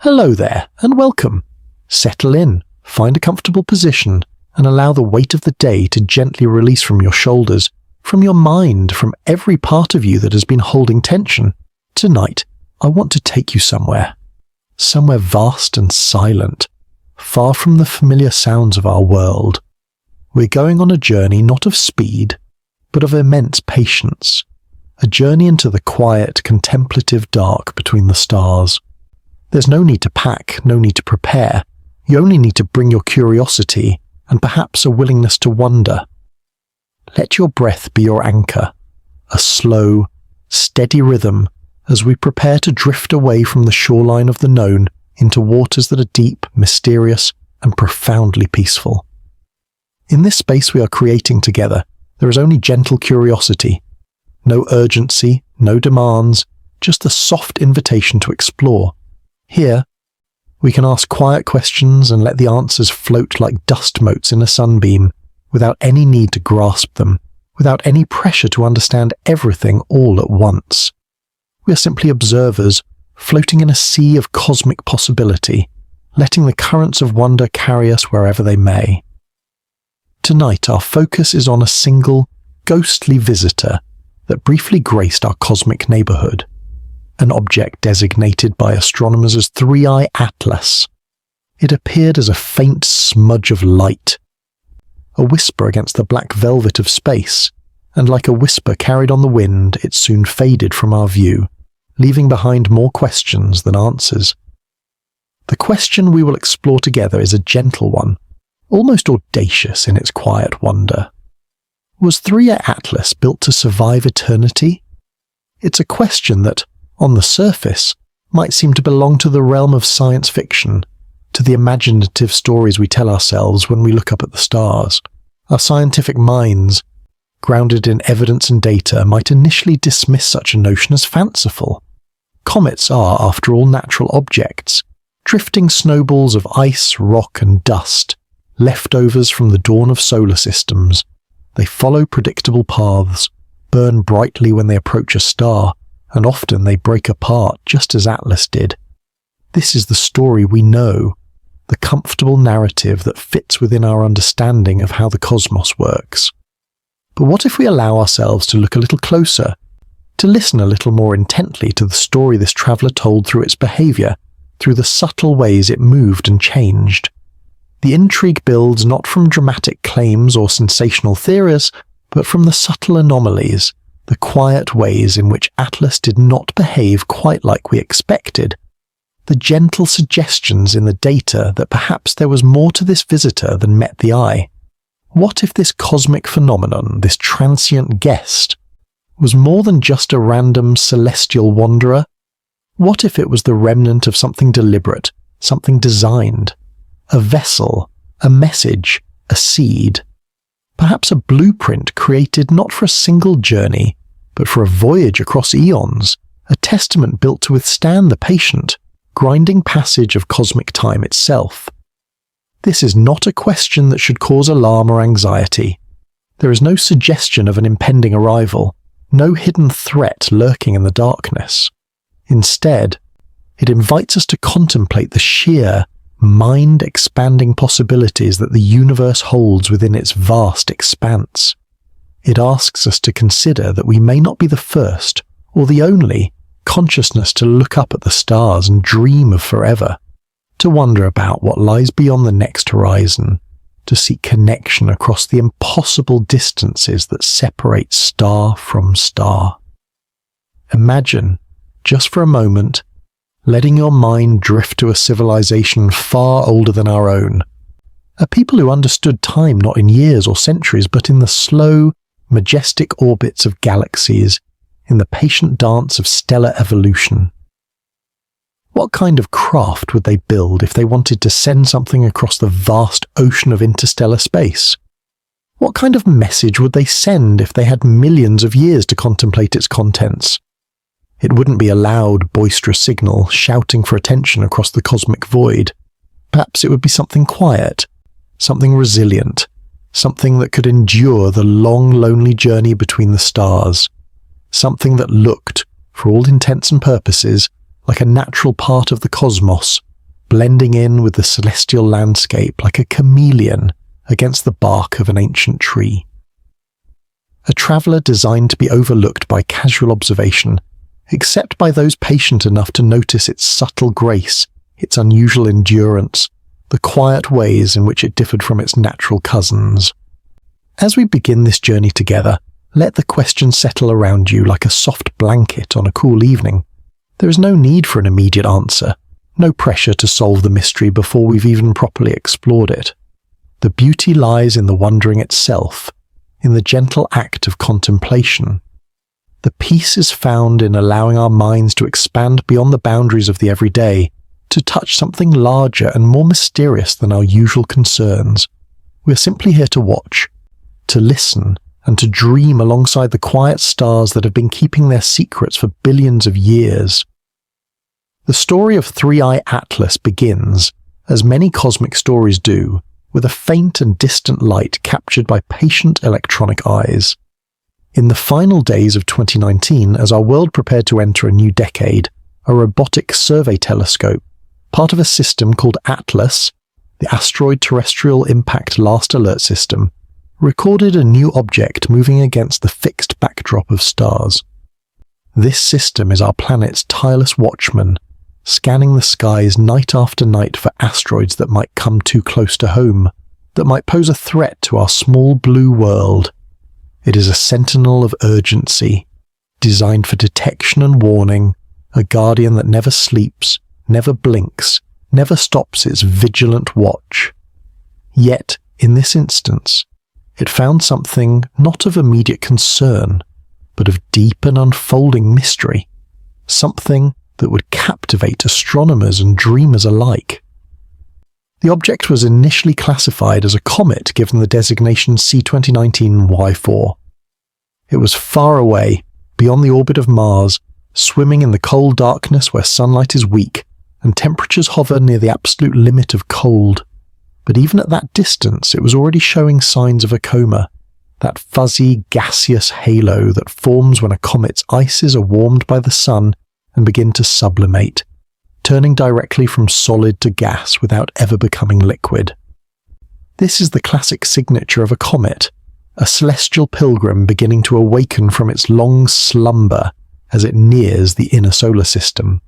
Hello there, and welcome. Settle in, find a comfortable position, and allow the weight of the day to gently release from your shoulders, from your mind, from every part of you that has been holding tension. Tonight, I want to take you somewhere vast and silent, far from the familiar sounds of our world. We're going on a journey not of speed, but of immense patience, a journey into the quiet, contemplative dark between the stars. There's no need to pack, no need to prepare. You only need to bring your curiosity and perhaps a willingness to wonder. Let your breath be your anchor, a slow, steady rhythm as we prepare to drift away from the shoreline of the known into waters that are deep, mysterious, and profoundly peaceful. In this space we are creating together, there is only gentle curiosity, no urgency, no demands, just a soft invitation to explore. Here, we can ask quiet questions and let the answers float like dust motes in a sunbeam, without any need to grasp them, without any pressure to understand everything all at once. We are simply observers, floating in a sea of cosmic possibility, letting the currents of wonder carry us wherever they may. Tonight, our focus is on a single, ghostly visitor that briefly graced our cosmic neighborhood. An object designated by astronomers as Three-Eye Atlas. It appeared as a faint smudge of light, a whisper against the black velvet of space, and like a whisper carried on the wind, it soon faded from our view, leaving behind more questions than answers. The question we will explore together is a gentle one, almost audacious in its quiet wonder. Was Three-Eye Atlas built to survive eternity? It's a question that, on the surface, might seem to belong to the realm of science fiction, to the imaginative stories we tell ourselves when we look up at the stars. Our scientific minds, grounded in evidence and data, might initially dismiss such a notion as fanciful. Comets are, after all, natural objects, drifting snowballs of ice, rock, and dust, leftovers from the dawn of solar systems. They follow predictable paths, burn brightly when they approach a star, and often they break apart just as Atlas did. This is the story we know, the comfortable narrative that fits within our understanding of how the cosmos works. But what if we allow ourselves to look a little closer, to listen a little more intently to the story this traveller told through its behaviour, through the subtle ways it moved and changed? The intrigue builds not from dramatic claims or sensational theories, but from the subtle anomalies, the quiet ways in which Atlas did not behave quite like we expected, the gentle suggestions in the data that perhaps there was more to this visitor than met the eye. What if this cosmic phenomenon, this transient guest, was more than just a random celestial wanderer? What if it was the remnant of something deliberate, something designed? A vessel, a message, a seed? Perhaps a blueprint created not for a single journey, but for a voyage across eons, a testament built to withstand the patient, grinding passage of cosmic time itself. This is not a question that should cause alarm or anxiety. There is no suggestion of an impending arrival, no hidden threat lurking in the darkness. Instead, it invites us to contemplate the sheer, mind-expanding possibilities that the universe holds within its vast expanse. It asks us to consider that we may not be the first, or the only, consciousness to look up at the stars and dream of forever, to wonder about what lies beyond the next horizon, to seek connection across the impossible distances that separate star from star. Imagine, just for a moment, letting your mind drift to a civilization far older than our own, a people who understood time not in years or centuries, but in the slow, majestic orbits of galaxies, in the patient dance of stellar evolution. What kind of craft would they build if they wanted to send something across the vast ocean of interstellar space? What kind of message would they send if they had millions of years to contemplate its contents? It wouldn't be a loud, boisterous signal shouting for attention across the cosmic void. Perhaps it would be something quiet, something resilient, something that could endure the long, lonely journey between the stars, something that looked, for all intents and purposes, like a natural part of the cosmos, blending in with the celestial landscape like a chameleon against the bark of an ancient tree. A traveller designed to be overlooked by casual observation, except by those patient enough to notice its subtle grace, its unusual endurance, the quiet ways in which it differed from its natural cousins. As we begin this journey together, let the question settle around you like a soft blanket on a cool evening. There is no need for an immediate answer, no pressure to solve the mystery before we've even properly explored it. The beauty lies in the wondering itself, in the gentle act of contemplation. The peace is found in allowing our minds to expand beyond the boundaries of the everyday, to touch something larger and more mysterious than our usual concerns. We're simply here to watch, to listen, and to dream alongside the quiet stars that have been keeping their secrets for billions of years. The story of Three-Eye Atlas begins, as many cosmic stories do, with a faint and distant light captured by patient electronic eyes. In the final days of 2019, as our world prepared to enter a new decade, a robotic survey telescope, part of a system called ATLAS, the Asteroid Terrestrial Impact Last Alert System, recorded a new object moving against the fixed backdrop of stars. This system is our planet's tireless watchman, scanning the skies night after night for asteroids that might come too close to home, that might pose a threat to our small blue world. It is a sentinel of urgency, designed for detection and warning, a guardian that never sleeps, never blinks, never stops its vigilant watch. Yet, in this instance, it found something not of immediate concern, but of deep and unfolding mystery, something that would captivate astronomers and dreamers alike. The object was initially classified as a comet given the designation C2019Y4. It was far away, beyond the orbit of Mars, swimming in the cold darkness where sunlight is weak and temperatures hover near the absolute limit of cold. But even at that distance, it was already showing signs of a coma, that fuzzy, gaseous halo that forms when a comet's ices are warmed by the sun and begin to sublimate, turning directly from solid to gas without ever becoming liquid. This is the classic signature of a comet, a celestial pilgrim beginning to awaken from its long slumber as it nears the inner solar system.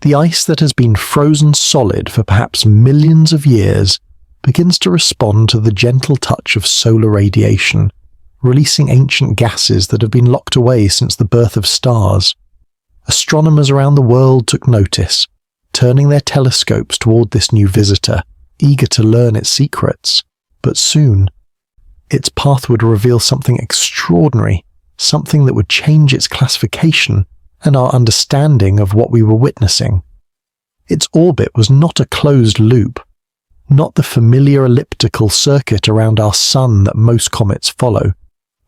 The ice that has been frozen solid for perhaps millions of years begins to respond to the gentle touch of solar radiation, releasing ancient gases that have been locked away since the birth of stars. Astronomers around the world took notice, turning their telescopes toward this new visitor, eager to learn its secrets. But soon, its path would reveal something extraordinary, something that would change its classification and our understanding of what we were witnessing. Its orbit was not a closed loop, not the familiar elliptical circuit around our sun that most comets follow.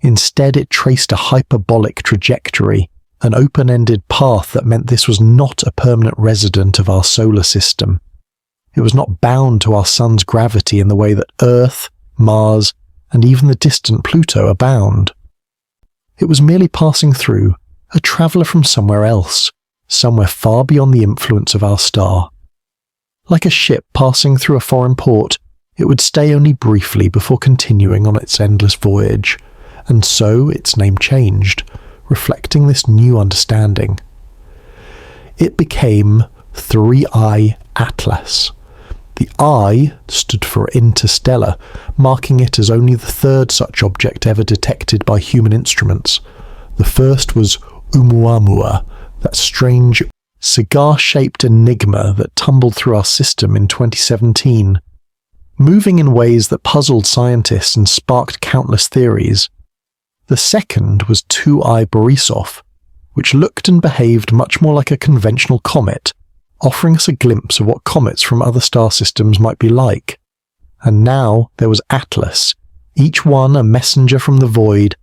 Instead, it traced a hyperbolic trajectory, an open-ended path that meant this was not a permanent resident of our solar system. It was not bound to our sun's gravity in the way that Earth, Mars, and even the distant Pluto are bound. It was merely passing through, a traveller from somewhere else, somewhere far beyond the influence of our star. Like a ship passing through a foreign port, it would stay only briefly before continuing on its endless voyage, and so its name changed, reflecting this new understanding. It became Three-Eye Atlas. The I stood for interstellar, marking it as only the third such object ever detected by human instruments. The first was Oumuamua, that strange, cigar-shaped enigma that tumbled through our system in 2017. Moving in ways that puzzled scientists and sparked countless theories. The second was Two-Eye Borisov, which looked and behaved much more like a conventional comet, offering us a glimpse of what comets from other star systems might be like. And now there was Atlas, each one a messenger from the void,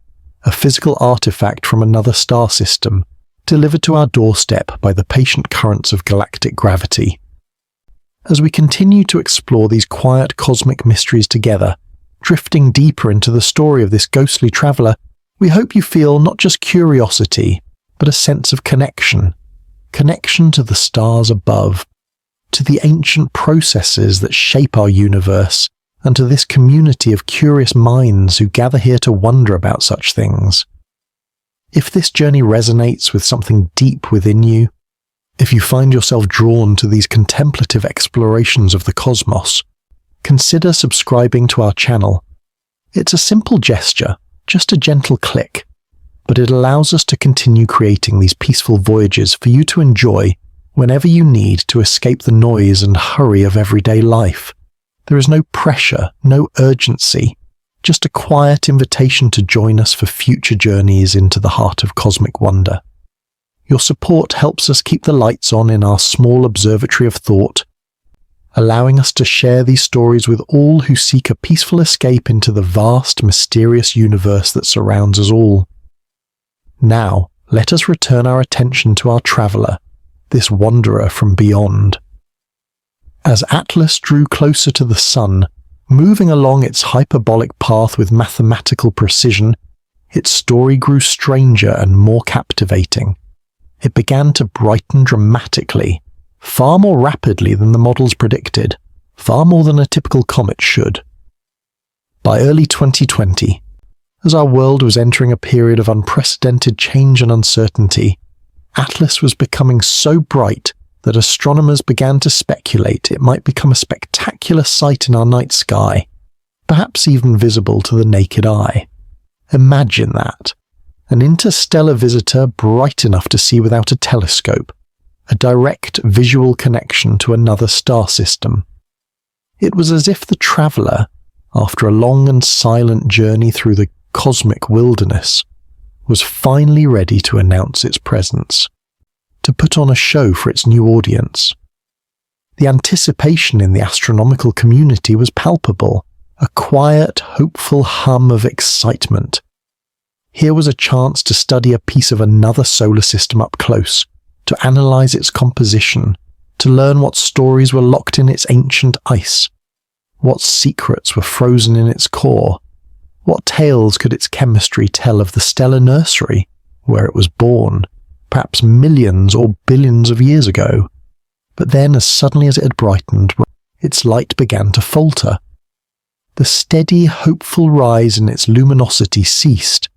a physical artifact from another star system, delivered to our doorstep by the patient currents of galactic gravity. As we continue to explore these quiet cosmic mysteries together, drifting deeper into the story of this ghostly traveller, we hope you feel not just curiosity, but a sense of connection to the stars above, to the ancient processes that shape our universe, and to this community of curious minds who gather here to wonder about such things. If this journey resonates with something deep within you, if you find yourself drawn to these contemplative explorations of the cosmos, consider subscribing to our channel. It's a simple gesture, just a gentle click, but it allows us to continue creating these peaceful voyages for you to enjoy whenever you need to escape the noise and hurry of everyday life. There is no pressure, no urgency, just a quiet invitation to join us for future journeys into the heart of cosmic wonder. Your support helps us keep the lights on in our small observatory of thought, allowing us to share these stories with all who seek a peaceful escape into the vast, mysterious universe that surrounds us all. Now, let us return our attention to our traveller, this wanderer from beyond. As Atlas drew closer to the sun, moving along its hyperbolic path with mathematical precision, its story grew stranger and more captivating. It began to brighten dramatically, far more rapidly than the models predicted, far more than a typical comet should. By early 2020, as our world was entering a period of unprecedented change and uncertainty, Atlas was becoming so bright that astronomers began to speculate it might become a spectacular sight in our night sky, perhaps even visible to the naked eye. Imagine that. An interstellar visitor bright enough to see without a telescope, a direct visual connection to another star system. It was as if the traveller, after a long and silent journey through the cosmic wilderness, was finally ready to announce its presence, to put on a show for its new audience. The anticipation in the astronomical community was palpable, a quiet, hopeful hum of excitement. Here was a chance to study a piece of another solar system up close, to analyze its composition, to learn what stories were locked in its ancient ice, what secrets were frozen in its core, what tales could its chemistry tell of the stellar nursery, where it was born, perhaps millions or billions of years ago. But then, as suddenly as it had brightened, its light began to falter. The steady, hopeful rise in its luminosity ceased,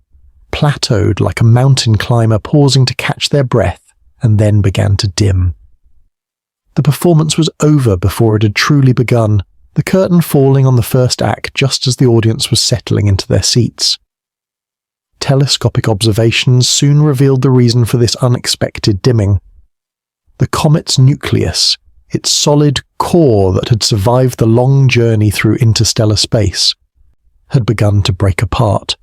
plateaued like a mountain climber pausing to catch their breath, and then began to dim. The performance was over before it had truly begun, the curtain falling on the first act just as the audience was settling into their seats. Telescopic observations soon revealed the reason for this unexpected dimming. The comet's nucleus, its solid core that had survived the long journey through interstellar space, had begun to break apart.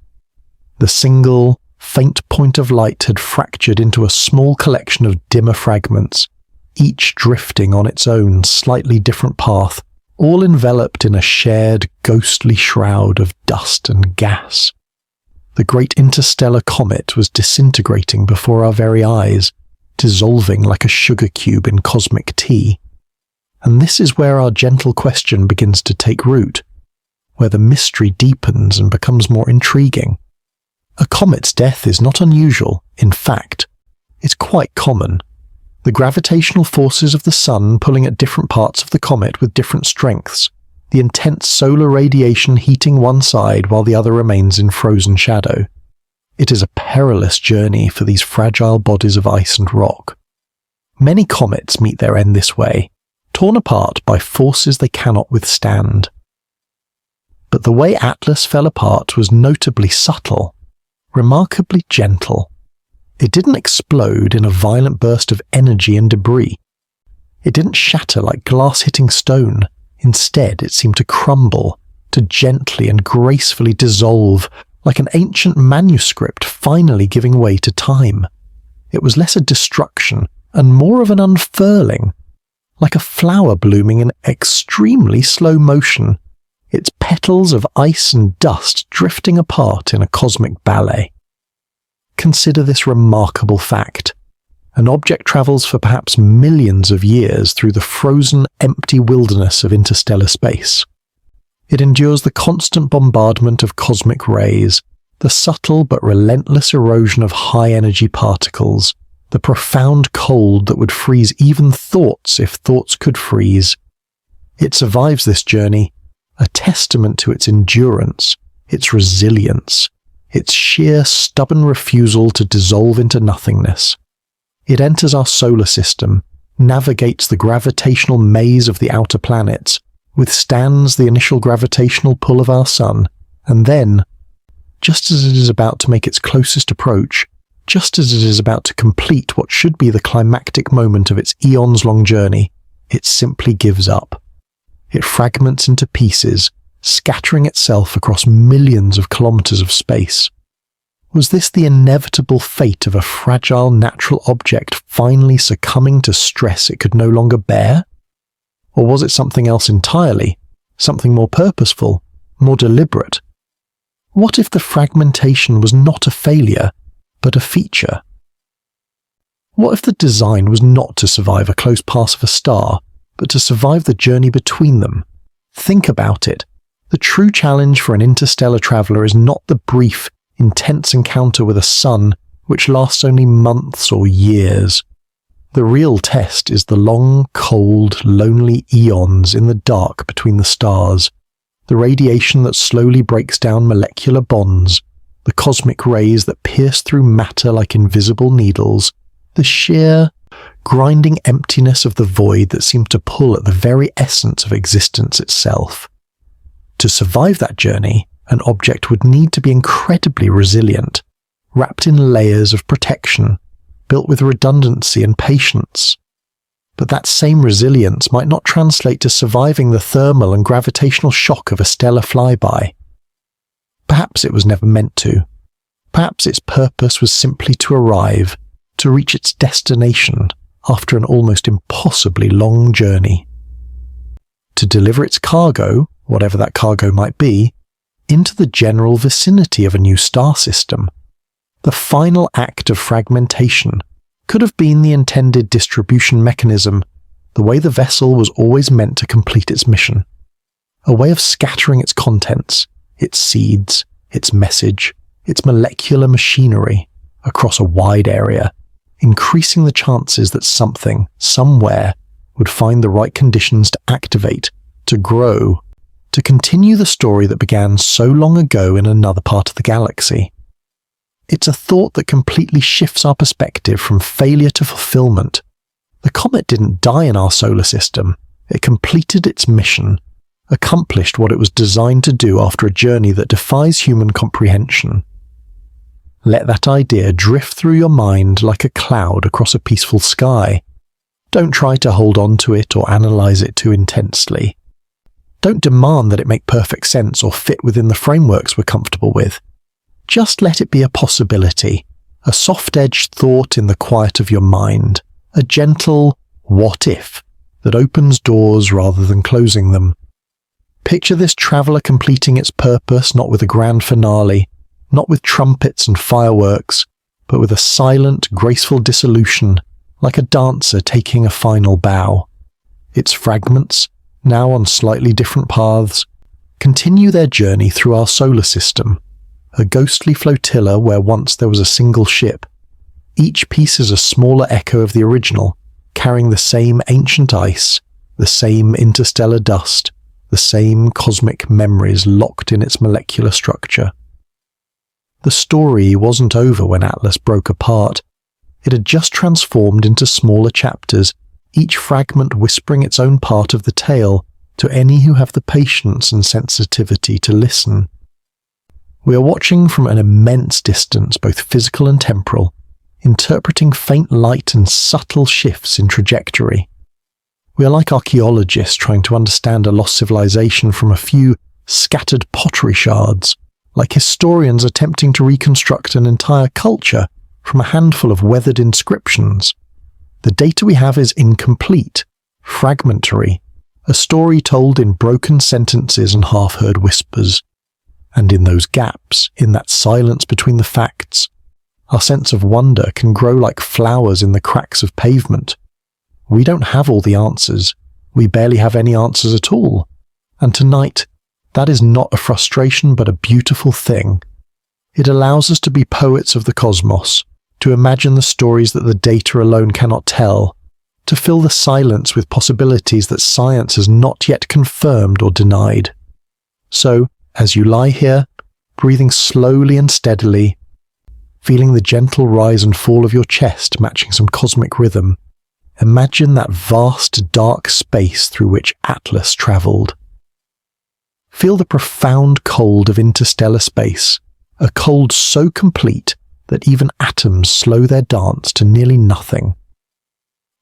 The single, faint point of light had fractured into a small collection of dimmer fragments, each drifting on its own slightly different path, all enveloped in a shared, ghostly shroud of dust and gas. The great interstellar comet was disintegrating before our very eyes, dissolving like a sugar cube in cosmic tea. And this is where our gentle question begins to take root, where the mystery deepens and becomes more intriguing. A comet's death is not unusual. In fact, it's quite common. The gravitational forces of the sun pulling at different parts of the comet with different strengths, the intense solar radiation heating one side while the other remains in frozen shadow. It is a perilous journey for these fragile bodies of ice and rock. Many comets meet their end this way, torn apart by forces they cannot withstand. But the way Atlas fell apart was notably subtle, remarkably gentle. It didn't explode in a violent burst of energy and debris. It didn't shatter like glass hitting stone. Instead, it seemed to crumble, to gently and gracefully dissolve, like an ancient manuscript finally giving way to time. It was less a destruction and more of an unfurling, like a flower blooming in extremely slow motion, its petals of ice and dust drifting apart in a cosmic ballet. Consider this remarkable fact. An object travels for perhaps millions of years through the frozen, empty wilderness of interstellar space. It endures the constant bombardment of cosmic rays, the subtle but relentless erosion of high-energy particles, the profound cold that would freeze even thoughts if thoughts could freeze. It survives this journey, a testament to its endurance, its resilience, its sheer stubborn refusal to dissolve into nothingness. It enters our solar system, navigates the gravitational maze of the outer planets, withstands the initial gravitational pull of our sun, and then, just as it is about to make its closest approach, just as it is about to complete what should be the climactic moment of its eons-long journey, it simply gives up. It fragments into pieces, scattering itself across millions of kilometers of space. Was this the inevitable fate of a fragile natural object finally succumbing to stress it could no longer bear? Or was it something else entirely, something more purposeful, more deliberate? What if the fragmentation was not a failure, but a feature? What if the design was not to survive a close pass of a star, but to survive the journey between them? Think about it. The true challenge for an interstellar traveler is not the brief, intense encounter with a sun which lasts only months or years. The real test is the long, cold, lonely eons in the dark between the stars, the radiation that slowly breaks down molecular bonds, the cosmic rays that pierce through matter like invisible needles, the sheer, grinding emptiness of the void that seems to pull at the very essence of existence itself. To survive that journey, an object would need to be incredibly resilient, wrapped in layers of protection, built with redundancy and patience. But that same resilience might not translate to surviving the thermal and gravitational shock of a stellar flyby. Perhaps it was never meant to. Perhaps its purpose was simply to arrive, to reach its destination after an almost impossibly long journey. To deliver its cargo, whatever that cargo might be, into the general vicinity of a new star system. The final act of fragmentation could have been the intended distribution mechanism, the way the vessel was always meant to complete its mission. A way of scattering its contents, its seeds, its message, its molecular machinery across a wide area, increasing the chances that something, somewhere, would find the right conditions to activate, to grow, to continue the story that began so long ago in another part of the galaxy. It's a thought that completely shifts our perspective from failure to fulfillment. The comet didn't die in our solar system. It completed its mission, accomplished what it was designed to do after a journey that defies human comprehension. Let that idea drift through your mind like a cloud across a peaceful sky. Don't try to hold on to it or analyze it too intensely. Don't demand that it make perfect sense or fit within the frameworks we're comfortable with. Just let it be a possibility, a soft-edged thought in the quiet of your mind, a gentle what if that opens doors rather than closing them. Picture this traveler completing its purpose not with a grand finale, not with trumpets and fireworks, but with a silent, graceful dissolution, like a dancer taking a final bow. Its fragments, now on slightly different paths, continue their journey through our solar system, a ghostly flotilla where once there was a single ship. Each piece is a smaller echo of the original, carrying the same ancient ice, the same interstellar dust, the same cosmic memories locked in its molecular structure. The story wasn't over when Atlas broke apart. It had just transformed into smaller chapters, each fragment whispering its own part of the tale to any who have the patience and sensitivity to listen. We are watching from an immense distance, both physical and temporal, interpreting faint light and subtle shifts in trajectory. We are like archaeologists trying to understand a lost civilization from a few scattered pottery shards, like historians attempting to reconstruct an entire culture from a handful of weathered inscriptions. The data we have is incomplete, fragmentary, a story told in broken sentences and half-heard whispers. And in those gaps, in that silence between the facts, our sense of wonder can grow like flowers in the cracks of pavement. We don't have all the answers. We barely have any answers at all. And tonight, that is not a frustration but a beautiful thing. It allows us to be poets of the cosmos, to imagine the stories that the data alone cannot tell, to fill the silence with possibilities that science has not yet confirmed or denied. So, as you lie here, breathing slowly and steadily, feeling the gentle rise and fall of your chest matching some cosmic rhythm, imagine that vast dark space through which Atlas travelled. Feel the profound cold of interstellar space, a cold so complete that even atoms slow their dance to nearly nothing.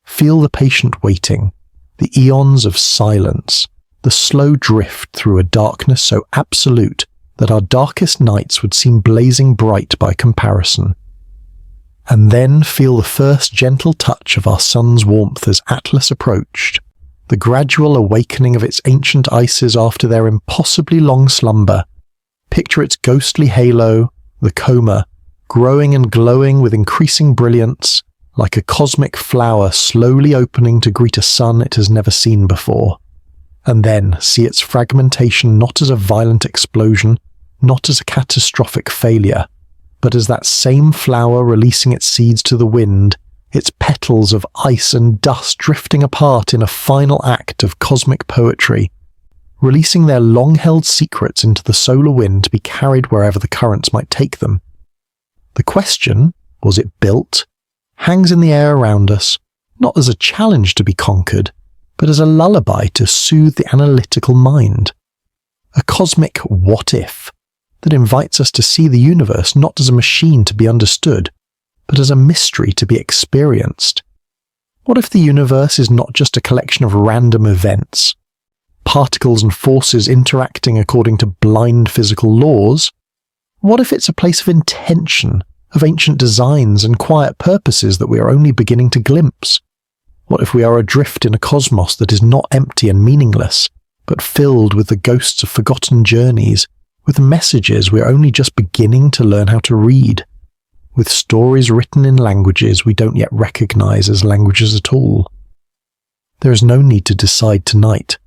Feel the patient waiting, the eons of silence, the slow drift through a darkness so absolute that our darkest nights would seem blazing bright by comparison. And then feel the first gentle touch of our sun's warmth as Atlas approached, the gradual awakening of its ancient ices after their impossibly long slumber. Picture its ghostly halo, the coma, growing and glowing with increasing brilliance, like a cosmic flower slowly opening to greet a sun it has never seen before. And then see its fragmentation not as a violent explosion, not as a catastrophic failure, but as that same flower releasing its seeds to the wind, its petals of ice and dust drifting apart in a final act of cosmic poetry, releasing their long-held secrets into the solar wind to be carried wherever the currents might take them. The question, was it built, hangs in the air around us, not as a challenge to be conquered, but as a lullaby to soothe the analytical mind. A cosmic what-if that invites us to see the universe not as a machine to be understood, but as a mystery to be experienced. What if the universe is not just a collection of random events, particles and forces interacting according to blind physical laws? What if it's a place of intention, of ancient designs and quiet purposes that we are only beginning to glimpse? What if we are adrift in a cosmos that is not empty and meaningless, but filled with the ghosts of forgotten journeys, with messages we are only just beginning to learn how to read, with stories written in languages we don't yet recognize as languages at all? There is no need to decide tonight.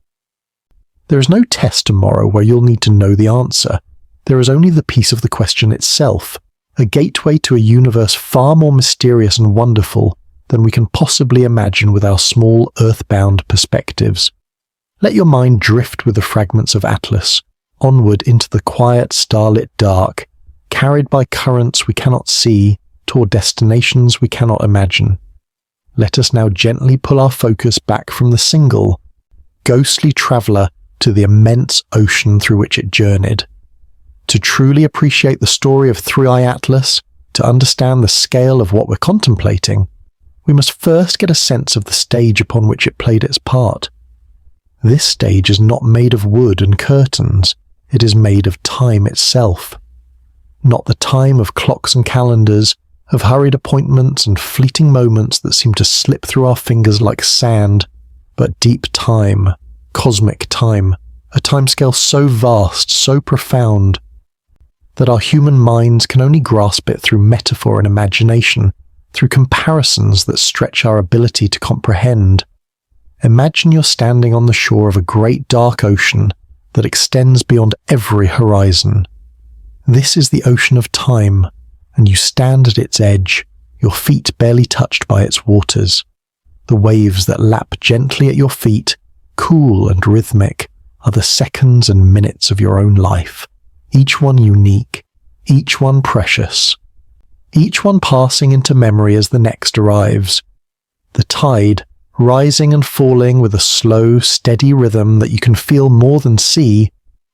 There is no test tomorrow where you'll need to know the answer. There is only the piece of the question itself, a gateway to a universe far more mysterious and wonderful than we can possibly imagine with our small earthbound perspectives. Let your mind drift with the fragments of Atlas, onward into the quiet starlit dark, carried by currents we cannot see, toward destinations we cannot imagine. Let us now gently pull our focus back from the single, ghostly traveller to the immense ocean through which it journeyed. To truly appreciate the story of Three-Eye Atlas, to understand the scale of what we're contemplating, we must first get a sense of the stage upon which it played its part. This stage is not made of wood and curtains, it is made of time itself. Not the time of clocks and calendars, of hurried appointments and fleeting moments that seem to slip through our fingers like sand, but deep time, cosmic time, a timescale so vast, so profound, that our human minds can only grasp it through metaphor and imagination, through comparisons that stretch our ability to comprehend. Imagine you're standing on the shore of a great dark ocean that extends beyond every horizon. This is the ocean of time, and you stand at its edge, your feet barely touched by its waters. The waves that lap gently at your feet, cool and rhythmic, are the seconds and minutes of your own life, each one unique, each one precious, each one passing into memory as the next arrives. The tide, rising and falling with a slow, steady rhythm that you can feel more than see,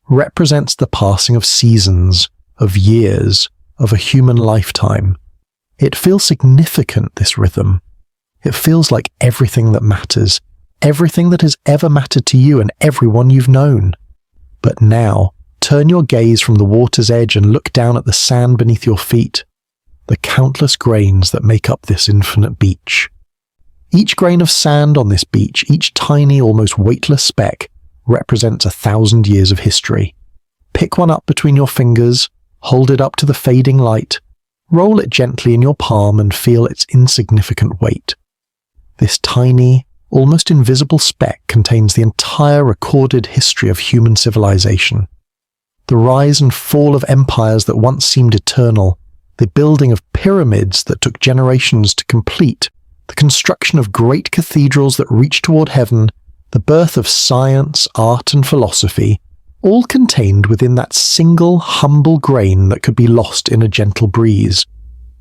represents the passing of seasons, of years, of a human lifetime. It feels significant, this rhythm. It feels like everything that matters, everything that has ever mattered to you and everyone you've known. But now, turn your gaze from the water's edge and look down at the sand beneath your feet, the countless grains that make up this infinite beach. Each grain of sand on this beach, each tiny, almost weightless speck, represents 1,000 years of history. Pick one up between your fingers, hold it up to the fading light, roll it gently in your palm and feel its insignificant weight. This tiny, almost invisible speck contains the entire recorded history of human civilization. The rise and fall of empires that once seemed eternal, the building of pyramids that took generations to complete, the construction of great cathedrals that reached toward heaven, the birth of science, art, and philosophy, all contained within that single humble grain that could be lost in a gentle breeze.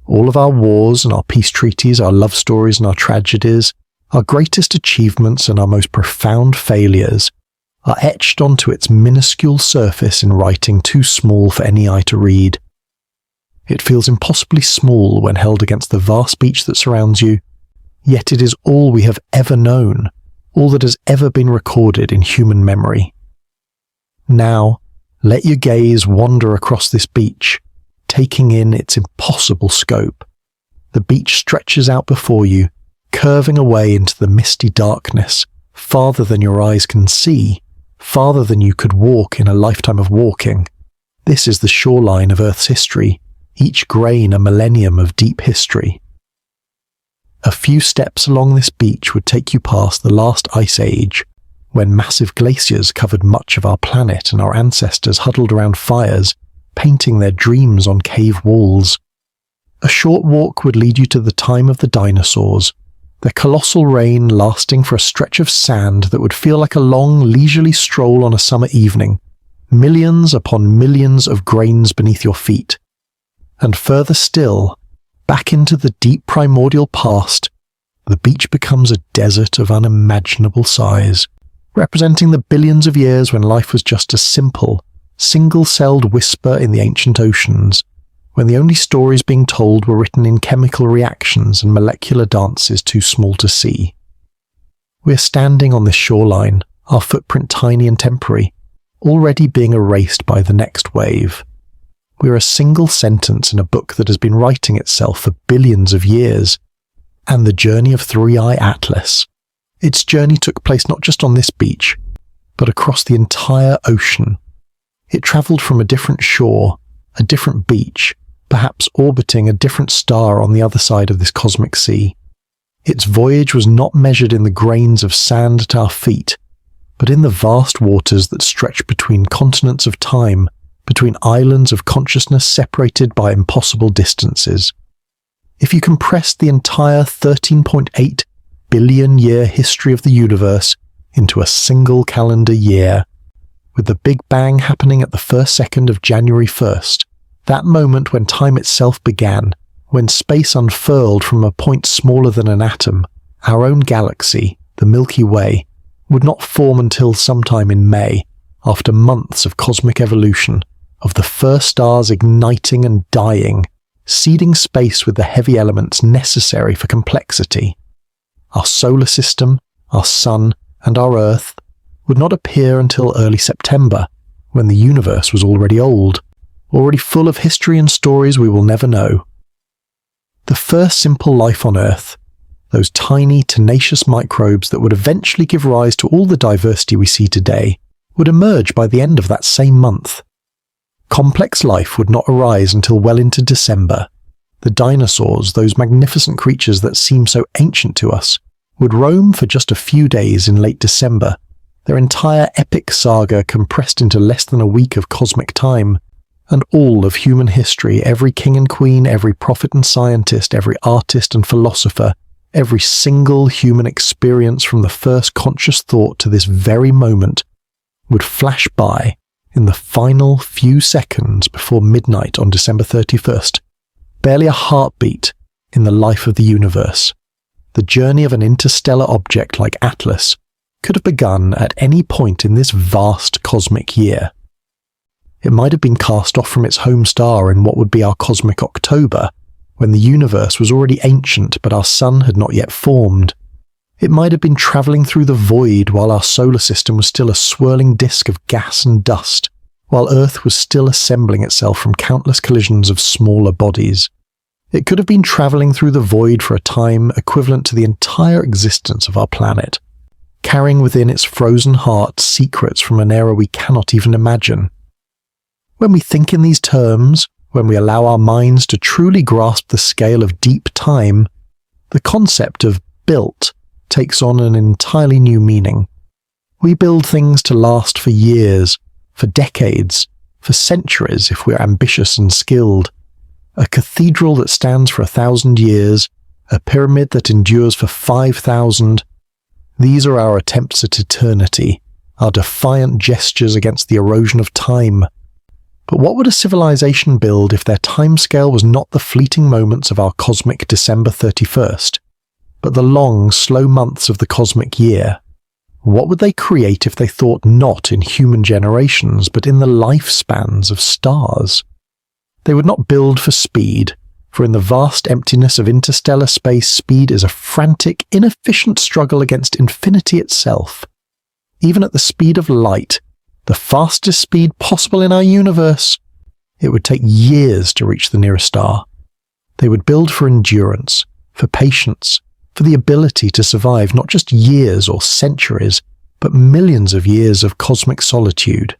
All of our wars and our peace treaties, our love stories and our tragedies, our greatest achievements and our most profound failures, are etched onto its minuscule surface in writing too small for any eye to read. It feels impossibly small when held against the vast beach that surrounds you, yet it is all we have ever known, all that has ever been recorded in human memory. Now, let your gaze wander across this beach, taking in its impossible scope. The beach stretches out before you, curving away into the misty darkness, farther than your eyes can see, farther than you could walk in a lifetime of walking. This is the shoreline of Earth's history, each grain a millennium of deep history. A few steps along this beach would take you past the last ice age, when massive glaciers covered much of our planet and our ancestors huddled around fires, painting their dreams on cave walls. A short walk would lead you to the time of the dinosaurs, their colossal reign lasting for a stretch of sand that would feel like a long, leisurely stroll on a summer evening, millions upon millions of grains beneath your feet. And further still, back into the deep primordial past, the beach becomes a desert of unimaginable size, representing the billions of years when life was just a simple, single-celled whisper in the ancient oceans, when the only stories being told were written in chemical reactions and molecular dances too small to see. We are standing on this shoreline, our footprint tiny and temporary, already being erased by the next wave. We are a single sentence in a book that has been writing itself for billions of years, and the journey of Three-Eye Atlas. Its journey took place not just on this beach, but across the entire ocean. It travelled from a different shore, a different beach, perhaps orbiting a different star on the other side of this cosmic sea. Its voyage was not measured in the grains of sand at our feet, but in the vast waters that stretch between continents of time, between islands of consciousness separated by impossible distances. If you compress the entire 13.8 billion year history of the universe into a single calendar year, with the Big Bang happening at the first second of January 1st, that moment when time itself began, when space unfurled from a point smaller than an atom, our own galaxy, the Milky Way, would not form until sometime in May, after months of cosmic evolution, of the first stars igniting and dying, seeding space with the heavy elements necessary for complexity. Our solar system, our sun, and our Earth would not appear until early September, when the universe was already old, already full of history and stories we will never know. The first simple life on Earth, those tiny, tenacious microbes that would eventually give rise to all the diversity we see today, would emerge by the end of that same month. Complex life would not arise until well into December. The dinosaurs, those magnificent creatures that seem so ancient to us, would roam for just a few days in late December, their entire epic saga compressed into less than a week of cosmic time, and all of human history, every king and queen, every prophet and scientist, every artist and philosopher, every single human experience from the first conscious thought to this very moment, would flash by in the final few seconds before midnight on December 31st, barely a heartbeat in the life of the universe. The journey of an interstellar object like Atlas could have begun at any point in this vast cosmic year. It might have been cast off from its home star in what would be our cosmic October, when the universe was already ancient but our sun had not yet formed. It might have been travelling through the void while our solar system was still a swirling disk of gas and dust, while Earth was still assembling itself from countless collisions of smaller bodies. It could have been travelling through the void for a time equivalent to the entire existence of our planet, carrying within its frozen heart secrets from an era we cannot even imagine. When we think in these terms, when we allow our minds to truly grasp the scale of deep time, the concept of built takes on an entirely new meaning. We build things to last for years, for decades, for centuries if we're ambitious and skilled. a cathedral that stands for 1,000 years, a pyramid that endures for 5,000. These are our attempts at eternity, our defiant gestures against the erosion of time. But what would a civilization build if their timescale was not the fleeting moments of our cosmic December 31st, but the long, slow months of the cosmic year? What would they create if they thought not in human generations, but in the lifespans of stars? They would not build for speed, for in the vast emptiness of interstellar space, speed is a frantic, inefficient struggle against infinity itself. Even at the speed of light, the fastest speed possible in our universe, it would take years to reach the nearest star. They would build for endurance, for patience, for the ability to survive not just years or centuries, but millions of years of cosmic solitude.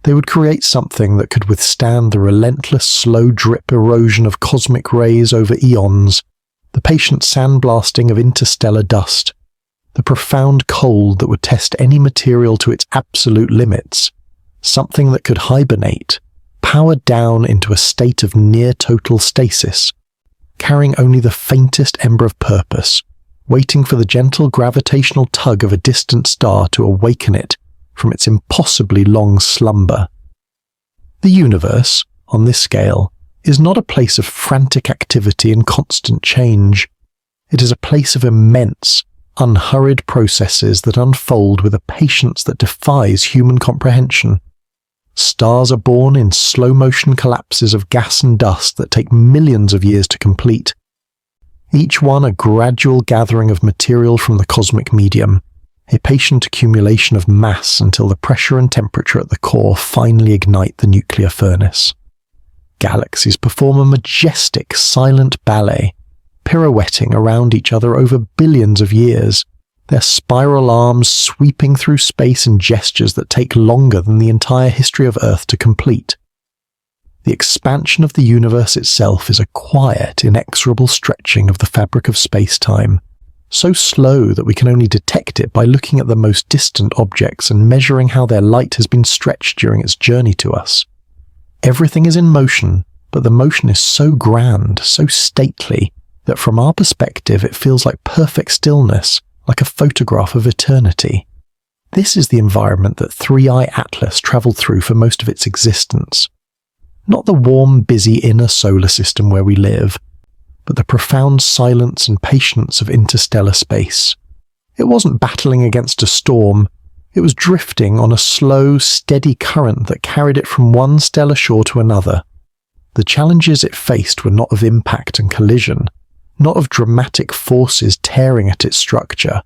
They would create something that could withstand the relentless slow drip erosion of cosmic rays over eons, the patient sandblasting of interstellar dust, the profound cold that would test any material to its absolute limits, something that could hibernate, powered down into a state of near-total stasis, carrying only the faintest ember of purpose, waiting for the gentle gravitational tug of a distant star to awaken it from its impossibly long slumber. The universe, on this scale, is not a place of frantic activity and constant change. It is a place of immense, unhurried processes that unfold with a patience that defies human comprehension. Stars are born in slow-motion collapses of gas and dust that take millions of years to complete. Each one a gradual gathering of material from the cosmic medium, a patient accumulation of mass until the pressure and temperature at the core finally ignite the nuclear furnace. Galaxies perform a majestic, silent ballet, pirouetting around each other over billions of years, their spiral arms sweeping through space in gestures that take longer than the entire history of Earth to complete. The expansion of the universe itself is a quiet, inexorable stretching of the fabric of space-time, so slow that we can only detect it by looking at the most distant objects and measuring how their light has been stretched during its journey to us. Everything is in motion, but the motion is so grand, so stately, that from our perspective it feels like perfect stillness, like a photograph of eternity. This is the environment that 3i Atlas travelled through for most of its existence. Not the warm, busy inner solar system where we live, but the profound silence and patience of interstellar space. It wasn't battling against a storm, it was drifting on a slow, steady current that carried it from one stellar shore to another. The challenges it faced were not of impact and collision, not of dramatic forces tearing at its structure,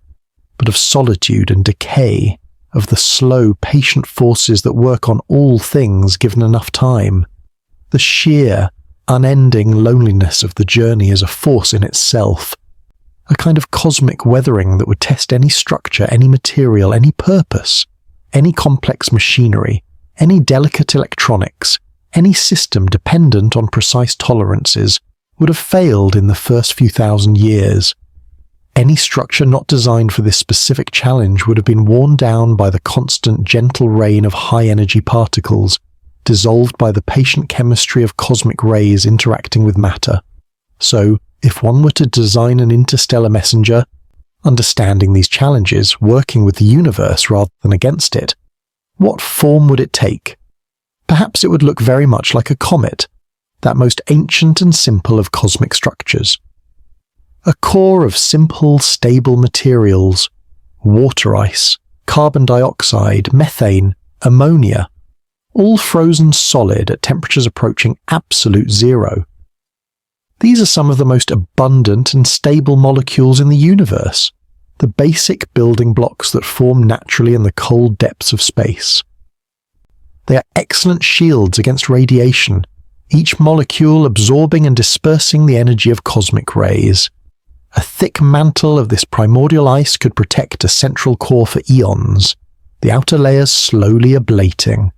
but of solitude and decay, of the slow, patient forces that work on all things given enough time. The sheer, unending loneliness of the journey is a force in itself, a kind of cosmic weathering that would test any structure, any material, any purpose, any complex machinery, any delicate electronics, any system dependent on precise tolerances, would have failed in the first few thousand years. Any structure not designed for this specific challenge would have been worn down by the constant gentle rain of high-energy particles, dissolved by the patient chemistry of cosmic rays interacting with matter. So, if one were to design an interstellar messenger, understanding these challenges, working with the universe rather than against it, what form would it take? Perhaps it would look very much like a comet, that most ancient and simple of cosmic structures. A core of simple, stable materials, water ice, carbon dioxide, methane, ammonia, all frozen solid at temperatures approaching absolute zero. These are some of the most abundant and stable molecules in the universe, the basic building blocks that form naturally in the cold depths of space. They are excellent shields against radiation, each molecule absorbing and dispersing the energy of cosmic rays. A thick mantle of this primordial ice could protect a central core for eons, the outer layers slowly ablating,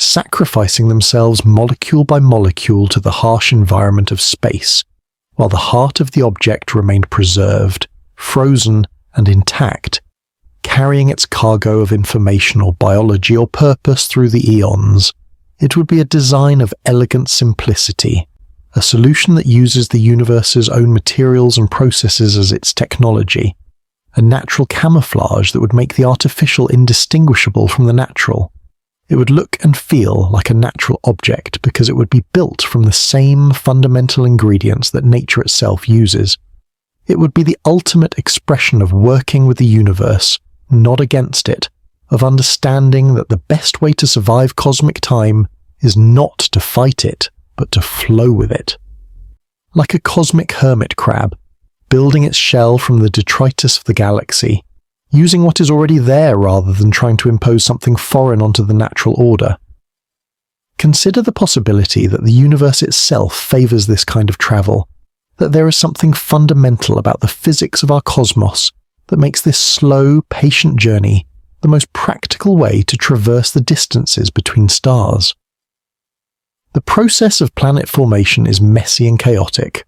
sacrificing themselves molecule by molecule to the harsh environment of space, while the heart of the object remained preserved, frozen and intact, carrying its cargo of information or biology or purpose through the eons. It would be a design of elegant simplicity, a solution that uses the universe's own materials and processes as its technology, a natural camouflage that would make the artificial indistinguishable from the natural. It would look and feel like a natural object because it would be built from the same fundamental ingredients that nature itself uses. It would be the ultimate expression of working with the universe, not against it, of understanding that the best way to survive cosmic time is not to fight it, but to flow with it. Like a cosmic hermit crab, building its shell from the detritus of the galaxy, using what is already there rather than trying to impose something foreign onto the natural order. Consider the possibility that the universe itself favors this kind of travel, that there is something fundamental about the physics of our cosmos that makes this slow, patient journey the most practical way to traverse the distances between stars. The process of planet formation is messy and chaotic.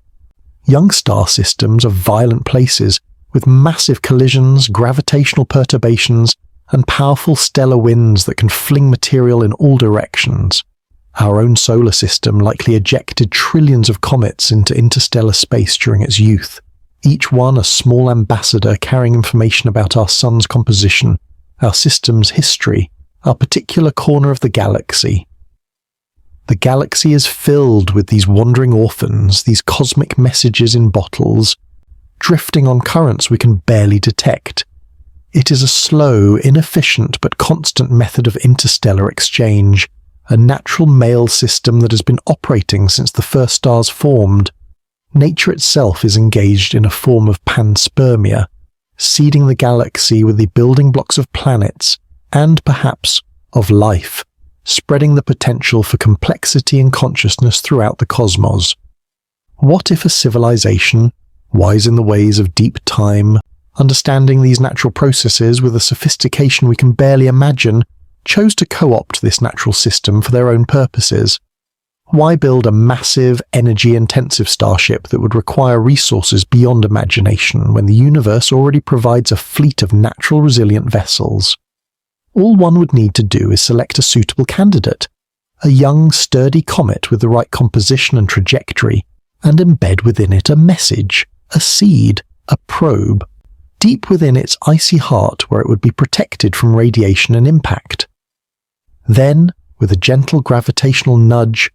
Young star systems are violent places with massive collisions, gravitational perturbations, and powerful stellar winds that can fling material in all directions. Our own solar system likely ejected trillions of comets into interstellar space during its youth, each one a small ambassador carrying information about our sun's composition, our system's history, our particular corner of the galaxy. The galaxy is filled with these wandering orphans, these cosmic messages in bottles, drifting on currents we can barely detect. It is a slow, inefficient but constant method of interstellar exchange, a natural mail system that has been operating since the first stars formed. Nature itself is engaged in a form of panspermia, seeding the galaxy with the building blocks of planets and, perhaps, of life, spreading the potential for complexity and consciousness throughout the cosmos. What if a civilization, wise in the ways of deep time, understanding these natural processes with a sophistication we can barely imagine, chose to co-opt this natural system for their own purposes? Why build a massive, energy-intensive starship that would require resources beyond imagination when the universe already provides a fleet of natural resilient vessels? All one would need to do is select a suitable candidate, a young, sturdy comet with the right composition and trajectory, and embed within it a message, a seed, a probe, deep within its icy heart where it would be protected from radiation and impact. Then, with a gentle gravitational nudge,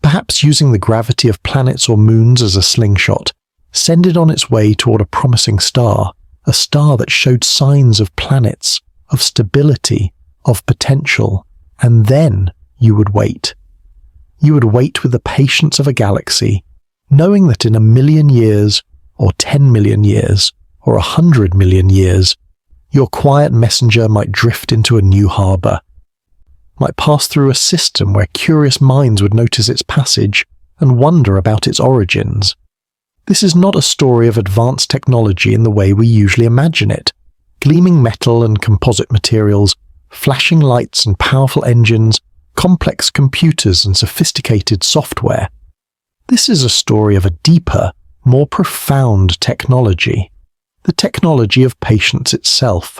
perhaps using the gravity of planets or moons as a slingshot, send it on its way toward a promising star, a star that showed signs of planets, of stability, of potential, and then you would wait. You would wait with the patience of a galaxy, knowing that in 1,000,000 years, or 10 million years, or 100 million years, your quiet messenger might drift into a new harbor, might pass through a system where curious minds would notice its passage and wonder about its origins. This is not a story of advanced technology in the way we usually imagine it. Gleaming metal and composite materials, flashing lights and powerful engines, complex computers and sophisticated software. This is a story of a deeper, more profound technology, the technology of patience itself.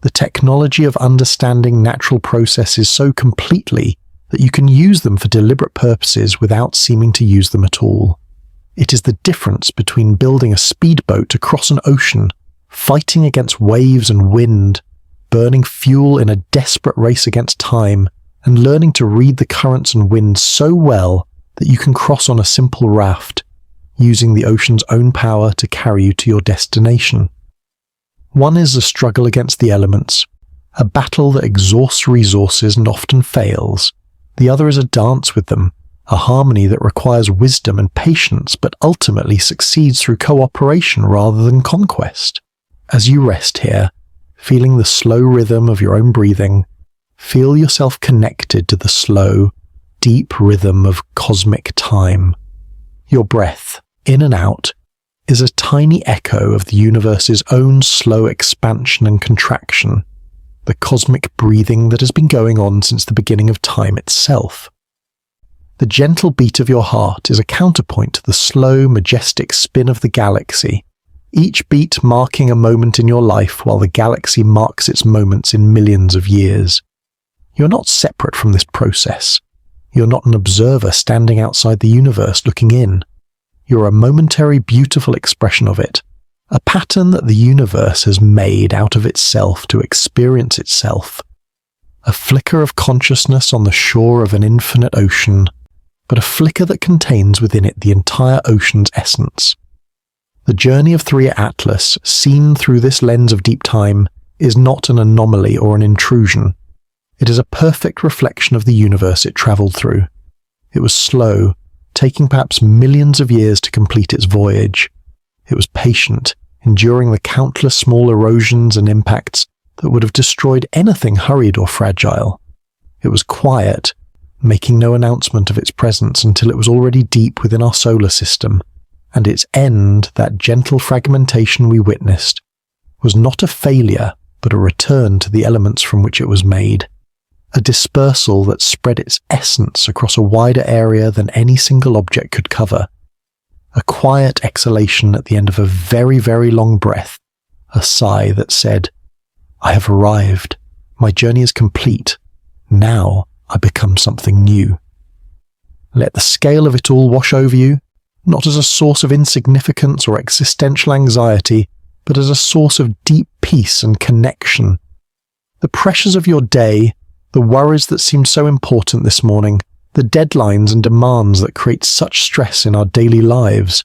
The technology of understanding natural processes so completely that you can use them for deliberate purposes without seeming to use them at all. It is the difference between building a speedboat across an ocean, fighting against waves and wind, burning fuel in a desperate race against time, and learning to read the currents and winds so well that you can cross on a simple raft, using the ocean's own power to carry you to your destination. One is a struggle against the elements, a battle that exhausts resources and often fails. The other is a dance with them, a harmony that requires wisdom and patience but ultimately succeeds through cooperation rather than conquest. As you rest here, feeling the slow rhythm of your own breathing, feel yourself connected to the slow, deep rhythm of cosmic time. Your breath, in and out, is a tiny echo of the universe's own slow expansion and contraction, the cosmic breathing that has been going on since the beginning of time itself. The gentle beat of your heart is a counterpoint to the slow, majestic spin of the galaxy, each beat marking a moment in your life while the galaxy marks its moments in millions of years. You're not separate from this process. You're not an observer standing outside the universe looking in. You're a momentary beautiful expression of it, a pattern that the universe has made out of itself to experience itself. A flicker of consciousness on the shore of an infinite ocean, but a flicker that contains within it the entire ocean's essence. The journey of 3 Atlas, seen through this lens of deep time, is not an anomaly or an intrusion. It is a perfect reflection of the universe it travelled through. It was slow, taking perhaps millions of years to complete its voyage. It was patient, enduring the countless small erosions and impacts that would have destroyed anything hurried or fragile. It was quiet, making no announcement of its presence until it was already deep within our solar system, and its end, that gentle fragmentation we witnessed, was not a failure but a return to the elements from which it was made, a dispersal that spread its essence across a wider area than any single object could cover, a quiet exhalation at the end of a very, very long breath, a sigh that said, "I have arrived, my journey is complete, now I become something new." Let the scale of it all wash over you, not as a source of insignificance or existential anxiety, but as a source of deep peace and connection. The pressures of your day, the worries that seemed so important this morning, the deadlines and demands that create such stress in our daily lives,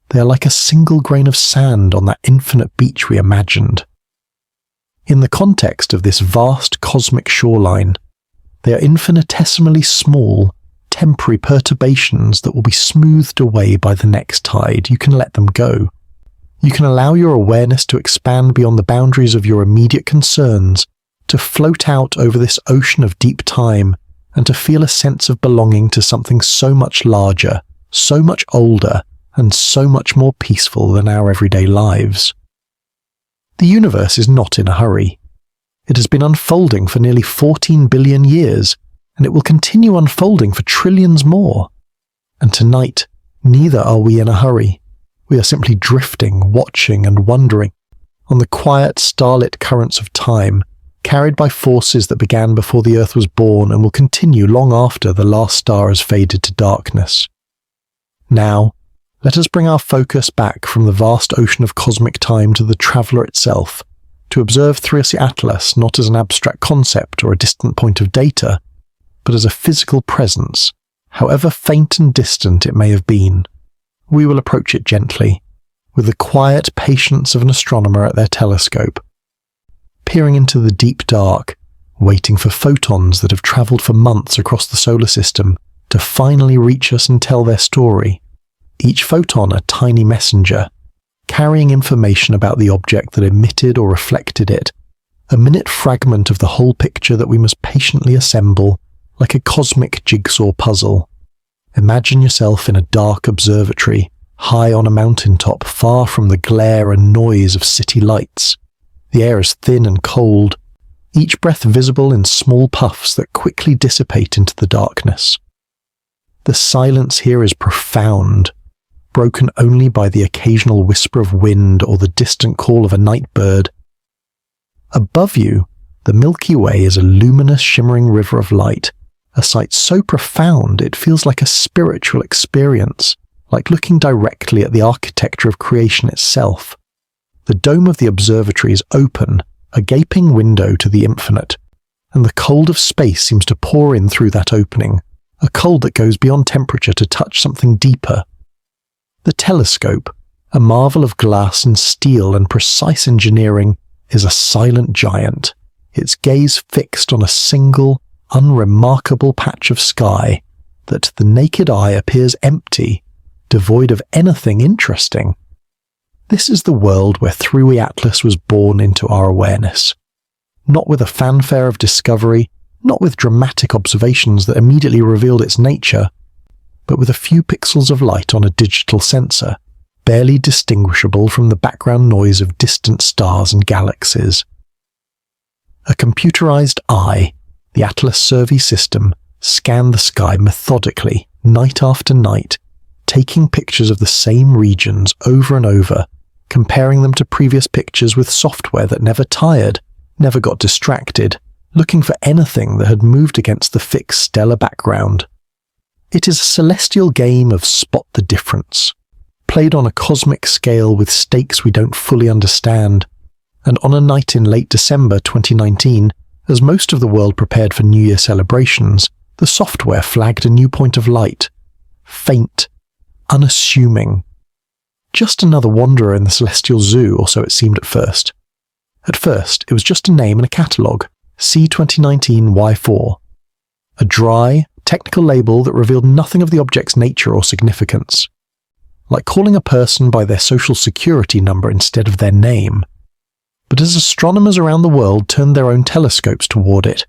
they are like a single grain of sand on that infinite beach we imagined. In the context of this vast cosmic shoreline, they are infinitesimally small, temporary perturbations that will be smoothed away by the next tide. You can let them go. You can allow your awareness to expand beyond the boundaries of your immediate concerns, to float out over this ocean of deep time, and to feel a sense of belonging to something so much larger, so much older, and so much more peaceful than our everyday lives. The universe is not in a hurry. It has been unfolding for nearly 14 billion years, and it will continue unfolding for trillions more. And tonight, neither are we in a hurry. We are simply drifting, watching and wondering on the quiet, starlit currents of time, carried by forces that began before the Earth was born and will continue long after the last star has faded to darkness. Now, let us bring our focus back from the vast ocean of cosmic time to the traveller itself, to observe 3 Atlas not as an abstract concept or a distant point of data, but as a physical presence, however faint and distant it may have been. We will approach it gently, with the quiet patience of an astronomer at their telescope, peering into the deep dark, waiting for photons that have travelled for months across the solar system to finally reach us and tell their story, each photon a tiny messenger, carrying information about the object that emitted or reflected it, a minute fragment of the whole picture that we must patiently assemble like a cosmic jigsaw puzzle. Imagine yourself in a dark observatory, high on a mountaintop, far from the glare and noise of city lights. The air is thin and cold, each breath visible in small puffs that quickly dissipate into the darkness. The silence here is profound, broken only by the occasional whisper of wind or the distant call of a night bird. Above you, the Milky Way is a luminous, shimmering river of light, a sight so profound it feels like a spiritual experience, like looking directly at the architecture of creation itself. The dome of the observatory is open, a gaping window to the infinite, and the cold of space seems to pour in through that opening, a cold that goes beyond temperature to touch something deeper. The telescope, a marvel of glass and steel and precise engineering, is a silent giant, its gaze fixed on a single, unremarkable patch of sky that to the naked eye appears empty, devoid of anything interesting. This is the world where 3 Atlas was born into our awareness. Not with a fanfare of discovery, not with dramatic observations that immediately revealed its nature, but with a few pixels of light on a digital sensor, barely distinguishable from the background noise of distant stars and galaxies. A computerized eye, the Atlas Survey system, scanned the sky methodically, night after night, taking pictures of the same regions over and over, comparing them to previous pictures with software that never tired, never got distracted, looking for anything that had moved against the fixed stellar background, It is a celestial game of spot the difference, played on a cosmic scale with stakes we don't fully understand, and on a night in late December 2019, as most of the world prepared for New Year celebrations, the software flagged a new point of light. Faint, unassuming. Just another wanderer in the celestial zoo, or so it seemed at first. At first, it was just a name in a catalogue, C2019Y4. A dry, technical label that revealed nothing of the object's nature or significance. Like calling a person by their social security number instead of their name. But as astronomers around the world turned their own telescopes toward it,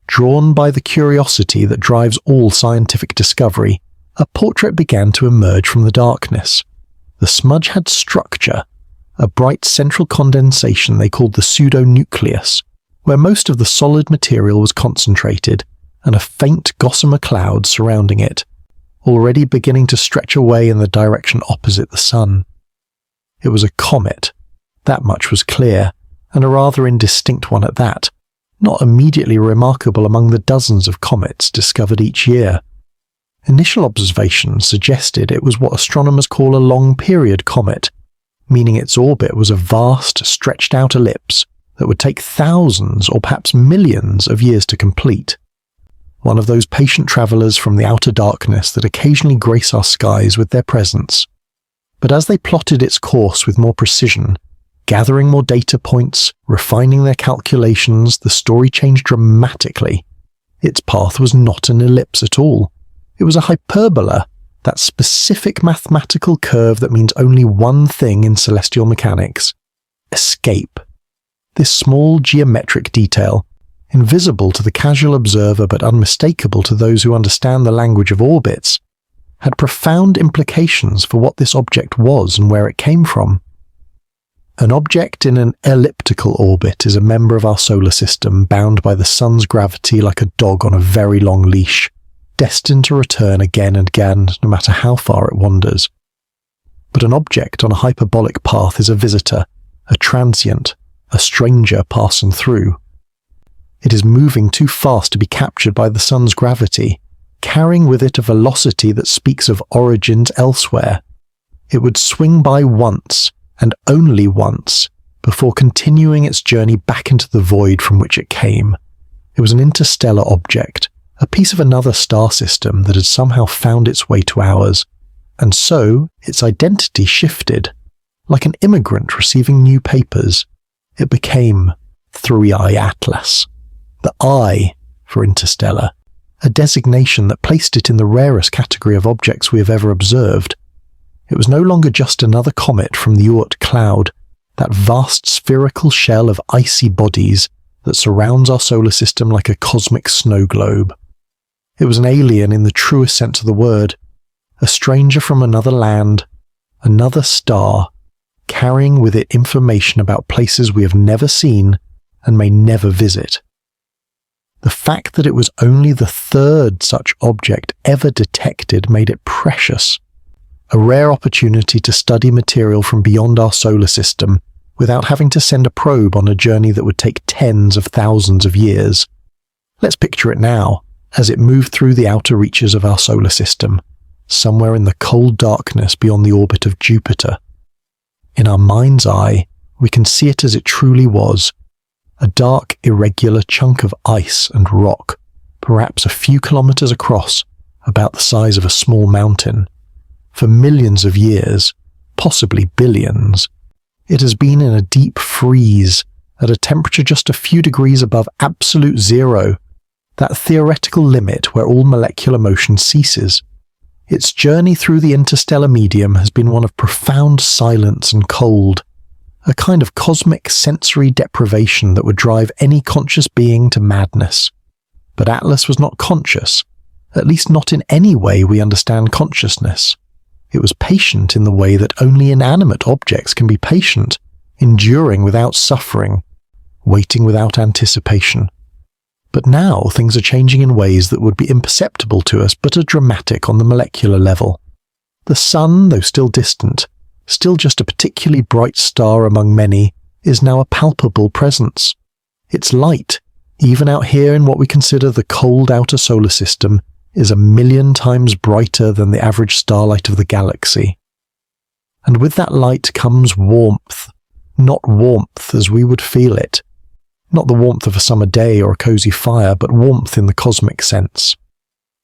drawn by the curiosity that drives all scientific discovery, a portrait began to emerge from the darkness. The smudge had structure, a bright central condensation they called the pseudonucleus, where most of the solid material was concentrated, and a faint gossamer cloud surrounding it, already beginning to stretch away in the direction opposite the sun. It was a comet, that much was clear, and a rather indistinct one at that, not immediately remarkable among the dozens of comets discovered each year. Initial observations suggested it was what astronomers call a long-period comet, meaning its orbit was a vast, stretched-out ellipse that would take thousands or perhaps millions of years to complete. One of those patient travellers from the outer darkness that occasionally grace our skies with their presence. But as they plotted its course with more precision, gathering more data points, refining their calculations, the story changed dramatically. Its path was not an ellipse at all. It was a hyperbola, that specific mathematical curve that means only one thing in celestial mechanics: escape. This small geometric detail, invisible to the casual observer but unmistakable to those who understand the language of orbits, had profound implications for what this object was and where it came from. An object in an elliptical orbit is a member of our solar system bound by the sun's gravity like a dog on a very long leash, destined to return again and again no matter how far it wanders. But an object on a hyperbolic path is a visitor, a transient, a stranger passing through. It is moving too fast to be captured by the sun's gravity, carrying with it a velocity that speaks of origins elsewhere. It would swing by once, and only once, before continuing its journey back into the void from which it came. It was an interstellar object, a piece of another star system that had somehow found its way to ours, and so its identity shifted. Like an immigrant receiving new papers, it became 3I Atlas. The I for interstellar, a designation that placed it in the rarest category of objects we have ever observed. It was no longer just another comet from the Oort cloud, that vast spherical shell of icy bodies that surrounds our solar system like a cosmic snow globe. It was an alien in the truest sense of the word, a stranger from another land, another star, carrying with it information about places we have never seen and may never visit. The fact that it was only the third such object ever detected made it precious, a rare opportunity to study material from beyond our solar system without having to send a probe on a journey that would take tens of thousands of years. Let's picture it now, as it moved through the outer reaches of our solar system, somewhere in the cold darkness beyond the orbit of Jupiter. In our mind's eye, we can see it as it truly was, a dark, irregular chunk of ice and rock, perhaps a few kilometers across, about the size of a small mountain. For millions of years, possibly billions, it has been in a deep freeze at a temperature just a few degrees above absolute zero, that theoretical limit where all molecular motion ceases. Its journey through the interstellar medium has been one of profound silence and cold, a kind of cosmic sensory deprivation that would drive any conscious being to madness. But Atlas was not conscious, at least not in any way we understand consciousness. It was patient in the way that only inanimate objects can be patient, enduring without suffering, waiting without anticipation. But now things are changing in ways that would be imperceptible to us but are dramatic on the molecular level. The sun, though still distant, still just a particularly bright star among many, is now a palpable presence. Its light, even out here in what we consider the cold outer solar system, is 1,000,000 times brighter than the average starlight of the galaxy. And with that light comes warmth, not warmth as we would feel it. Not the warmth of a summer day or a cozy fire, but warmth in the cosmic sense.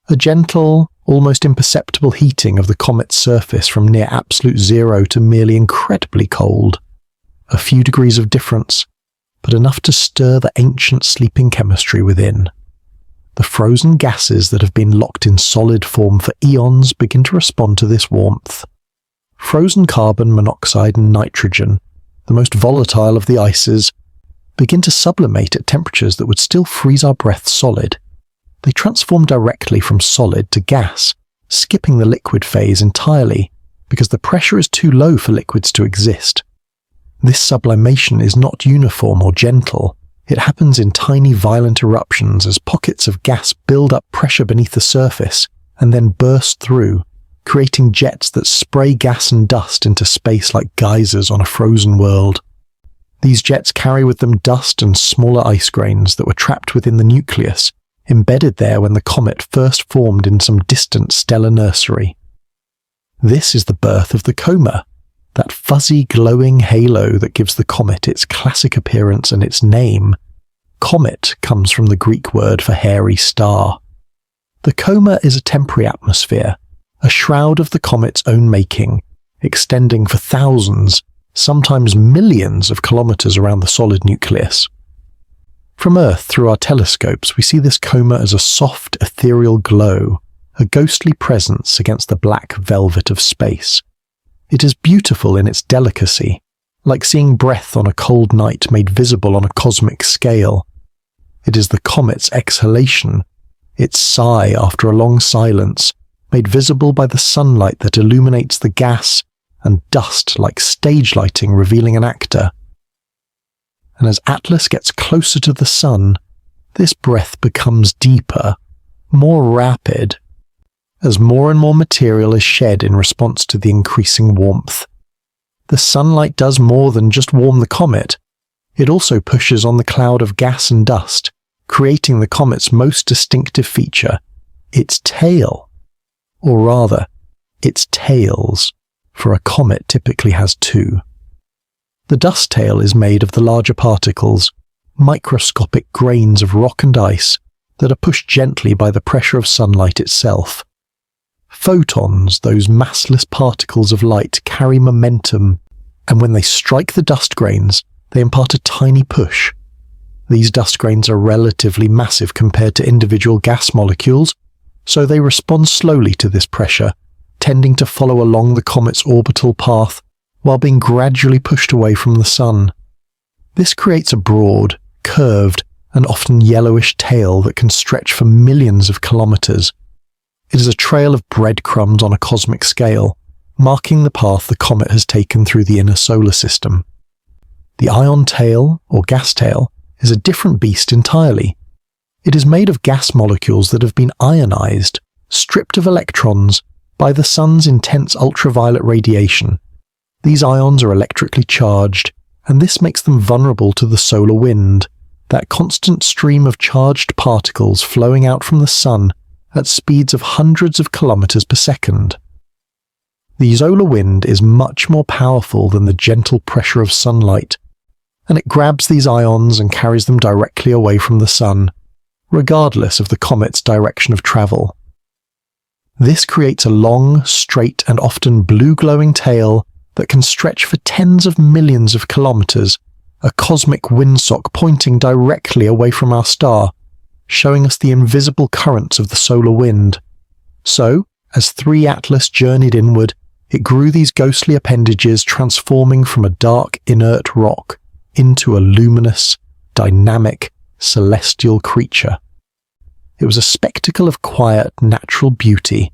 A gentle, almost imperceptible heating of the comet's surface from near absolute zero to merely incredibly cold. A few degrees of difference, but enough to stir the ancient sleeping chemistry within. The frozen gases that have been locked in solid form for eons begin to respond to this warmth. Frozen carbon monoxide and nitrogen, the most volatile of the ices, begin to sublimate at temperatures that would still freeze our breath solid. They transform directly from solid to gas, skipping the liquid phase entirely because the pressure is too low for liquids to exist. This sublimation is not uniform or gentle. It happens in tiny violent eruptions as pockets of gas build up pressure beneath the surface and then burst through, creating jets that spray gas and dust into space like geysers on a frozen world. These jets carry with them dust and smaller ice grains that were trapped within the nucleus, embedded there when the comet first formed in some distant stellar nursery. This is the birth of the coma, that fuzzy glowing halo that gives the comet its classic appearance and its name. Comet comes from the Greek word for hairy star. The coma is a temporary atmosphere, a shroud of the comet's own making, extending for thousands, sometimes millions of kilometers around the solid nucleus. From Earth, through our telescopes, we see this coma as a soft, ethereal glow, a ghostly presence against the black velvet of space. It is beautiful in its delicacy, like seeing breath on a cold night made visible on a cosmic scale. It is the comet's exhalation, its sigh after a long silence, made visible by the sunlight that illuminates the gas and dust like stage lighting revealing an actor. And as Atlas gets closer to the sun, this breath becomes deeper, more rapid, as more and more material is shed in response to the increasing warmth. The sunlight does more than just warm the comet. It also pushes on the cloud of gas and dust, creating the comet's most distinctive feature, its tail. Or rather, its tails, for a comet typically has two. The dust tail is made of the larger particles, microscopic grains of rock and ice that are pushed gently by the pressure of sunlight itself. Photons, those massless particles of light, carry momentum, and when they strike the dust grains, they impart a tiny push. These dust grains are relatively massive compared to individual gas molecules, so they respond slowly to this pressure, tending to follow along the comet's orbital path while being gradually pushed away from the sun. This creates a broad, curved, and often yellowish tail that can stretch for millions of kilometers. It is a trail of breadcrumbs on a cosmic scale, marking the path the comet has taken through the inner solar system. The ion tail, or gas tail, is a different beast entirely. It is made of gas molecules that have been ionized, stripped of electrons, by the sun's intense ultraviolet radiation. These ions are electrically charged, and this makes them vulnerable to the solar wind, that constant stream of charged particles flowing out from the sun at speeds of hundreds of kilometers per second. The solar wind is much more powerful than the gentle pressure of sunlight, and it grabs these ions and carries them directly away from the sun, regardless of the comet's direction of travel. This creates a long, straight, and often blue-glowing tail that can stretch for tens of millions of kilometers, a cosmic windsock pointing directly away from our star, showing us the invisible currents of the solar wind. So, as 3 Atlas journeyed inward, it grew these ghostly appendages, transforming from a dark, inert rock into a luminous, dynamic, celestial creature. It was a spectacle of quiet, natural beauty,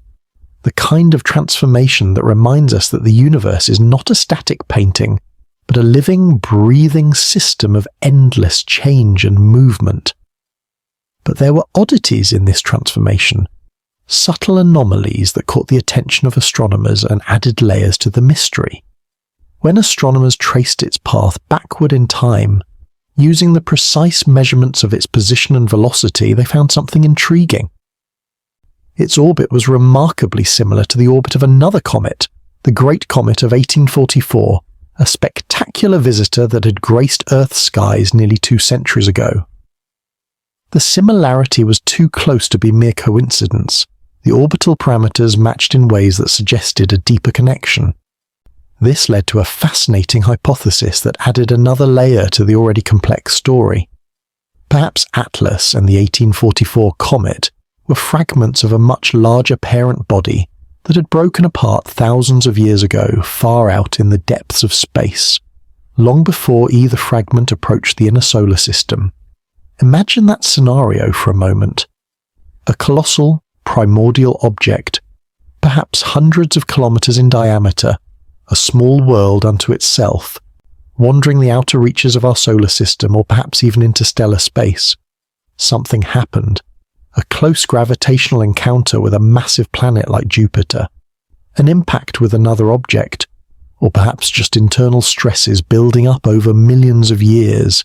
the kind of transformation that reminds us that the universe is not a static painting, but a living, breathing system of endless change and movement. But there were oddities in this transformation, subtle anomalies that caught the attention of astronomers and added layers to the mystery. When astronomers traced its path backward in time, using the precise measurements of its position and velocity, they found something intriguing. Its orbit was remarkably similar to the orbit of another comet, the Great Comet of 1844, a spectacular visitor that had graced Earth's skies nearly 2 centuries ago. The similarity was too close to be mere coincidence. The orbital parameters matched in ways that suggested a deeper connection. This led to a fascinating hypothesis that added another layer to the already complex story. Perhaps Atlas and the 1844 comet were fragments of a much larger parent body that had broken apart thousands of years ago far out in the depths of space, long before either fragment approached the inner solar system. Imagine that scenario for a moment. A colossal, primordial object, perhaps hundreds of kilometers in diameter, a small world unto itself, wandering the outer reaches of our solar system or perhaps even interstellar space. Something happened. A close gravitational encounter with a massive planet like Jupiter, an impact with another object, or perhaps just internal stresses building up over millions of years,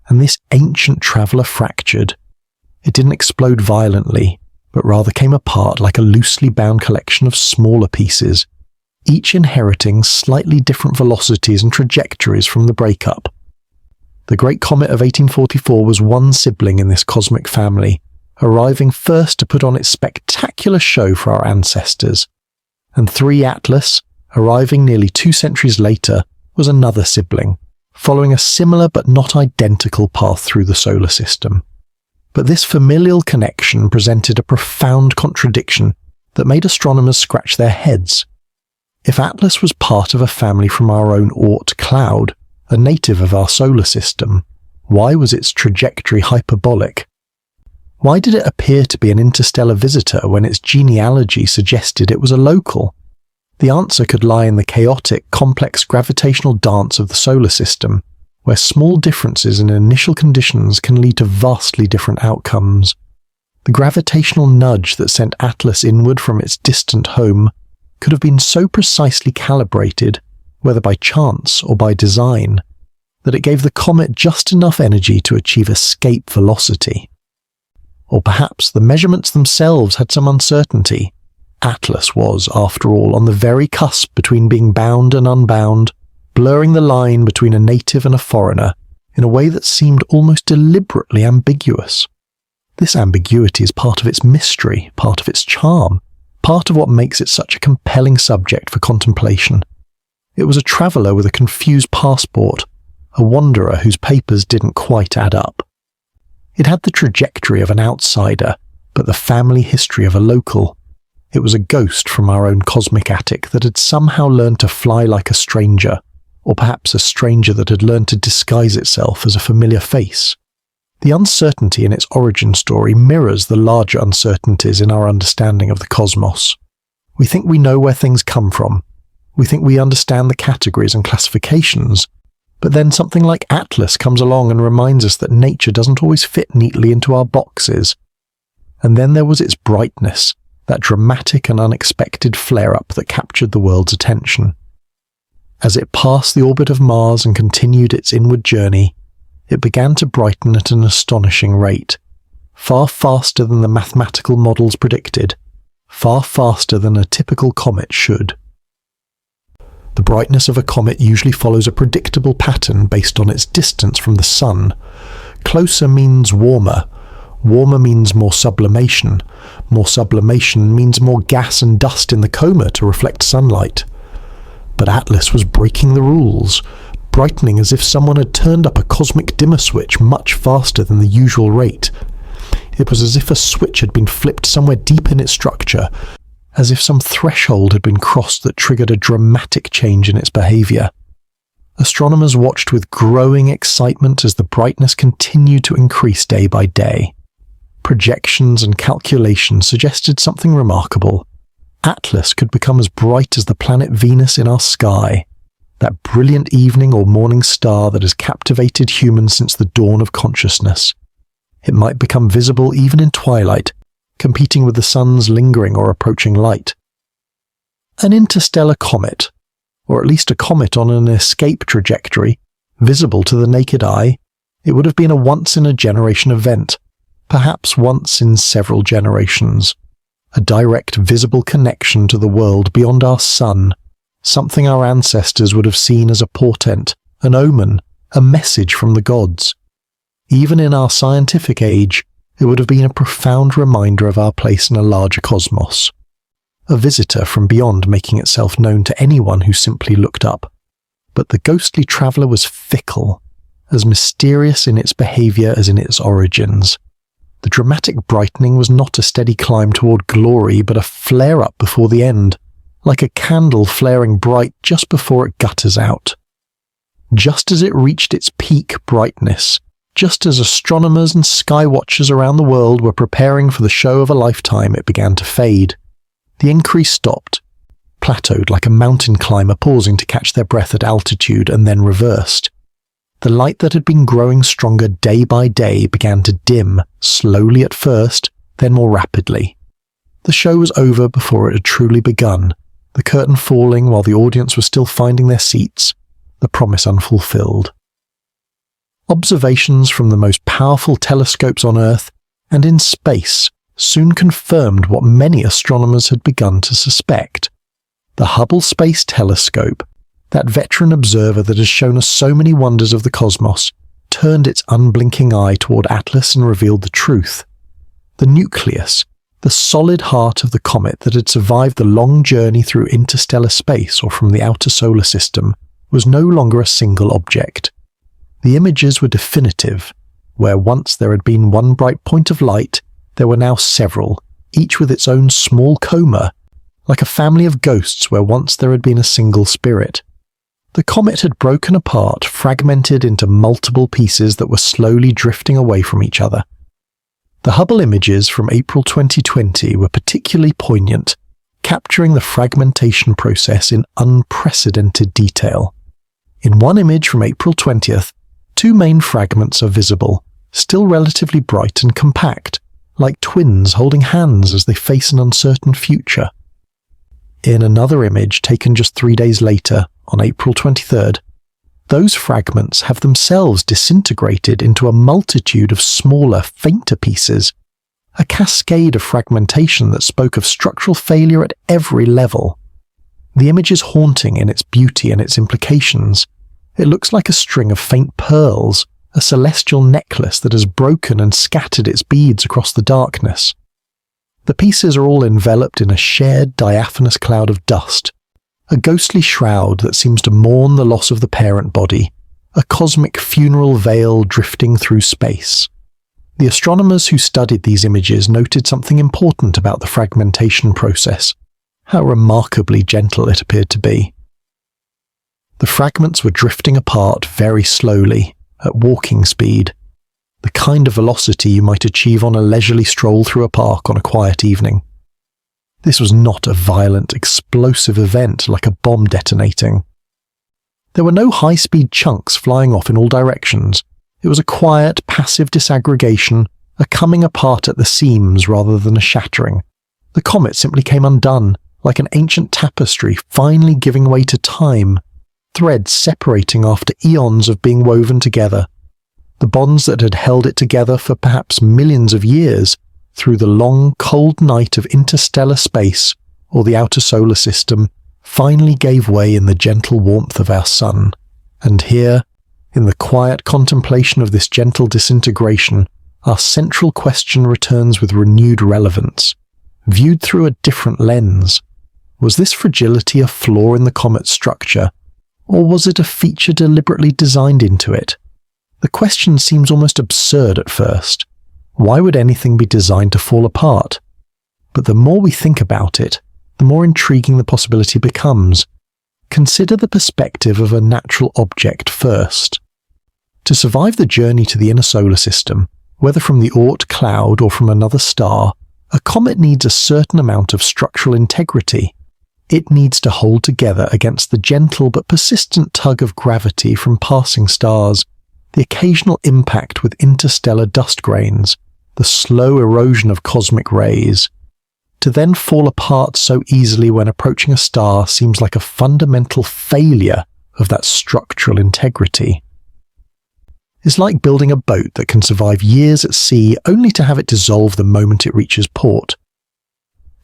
and this ancient traveller fractured. It didn't explode violently, but rather came apart like a loosely bound collection of smaller pieces, each inheriting slightly different velocities and trajectories from the breakup. The Great Comet of 1844 was one sibling in this cosmic family, arriving first to put on its spectacular show for our ancestors. And 3 Atlas, arriving nearly 2 centuries later, was another sibling, following a similar but not identical path through the solar system. But this familial connection presented a profound contradiction that made astronomers scratch their heads. If Atlas was part of a family from our own Oort cloud, a native of our solar system, why was its trajectory hyperbolic? Why did it appear to be an interstellar visitor when its genealogy suggested it was a local? The answer could lie in the chaotic, complex gravitational dance of the solar system, where small differences in initial conditions can lead to vastly different outcomes. The gravitational nudge that sent Atlas inward from its distant home could have been so precisely calibrated, whether by chance or by design, that it gave the comet just enough energy to achieve escape velocity. Or perhaps the measurements themselves had some uncertainty. Atlas was, after all, on the very cusp between being bound and unbound, blurring the line between a native and a foreigner in a way that seemed almost deliberately ambiguous. This ambiguity is part of its mystery, part of its charm, part of what makes it such a compelling subject for contemplation. It was a traveller with a confused passport, a wanderer whose papers didn't quite add up. It had the trajectory of an outsider, but the family history of a local. It was a ghost from our own cosmic attic that had somehow learned to fly like a stranger, or perhaps a stranger that had learned to disguise itself as a familiar face. The uncertainty in its origin story mirrors the larger uncertainties in our understanding of the cosmos. We think we know where things come from. We think we understand the categories and classifications, but then something like Atlas comes along and reminds us that nature doesn't always fit neatly into our boxes. And then there was its brightness, that dramatic and unexpected flare-up that captured the world's attention. As it passed the orbit of Mars and continued its inward journey, it began to brighten at an astonishing rate, far faster than the mathematical models predicted, far faster than a typical comet should. The brightness of a comet usually follows a predictable pattern based on its distance from the Sun. Closer means warmer. Warmer means more sublimation. More sublimation means more gas and dust in the coma to reflect sunlight. But Atlas was breaking the rules, brightening as if someone had turned up a cosmic dimmer switch much faster than the usual rate. It was as if a switch had been flipped somewhere deep in its structure, as if some threshold had been crossed that triggered a dramatic change in its behaviour. Astronomers watched with growing excitement as the brightness continued to increase day by day. Projections and calculations suggested something remarkable. Atlas could become as bright as the planet Venus in our sky, that brilliant evening or morning star that has captivated humans since the dawn of consciousness. It might become visible even in twilight, competing with the sun's lingering or approaching light. An interstellar comet, or at least a comet on an escape trajectory, visible to the naked eye, it would have been a once-in-a-generation event, perhaps once in several generations. a direct visible connection to the world beyond our sun, something our ancestors would have seen as a portent, an omen, a message from the gods. Even in our scientific age, it would have been a profound reminder of our place in a larger cosmos. A visitor from beyond making itself known to anyone who simply looked up. But the ghostly traveller was fickle, as mysterious in its behaviour as in its origins. The dramatic brightening was not a steady climb toward glory, but a flare-up before the end, like a candle flaring bright just before it gutters out. Just as it reached its peak brightness, just as astronomers and sky watchers around the world were preparing for the show of a lifetime, it began to fade. The increase stopped, plateaued like a mountain climber pausing to catch their breath at altitude, and then reversed. The light that had been growing stronger day by day began to dim, slowly at first, then more rapidly. The show was over before it had truly begun, the curtain falling while the audience was still finding their seats, the promise unfulfilled. Observations from the most powerful telescopes on Earth and in space soon confirmed what many astronomers had begun to suspect. The Hubble Space Telescope, that veteran observer that has shown us so many wonders of the cosmos, turned its unblinking eye toward Atlas and revealed the truth. The nucleus, the solid heart of the comet that had survived the long journey through interstellar space or from the outer solar system, was no longer a single object. The images were definitive. Where once there had been one bright point of light, there were now several, each with its own small coma, like a family of ghosts where once there had been a single spirit. The comet had broken apart, fragmented into multiple pieces that were slowly drifting away from each other. The Hubble images from April 2020 were particularly poignant, capturing the fragmentation process in unprecedented detail. In one image from April 20th, two main fragments are visible, still relatively bright and compact, like twins holding hands as they face an uncertain future. In another image taken just 3 days later, on April 23rd, those fragments have themselves disintegrated into a multitude of smaller, fainter pieces, a cascade of fragmentation that spoke of structural failure at every level. The image is haunting in its beauty and its implications. It looks like a string of faint pearls, a celestial necklace that has broken and scattered its beads across the darkness. The pieces are all enveloped in a shared diaphanous cloud of dust, a ghostly shroud that seems to mourn the loss of the parent body, a cosmic funeral veil drifting through space. The astronomers who studied these images noted something important about the fragmentation process, how remarkably gentle it appeared to be. The fragments were drifting apart very slowly, at walking speed, the kind of velocity you might achieve on a leisurely stroll through a park on a quiet evening. This was not a violent, explosive event like a bomb detonating. There were no high-speed chunks flying off in all directions. It was a quiet, passive disaggregation, a coming apart at the seams rather than a shattering. The comet simply came undone, like an ancient tapestry finally giving way to time, threads separating after eons of being woven together. The bonds that had held it together for perhaps millions of years through the long, cold night of interstellar space or the outer solar system finally gave way in the gentle warmth of our sun. And here, in the quiet contemplation of this gentle disintegration, our central question returns with renewed relevance, viewed through a different lens. Was this fragility a flaw in the comet's structure, or was it a feature deliberately designed into it? The question seems almost absurd at first. Why would anything be designed to fall apart? But the more we think about it, the more intriguing the possibility becomes. Consider the perspective of a natural object first. To survive the journey to the inner solar system, whether from the Oort cloud or from another star, a comet needs a certain amount of structural integrity. It needs to hold together against the gentle but persistent tug of gravity from passing stars, the occasional impact with interstellar dust grains, the slow erosion of cosmic rays. To then fall apart so easily when approaching a star seems like a fundamental failure of that structural integrity. It's like building a boat that can survive years at sea only to have it dissolve the moment it reaches port.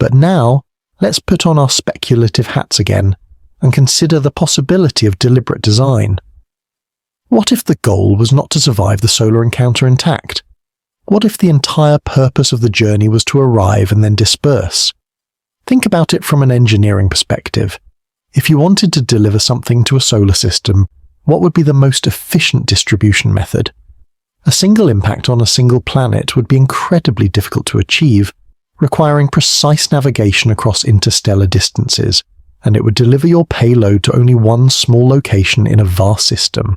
But now, let's put on our speculative hats again and consider the possibility of deliberate design. What if the goal was not to survive the solar encounter intact? What if the entire purpose of the journey was to arrive and then disperse? Think about it from an engineering perspective. If you wanted to deliver something to a solar system, what would be the most efficient distribution method? A single impact on a single planet would be incredibly difficult to achieve, requiring precise navigation across interstellar distances, and it would deliver your payload to only one small location in a vast system.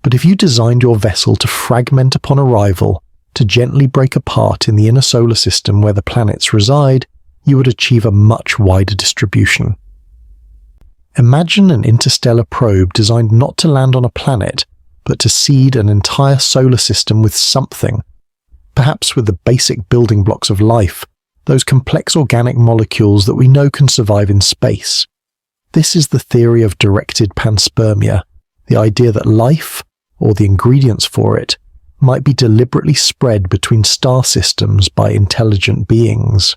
But if you designed your vessel to fragment upon arrival, to gently break apart in the inner solar system where the planets reside, you would achieve a much wider distribution. Imagine an interstellar probe designed not to land on a planet, but to seed an entire solar system with something, perhaps with the basic building blocks of life, those complex organic molecules that we know can survive in space. This is the theory of directed panspermia, the idea that life, or the ingredients for it, might be deliberately spread between star systems by intelligent beings.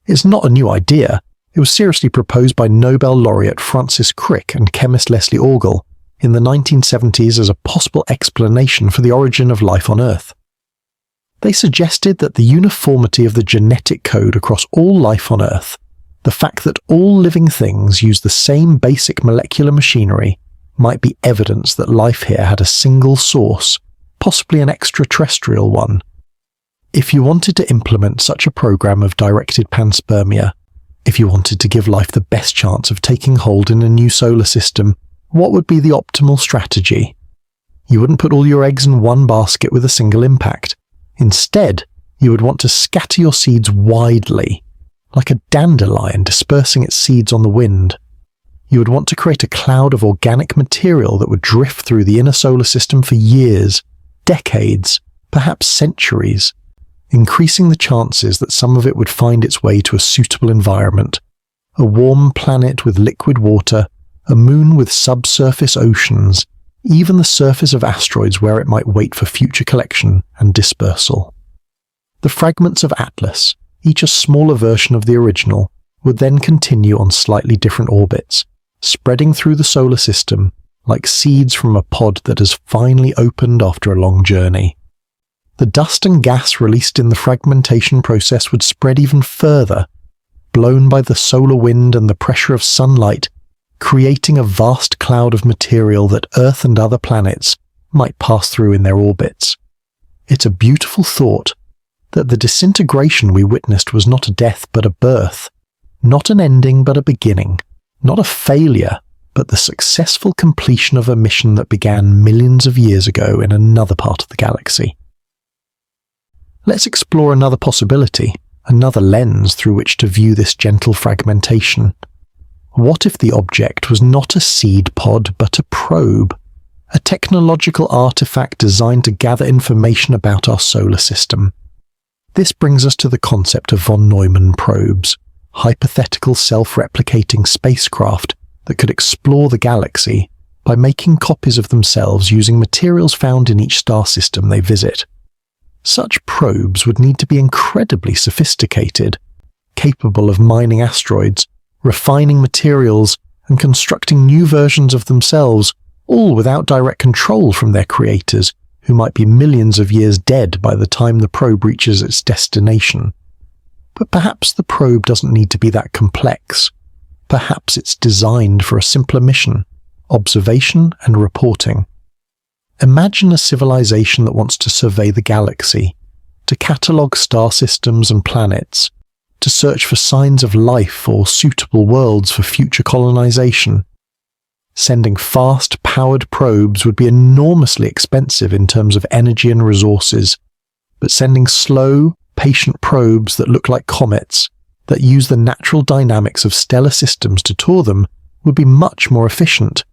It's not a new idea. It was seriously proposed by Nobel laureate Francis Crick and chemist Leslie Orgel in the 1970s as a possible explanation for the origin of life on Earth. They suggested that the uniformity of the genetic code across all life on Earth, the fact that all living things use the same basic molecular machinery, might be evidence that life here had a single source, possibly an extraterrestrial one. If you wanted to implement such a program of directed panspermia, if you wanted to give life the best chance of taking hold in a new solar system, what would be the optimal strategy? You wouldn't put all your eggs in one basket with a single impact. Instead, you would want to scatter your seeds widely, like a dandelion dispersing its seeds on the wind. You would want to create a cloud of organic material that would drift through the inner solar system for years, decades, perhaps centuries, increasing the chances that some of it would find its way to a suitable environment, a warm planet with liquid water, a moon with subsurface oceans, even the surface of asteroids where it might wait for future collection and dispersal. The fragments of Atlas, each a smaller version of the original, would then continue on slightly different orbits, spreading through the solar system like seeds from a pod that has finally opened after a long journey. The dust and gas released in the fragmentation process would spread even further, blown by the solar wind and the pressure of sunlight, creating a vast cloud of material that Earth and other planets might pass through in their orbits. It's a beautiful thought that the disintegration we witnessed was not a death but a birth, not an ending but a beginning, not a failure but the successful completion of a mission that began millions of years ago in another part of the galaxy. Let's explore another possibility, another lens through which to view this gentle fragmentation. What if the object was not a seed pod but a probe, a technological artifact designed to gather information about our solar system? This brings us to the concept of von Neumann probes, hypothetical self-replicating spacecraft that could explore the galaxy by making copies of themselves using materials found in each star system they visit. Such probes would need to be incredibly sophisticated, capable of mining asteroids, refining materials, and constructing new versions of themselves, all without direct control from their creators, who might be millions of years dead by the time the probe reaches its destination. But perhaps the probe doesn't need to be that complex. Perhaps it's designed for a simpler mission, observation and reporting. Imagine a civilization that wants to survey the galaxy, to catalogue star systems and planets, to search for signs of life or suitable worlds for future colonization. Sending fast, powered probes would be enormously expensive in terms of energy and resources, but sending slow, patient probes that look like comets, that use the natural dynamics of stellar systems to tour them, would be much more efficient.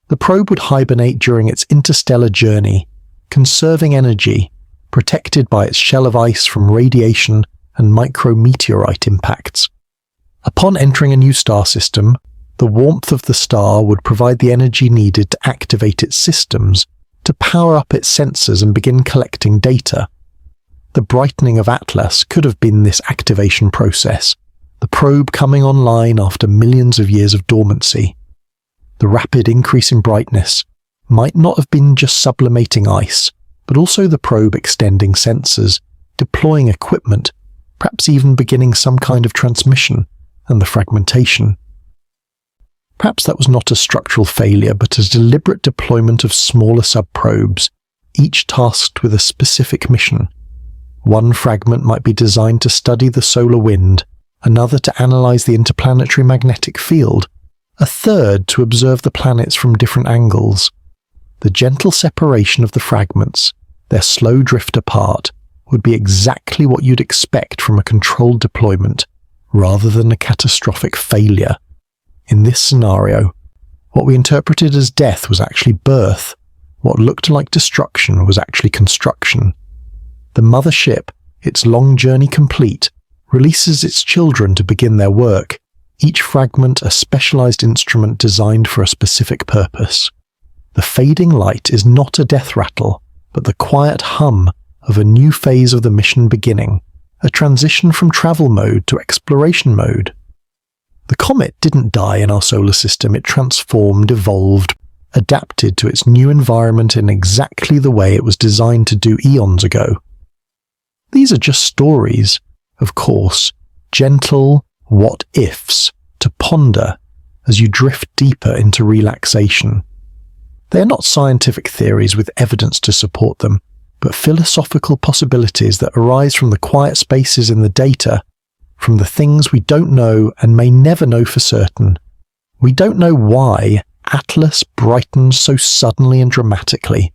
The probe would hibernate during its interstellar journey, conserving energy, protected by its shell of ice from radiation and micrometeorite impacts. Upon entering a new star system, the warmth of the star would provide the energy needed to activate its systems, to power up its sensors and begin collecting data. The brightening of Atlas could have been this activation process, the probe coming online after millions of years of dormancy. The rapid increase in brightness might not have been just sublimating ice, but also the probe extending sensors, deploying equipment, perhaps even beginning some kind of transmission, and the fragmentation. Perhaps that was not a structural failure, but a deliberate deployment of smaller sub-probes, each tasked with a specific mission. One fragment might be designed to study the solar wind, another to analyze the interplanetary magnetic field, a third to observe the planets from different angles. The gentle separation of the fragments, their slow drift apart, would be exactly what you'd expect from a controlled deployment, rather than a catastrophic failure. In this scenario, what we interpreted as death was actually birth. What looked like destruction was actually construction. The mothership, its long journey complete, releases its children to begin their work, each fragment a specialized instrument designed for a specific purpose. The fading light is not a death rattle, but the quiet hum of a new phase of the mission beginning, a transition from travel mode to exploration mode. The comet didn't die in our solar system, it transformed, evolved, adapted to its new environment in exactly the way it was designed to do eons ago. These are just stories, of course, gentle what-ifs to ponder as you drift deeper into relaxation. They are not scientific theories with evidence to support them, but philosophical possibilities that arise from the quiet spaces in the data, from the things we don't know and may never know for certain. We don't know why Atlas brightened so suddenly and dramatically.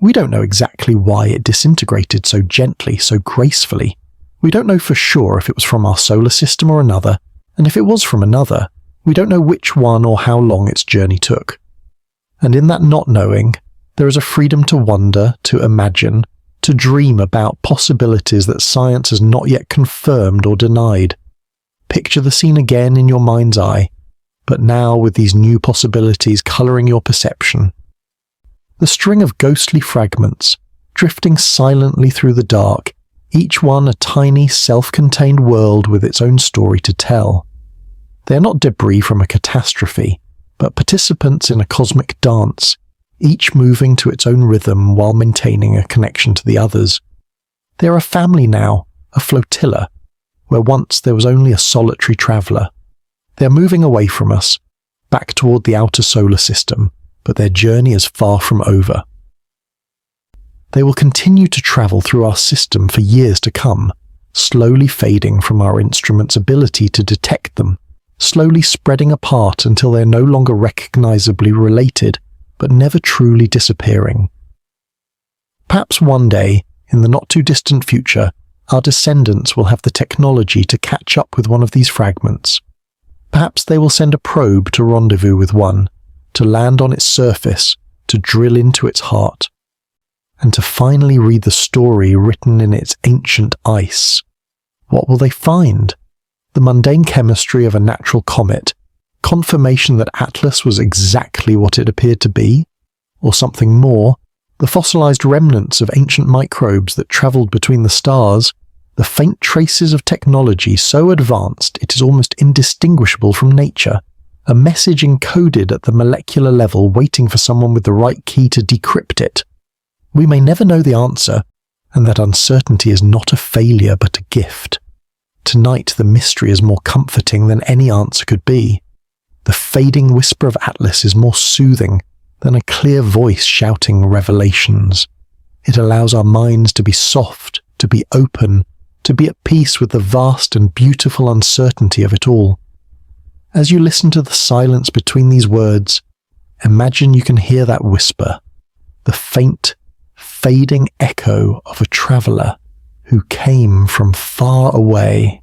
We don't know exactly why it disintegrated so gently, so gracefully. We don't know for sure if it was from our solar system or another, and if it was from another, we don't know which one or how long its journey took. And in that not knowing, there is a freedom to wonder, to imagine, to dream about possibilities that science has not yet confirmed or denied. Picture the scene again in your mind's eye, but now with these new possibilities colouring your perception. The string of ghostly fragments, drifting silently through the dark, each one a tiny, self-contained world with its own story to tell. They are not debris from a catastrophe, but participants in a cosmic dance, each moving to its own rhythm while maintaining a connection to the others. They are a family now, a flotilla, where once there was only a solitary traveller. They are moving away from us, back toward the outer solar system, but their journey is far from over. They will continue to travel through our system for years to come, slowly fading from our instrument's ability to detect them, slowly spreading apart until they are no longer recognizably related, but never truly disappearing. Perhaps one day, in the not-too-distant future, our descendants will have the technology to catch up with one of these fragments. Perhaps they will send a probe to rendezvous with one, to land on its surface, to drill into its heart, and to finally read the story written in its ancient ice. What will they find? The mundane chemistry of a natural comet, confirmation that Atlas was exactly what it appeared to be, or something more, the fossilized remnants of ancient microbes that travelled between the stars, the faint traces of technology so advanced it is almost indistinguishable from nature, a message encoded at the molecular level waiting for someone with the right key to decrypt it. We may never know the answer, and that uncertainty is not a failure but a gift. Tonight the mystery is more comforting than any answer could be. The fading whisper of Atlas is more soothing than a clear voice shouting revelations. It allows our minds to be soft, to be open, to be at peace with the vast and beautiful uncertainty of it all. As you listen to the silence between these words, imagine you can hear that whisper, the faint, fading echo of a traveller who came from far away,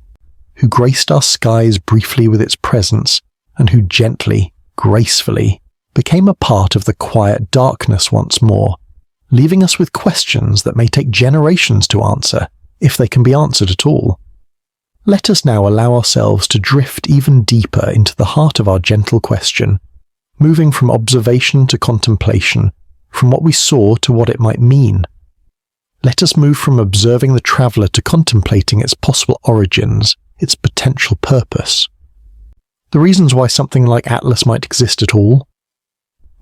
who graced our skies briefly with its presence, and who gently, gracefully, became a part of the quiet darkness once more, leaving us with questions that may take generations to answer, if they can be answered at all. Let us now allow ourselves to drift even deeper into the heart of our gentle question, moving from observation to contemplation, from what we saw to what it might mean. let us move from observing the traveller to contemplating its possible origins, its potential purpose. The reasons why something like Atlas might exist at all?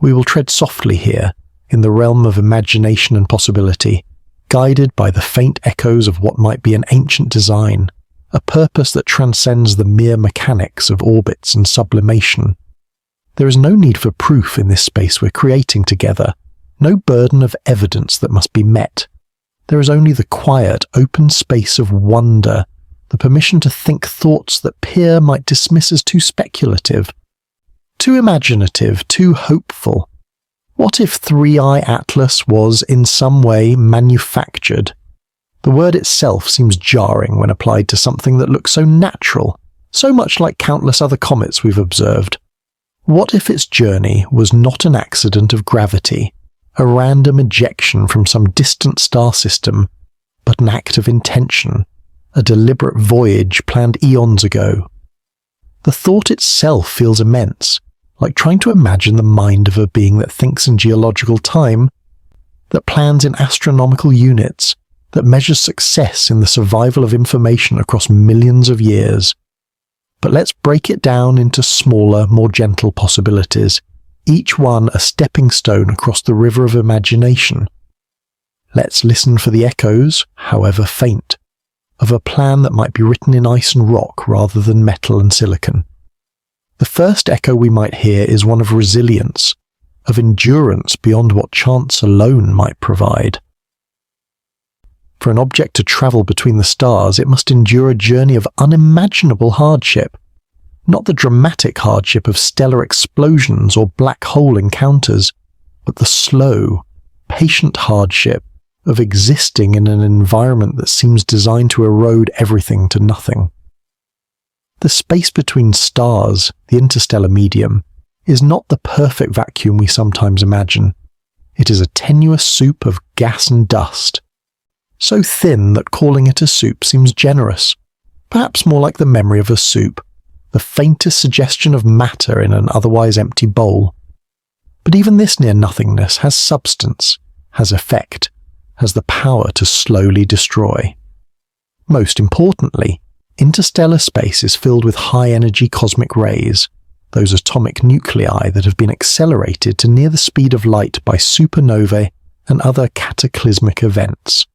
We will tread softly here, in the realm of imagination and possibility, guided by the faint echoes of what might be an ancient design, a purpose that transcends the mere mechanics of orbits and sublimation. There is no need for proof in this space we're creating together, no burden of evidence that must be met. There is only the quiet, open space of wonder, the permission to think thoughts that peer might dismiss as too speculative, too imaginative, too hopeful. What if 3i Atlas was in some way manufactured? The word itself seems jarring when applied to something that looks so natural, so much like countless other comets we've observed. What if its journey was not an accident of gravity, a random ejection from some distant star system, but an act of intention, a deliberate voyage planned eons ago? The thought itself feels immense, like trying to imagine the mind of a being that thinks in geological time, that plans in astronomical units, that measures success in the survival of information across millions of years. But let's break it down into smaller, more gentle possibilities, each one a stepping stone across the river of imagination. Let's listen for the echoes, however faint, of a plan that might be written in ice and rock rather than metal and silicon. The first echo we might hear is one of resilience, of endurance beyond what chance alone might provide. For an object to travel between the stars, it must endure a journey of unimaginable hardship, not the dramatic hardship of stellar explosions or black hole encounters, but the slow, patient hardship of existing in an environment that seems designed to erode everything to nothing. The space between stars, the interstellar medium, is not the perfect vacuum we sometimes imagine. It is a tenuous soup of gas and dust, so thin that calling it a soup seems generous, perhaps more like the memory of a soup, the faintest suggestion of matter in an otherwise empty bowl. But even this near-nothingness has substance, has effect, has the power to slowly destroy. Most importantly, interstellar space is filled with high-energy cosmic rays, those atomic nuclei that have been accelerated to near the speed of light by supernovae and other cataclysmic events.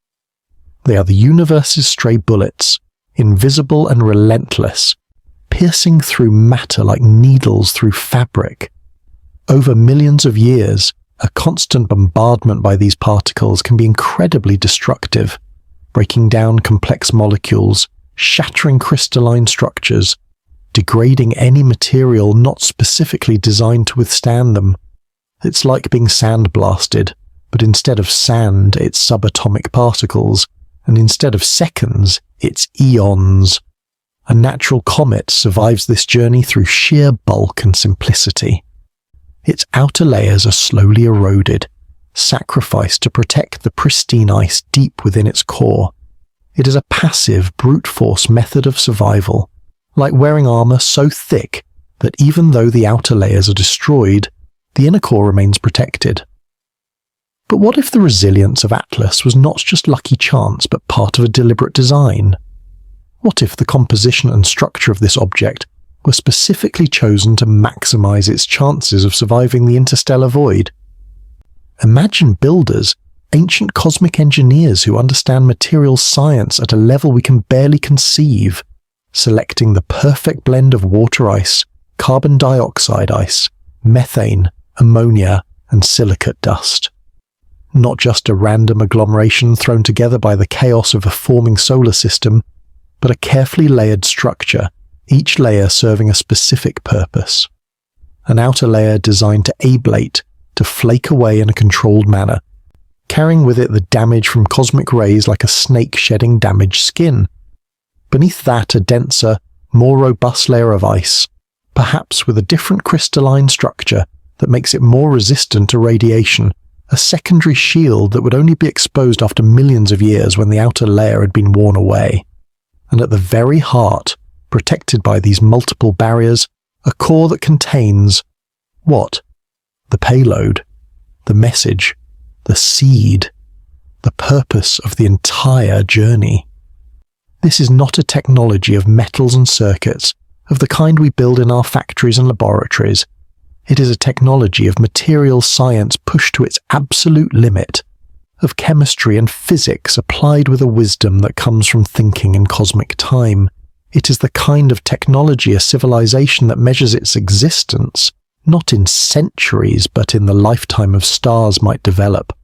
They are the universe's stray bullets, invisible and relentless, piercing through matter like needles through fabric. Over millions of years, a constant bombardment by these particles can be incredibly destructive, breaking down complex molecules, shattering crystalline structures, degrading any material not specifically designed to withstand them. It's like being sandblasted, but instead of sand, it's subatomic particles, and instead of seconds, it's eons. A natural comet survives this journey through sheer bulk and simplicity. Its outer layers are slowly eroded, sacrificed to protect the pristine ice deep within its core. It is a passive, brute force method of survival, like wearing armor so thick that even though the outer layers are destroyed, the inner core remains protected. But what if the resilience of Atlas was not just lucky chance but part of a deliberate design? What if the composition and structure of this object were specifically chosen to maximize its chances of surviving the interstellar void? Imagine builders, ancient cosmic engineers who understand materials science at a level we can barely conceive, selecting the perfect blend of water ice, carbon dioxide ice, methane, ammonia, and silicate dust. Not just a random agglomeration thrown together by the chaos of a forming solar system, but a carefully layered structure, each layer serving a specific purpose. An outer layer designed to ablate, to flake away in a controlled manner, carrying with it the damage from cosmic rays like a snake shedding damaged skin. Beneath that, a denser, more robust layer of ice, perhaps with a different crystalline structure that makes it more resistant to radiation, a secondary shield that would only be exposed after millions of years when the outer layer had been worn away. And at the very heart, protected by these multiple barriers, a core that contains what? The payload, the message, the seed, the purpose of the entire journey. This is not a technology of metals and circuits, of the kind we build in our factories and laboratories. It is a technology of materials science pushed to its absolute limit, of chemistry and physics applied with a wisdom that comes from thinking in cosmic time. It is the kind of technology a civilization that measures its existence, not in centuries, but in the lifetime of stars might develop.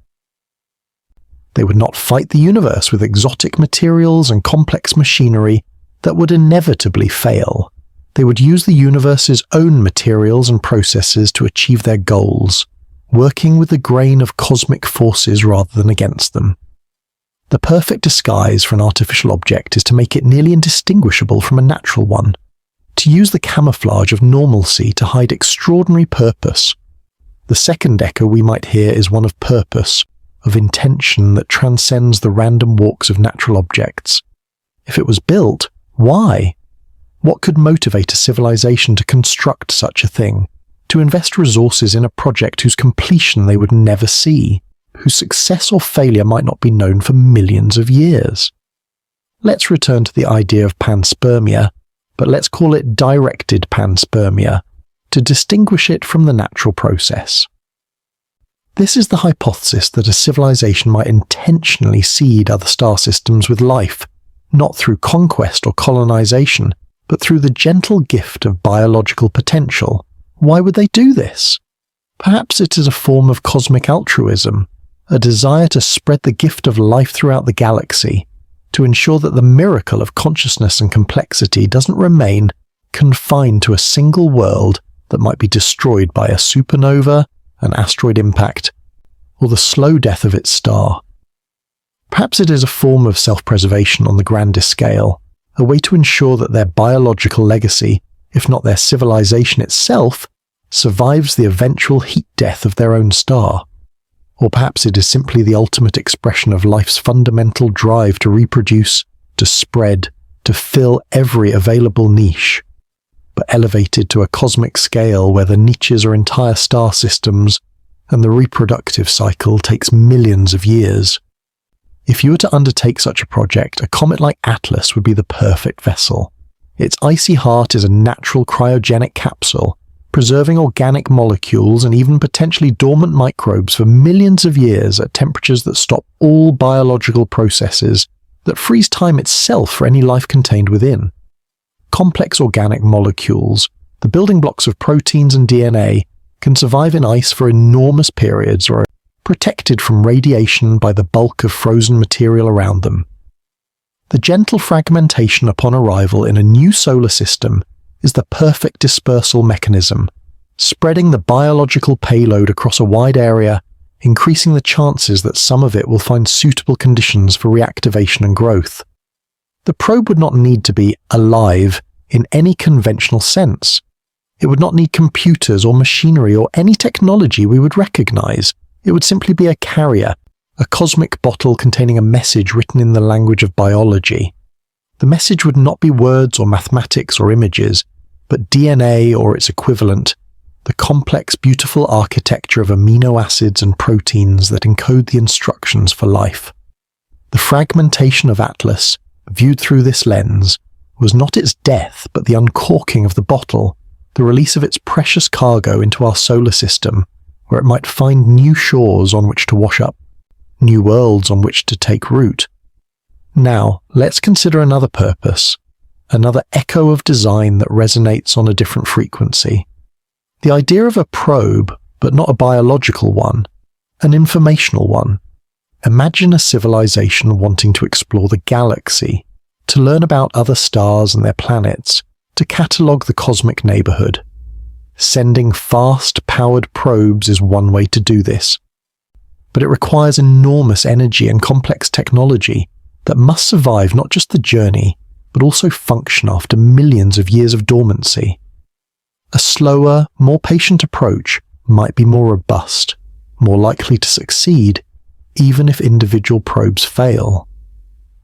They would not fight the universe with exotic materials and complex machinery that would inevitably fail. They would use the universe's own materials and processes to achieve their goals, working with the grain of cosmic forces rather than against them. The perfect disguise for an artificial object is to make it nearly indistinguishable from a natural one, to use the camouflage of normalcy to hide extraordinary purpose. The second echo we might hear is one of purpose, of intention that transcends the random walks of natural objects. If it was built, why? What could motivate a civilization to construct such a thing, to invest resources in a project whose completion they would never see, whose success or failure might not be known for millions of years? Let's return to the idea of panspermia, but let's call it directed panspermia, to distinguish it from the natural process. This is the hypothesis that a civilization might intentionally seed other star systems with life, not through conquest or colonization, but through the gentle gift of biological potential. Why would they do this? Perhaps it is a form of cosmic altruism, a desire to spread the gift of life throughout the galaxy, to ensure that the miracle of consciousness and complexity doesn't remain confined to a single world that might be destroyed by a supernova, an asteroid impact, or the slow death of its star. Perhaps it is a form of self-preservation on the grandest scale, a way to ensure that their biological legacy, if not their civilization itself, survives the eventual heat death of their own star. Or perhaps it is simply the ultimate expression of life's fundamental drive to reproduce, to spread, to fill every available niche, but elevated to a cosmic scale where the niches are entire star systems and the reproductive cycle takes millions of years. If you were to undertake such a project, a comet like Atlas would be the perfect vessel. Its icy heart is a natural cryogenic capsule, preserving organic molecules and even potentially dormant microbes for millions of years at temperatures that stop all biological processes, that freeze time itself for any life contained within. Complex organic molecules, the building blocks of proteins and DNA, can survive in ice for enormous periods or are protected from radiation by the bulk of frozen material around them. The gentle fragmentation upon arrival in a new solar system is the perfect dispersal mechanism, spreading the biological payload across a wide area, increasing the chances that some of it will find suitable conditions for reactivation and growth. The probe would not need to be alive in any conventional sense. It would not need computers or machinery or any technology we would recognize. It would simply be a carrier, a cosmic bottle containing a message written in the language of biology. The message would not be words or mathematics or images, but DNA or its equivalent, the complex, beautiful architecture of amino acids and proteins that encode the instructions for life. The fragmentation of Atlas, viewed through this lens, was not its death, but the uncorking of the bottle, the release of its precious cargo into our solar system, where it might find new shores on which to wash up, new worlds on which to take root. Now, let's consider another purpose, another echo of design that resonates on a different frequency. The idea of a probe, but not a biological one, an informational one. Imagine a civilization wanting to explore the galaxy, to learn about other stars and their planets, to catalogue the cosmic neighbourhood. Sending fast, powered probes is one way to do this. But it requires enormous energy and complex technology that must survive not just the journey, but also function after millions of years of dormancy. A slower, more patient approach might be more robust, more likely to succeed, even if individual probes fail.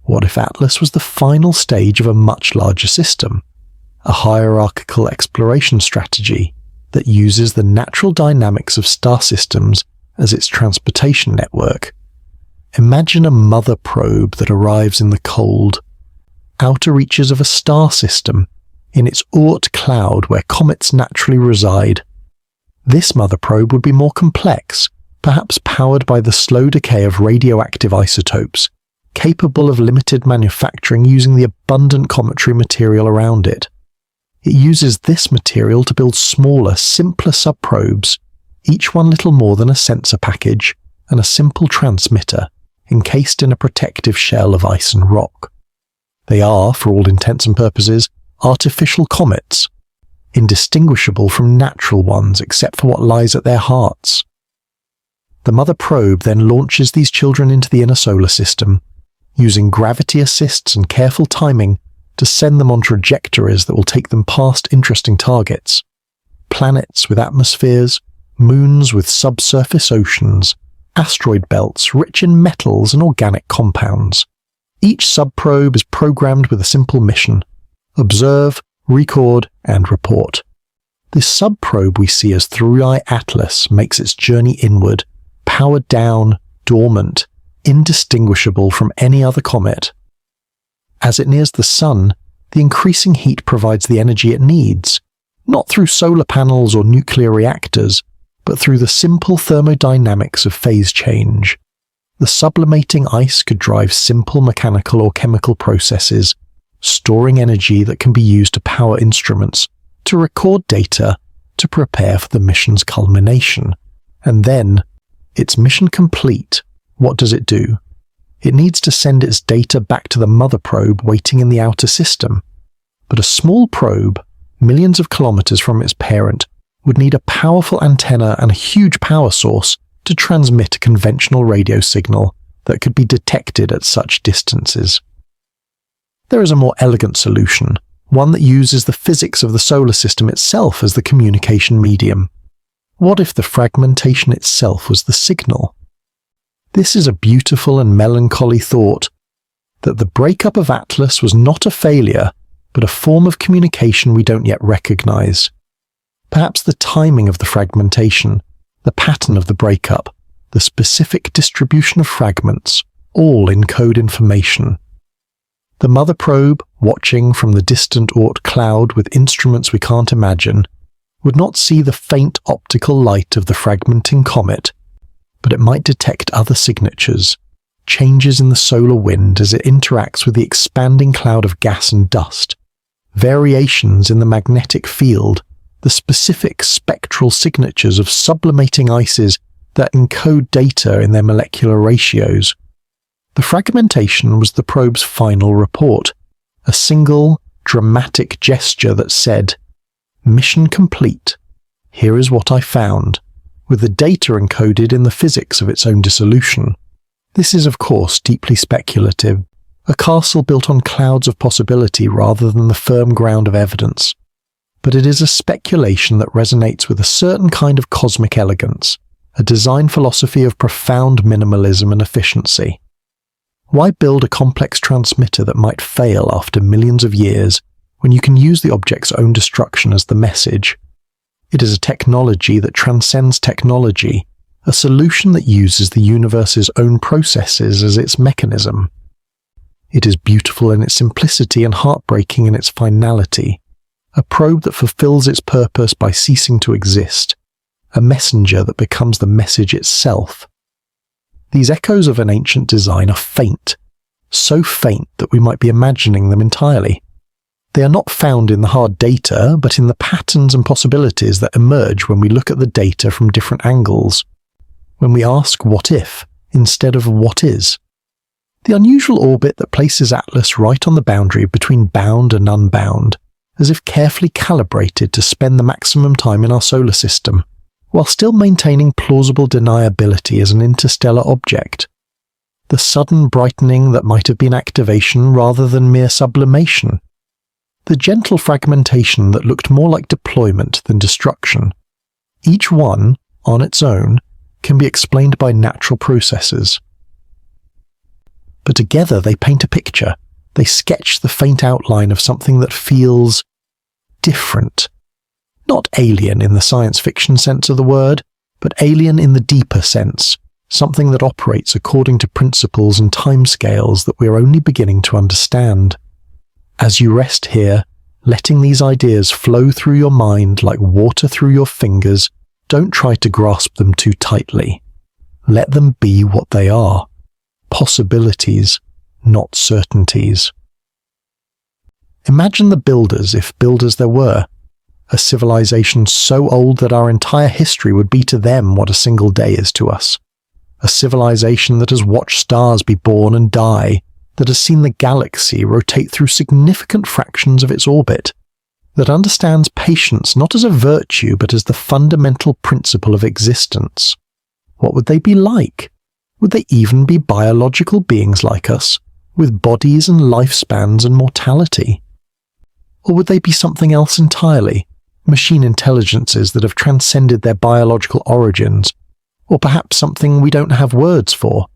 What if Atlas was the final stage of a much larger system, a hierarchical exploration strategy that uses the natural dynamics of star systems as its transportation network? Imagine a mother probe that arrives in the cold, outer reaches of a star system, in its Oort cloud where comets naturally reside. This mother probe would be more complex, perhaps powered by the slow decay of radioactive isotopes, capable of limited manufacturing using the abundant cometary material around it. It uses this material to build smaller, simpler subprobes, each one little more than a sensor package and a simple transmitter, encased in a protective shell of ice and rock. They are, for all intents and purposes, artificial comets, indistinguishable from natural ones except for what lies at their hearts. The mother probe then launches these children into the inner solar system, using gravity assists and careful timing to send them on trajectories that will take them past interesting targets. Planets with atmospheres, moons with subsurface oceans, asteroid belts rich in metals and organic compounds. Each subprobe is programmed with a simple mission: observe, record, and report. This subprobe we see as 3i Atlas makes its journey inward, powered down, dormant, indistinguishable from any other comet. As it nears the Sun, the increasing heat provides the energy it needs, not through solar panels or nuclear reactors, but through the simple thermodynamics of phase change. The sublimating ice could drive simple mechanical or chemical processes, storing energy that can be used to power instruments, to record data, to prepare for the mission's culmination. And then, its mission complete, what does it do? It needs to send its data back to the mother probe waiting in the outer system. But a small probe, millions of kilometers from its parent, would need a powerful antenna and a huge power source to transmit a conventional radio signal that could be detected at such distances. There is a more elegant solution, one that uses the physics of the solar system itself as the communication medium. What if the fragmentation itself was the signal? This is a beautiful and melancholy thought, that the breakup of Atlas was not a failure, but a form of communication we don't yet recognize. Perhaps the timing of the fragmentation, the pattern of the breakup, the specific distribution of fragments, all encode information. The mother probe, watching from the distant Oort cloud with instruments we can't imagine, would not see the faint optical light of the fragmenting comet, but it might detect other signatures, changes in the solar wind as it interacts with the expanding cloud of gas and dust, variations in the magnetic field, the specific spectral signatures of sublimating ices that encode data in their molecular ratios. The fragmentation was the probe's final report, a single, dramatic gesture that said, "Mission complete. Here is what I found," with the data encoded in the physics of its own dissolution. This is, of course, deeply speculative, a castle built on clouds of possibility rather than the firm ground of evidence. But it is a speculation that resonates with a certain kind of cosmic elegance, a design philosophy of profound minimalism and efficiency. Why build a complex transmitter that might fail after millions of years when you can use the object's own destruction as the message? It is a technology that transcends technology, a solution that uses the universe's own processes as its mechanism. It is beautiful in its simplicity and heartbreaking in its finality, a probe that fulfills its purpose by ceasing to exist, a messenger that becomes the message itself. These echoes of an ancient design are faint, so faint that we might be imagining them entirely. They are not found in the hard data, but in the patterns and possibilities that emerge when we look at the data from different angles, when we ask what if instead of what is. The unusual orbit that places Atlas right on the boundary between bound and unbound, as if carefully calibrated to spend the maximum time in our solar system, while still maintaining plausible deniability as an interstellar object. The sudden brightening that might have been activation rather than mere sublimation. The gentle fragmentation that looked more like deployment than destruction. Each one, on its own, can be explained by natural processes. But together they paint a picture. They sketch the faint outline of something that feels different. Not alien in the science fiction sense of the word, but alien in the deeper sense, something that operates according to principles and timescales that we are only beginning to understand. As you rest here, letting these ideas flow through your mind like water through your fingers, don't try to grasp them too tightly. Let them be what they are, possibilities, not certainties. Imagine the builders, if builders there were, a civilization so old that our entire history would be to them what a single day is to us. A civilization that has watched stars be born and die, that has seen the galaxy rotate through significant fractions of its orbit, that understands patience not as a virtue but as the fundamental principle of existence. What would they be like? Would they even be biological beings like us, with bodies and lifespans and mortality? Or would they be something else entirely, machine intelligences that have transcended their biological origins, or perhaps something we don't have words for,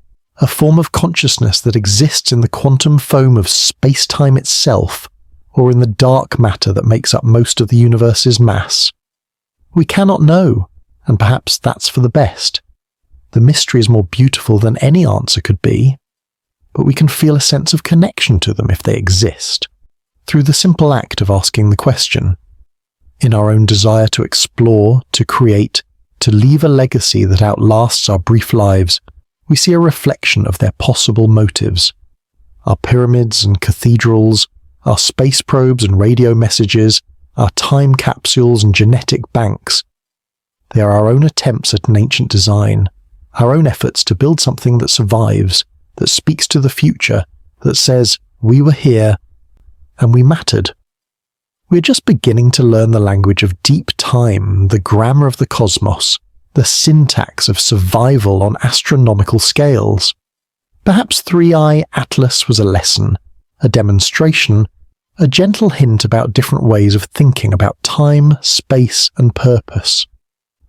a form of consciousness that exists in the quantum foam of space-time itself, or in the dark matter that makes up most of the universe's mass? We cannot know, and perhaps that's for the best. The mystery is more beautiful than any answer could be, but we can feel a sense of connection to them if they exist, through the simple act of asking the question. In our own desire to explore, to create, to leave a legacy that outlasts our brief lives, we see a reflection of their possible motives. Our pyramids and cathedrals, our space probes and radio messages, our time capsules and genetic banks. They are our own attempts at an ancient design, our own efforts to build something that survives, that speaks to the future, that says, we were here, and we mattered. We're just beginning to learn the language of deep time, the grammar of the cosmos, the syntax of survival on astronomical scales. Perhaps 3i Atlas was a lesson, a demonstration, a gentle hint about different ways of thinking about time, space, and purpose.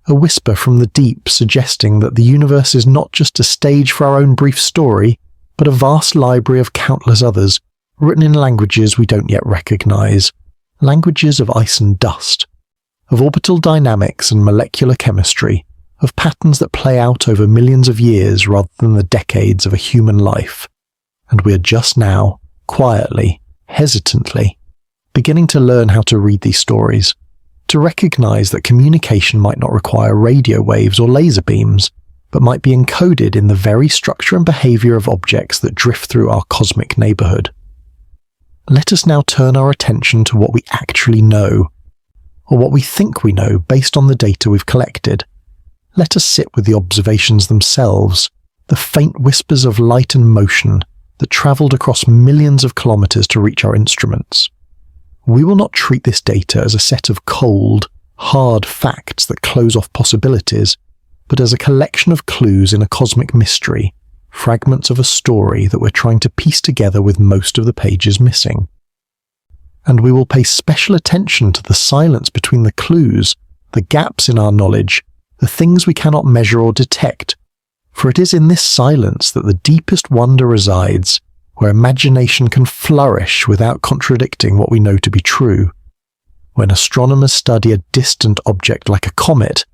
A whisper from the deep suggesting that the universe is not just a stage for our own brief story, but a vast library of countless others, written in languages we don't yet recognize, languages of ice and dust, of orbital dynamics and molecular chemistry, of patterns that play out over millions of years rather than the decades of a human life. And we are just now, quietly, hesitantly, beginning to learn how to read these stories, to recognize that communication might not require radio waves or laser beams, but might be encoded in the very structure and behavior of objects that drift through our cosmic neighborhood. Let us now turn our attention to what we actually know, or what we think we know based on the data we've collected. Let us sit with the observations themselves, the faint whispers of light and motion that travelled across millions of kilometres to reach our instruments. We will not treat this data as a set of cold, hard facts that close off possibilities, but as a collection of clues in a cosmic mystery, fragments of a story that we're trying to piece together with most of the pages missing. And we will pay special attention to the silence between the clues, the gaps in our knowledge, the things we cannot measure or detect, for it is in this silence that the deepest wonder resides, where imagination can flourish without contradicting what we know to be true. When astronomers study a distant object like a comet,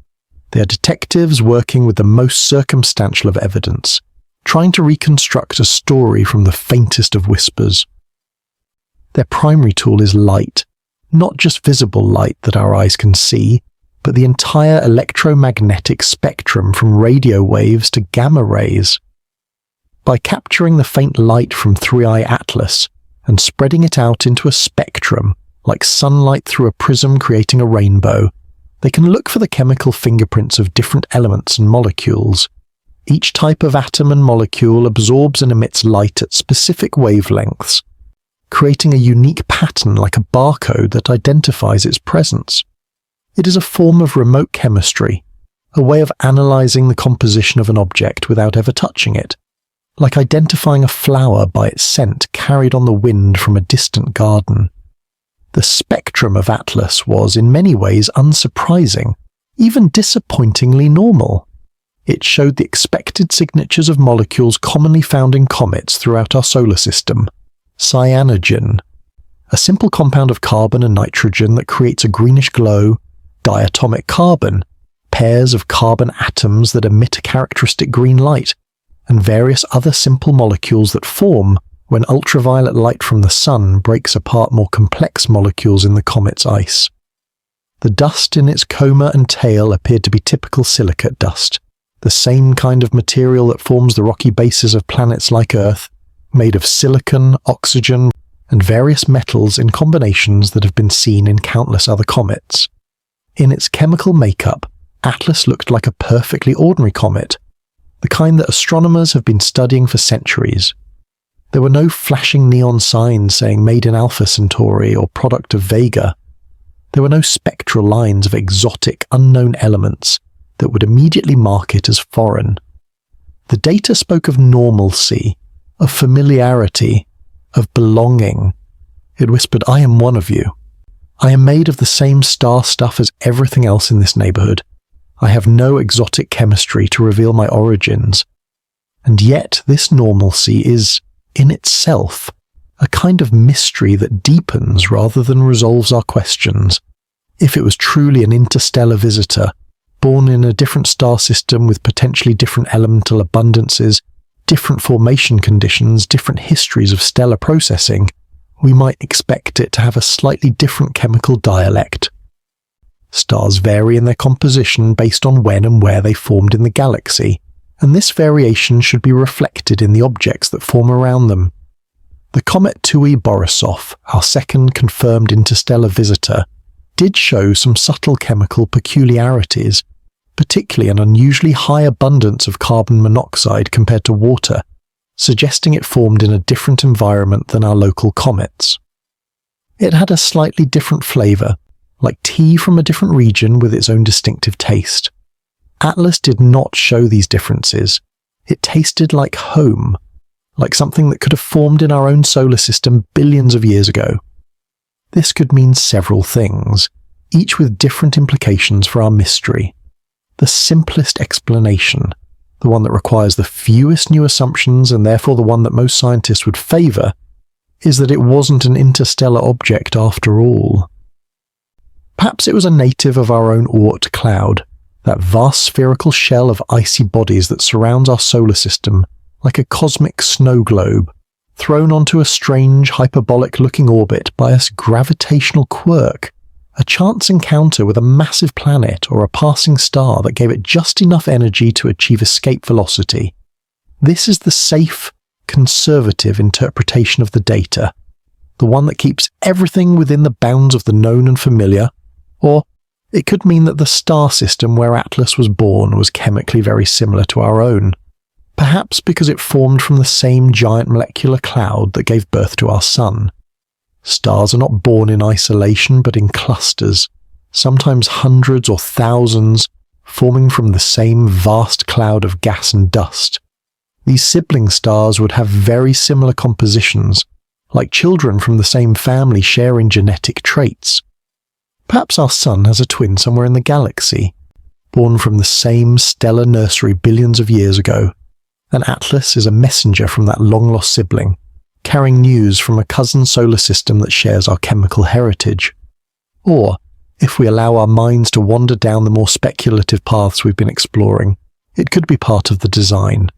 they are detectives working with the most circumstantial of evidence, trying to reconstruct a story from the faintest of whispers. Their primary tool is light, not just visible light that our eyes can see, but the entire electromagnetic spectrum from radio waves to gamma rays. By capturing the faint light from 3i Atlas and spreading it out into a spectrum, like sunlight through a prism creating a rainbow, they can look for the chemical fingerprints of different elements and molecules. Each type of atom and molecule absorbs and emits light at specific wavelengths, creating a unique pattern like a barcode that identifies its presence. It is a form of remote chemistry, a way of analysing the composition of an object without ever touching it, like identifying a flower by its scent carried on the wind from a distant garden. The spectrum of Atlas was in many ways unsurprising, even disappointingly normal. It showed the expected signatures of molecules commonly found in comets throughout our solar system. Cyanogen, a simple compound of carbon and nitrogen that creates a greenish glow; diatomic carbon, pairs of carbon atoms that emit a characteristic green light, and various other simple molecules that form when ultraviolet light from the sun breaks apart more complex molecules in the comet's ice. The dust in its coma and tail appeared to be typical silicate dust, the same kind of material that forms the rocky bases of planets like Earth, made of silicon, oxygen, and various metals in combinations that have been seen in countless other comets. In its chemical makeup, Atlas looked like a perfectly ordinary comet, the kind that astronomers have been studying for centuries. There were no flashing neon signs saying made in Alpha Centauri or product of Vega. There were no spectral lines of exotic, unknown elements that would immediately mark it as foreign. The data spoke of normalcy, of familiarity, of belonging. It whispered, "I am one of you. I am made of the same star stuff as everything else in this neighborhood. I have no exotic chemistry to reveal my origins." And yet this normalcy is, in itself, a kind of mystery that deepens rather than resolves our questions. If it was truly an interstellar visitor, born in a different star system with potentially different elemental abundances, different formation conditions, different histories of stellar processing, we might expect it to have a slightly different chemical dialect. Stars vary in their composition based on when and where they formed in the galaxy, and this variation should be reflected in the objects that form around them. The comet Tuohy-Borisov, our second confirmed interstellar visitor, did show some subtle chemical peculiarities, particularly an unusually high abundance of carbon monoxide compared to water, suggesting it formed in a different environment than our local comets. It had a slightly different flavour, like tea from a different region with its own distinctive taste. Atlas did not show these differences. It tasted like home, like something that could have formed in our own solar system billions of years ago. This could mean several things, each with different implications for our mystery. The simplest explanation, the one that requires the fewest new assumptions and therefore the one that most scientists would favour, is that it wasn't an interstellar object after all. Perhaps it was a native of our own Oort cloud, that vast spherical shell of icy bodies that surrounds our solar system like a cosmic snow globe, thrown onto a strange hyperbolic-looking orbit by a gravitational quirk, a chance encounter with a massive planet or a passing star that gave it just enough energy to achieve escape velocity. This is the safe, conservative interpretation of the data, the one that keeps everything within the bounds of the known and familiar, or it could mean that the star system where Atlas was born was chemically very similar to our own, perhaps because it formed from the same giant molecular cloud that gave birth to our Sun. Stars are not born in isolation but in clusters, sometimes hundreds or thousands, forming from the same vast cloud of gas and dust. These sibling stars would have very similar compositions, like children from the same family sharing genetic traits. Perhaps our Sun has a twin somewhere in the galaxy, born from the same stellar nursery billions of years ago, and Atlas is a messenger from that long-lost sibling, carrying news from a cousin solar system that shares our chemical heritage. Or, if we allow our minds to wander down the more speculative paths we've been exploring, it could be part of the design.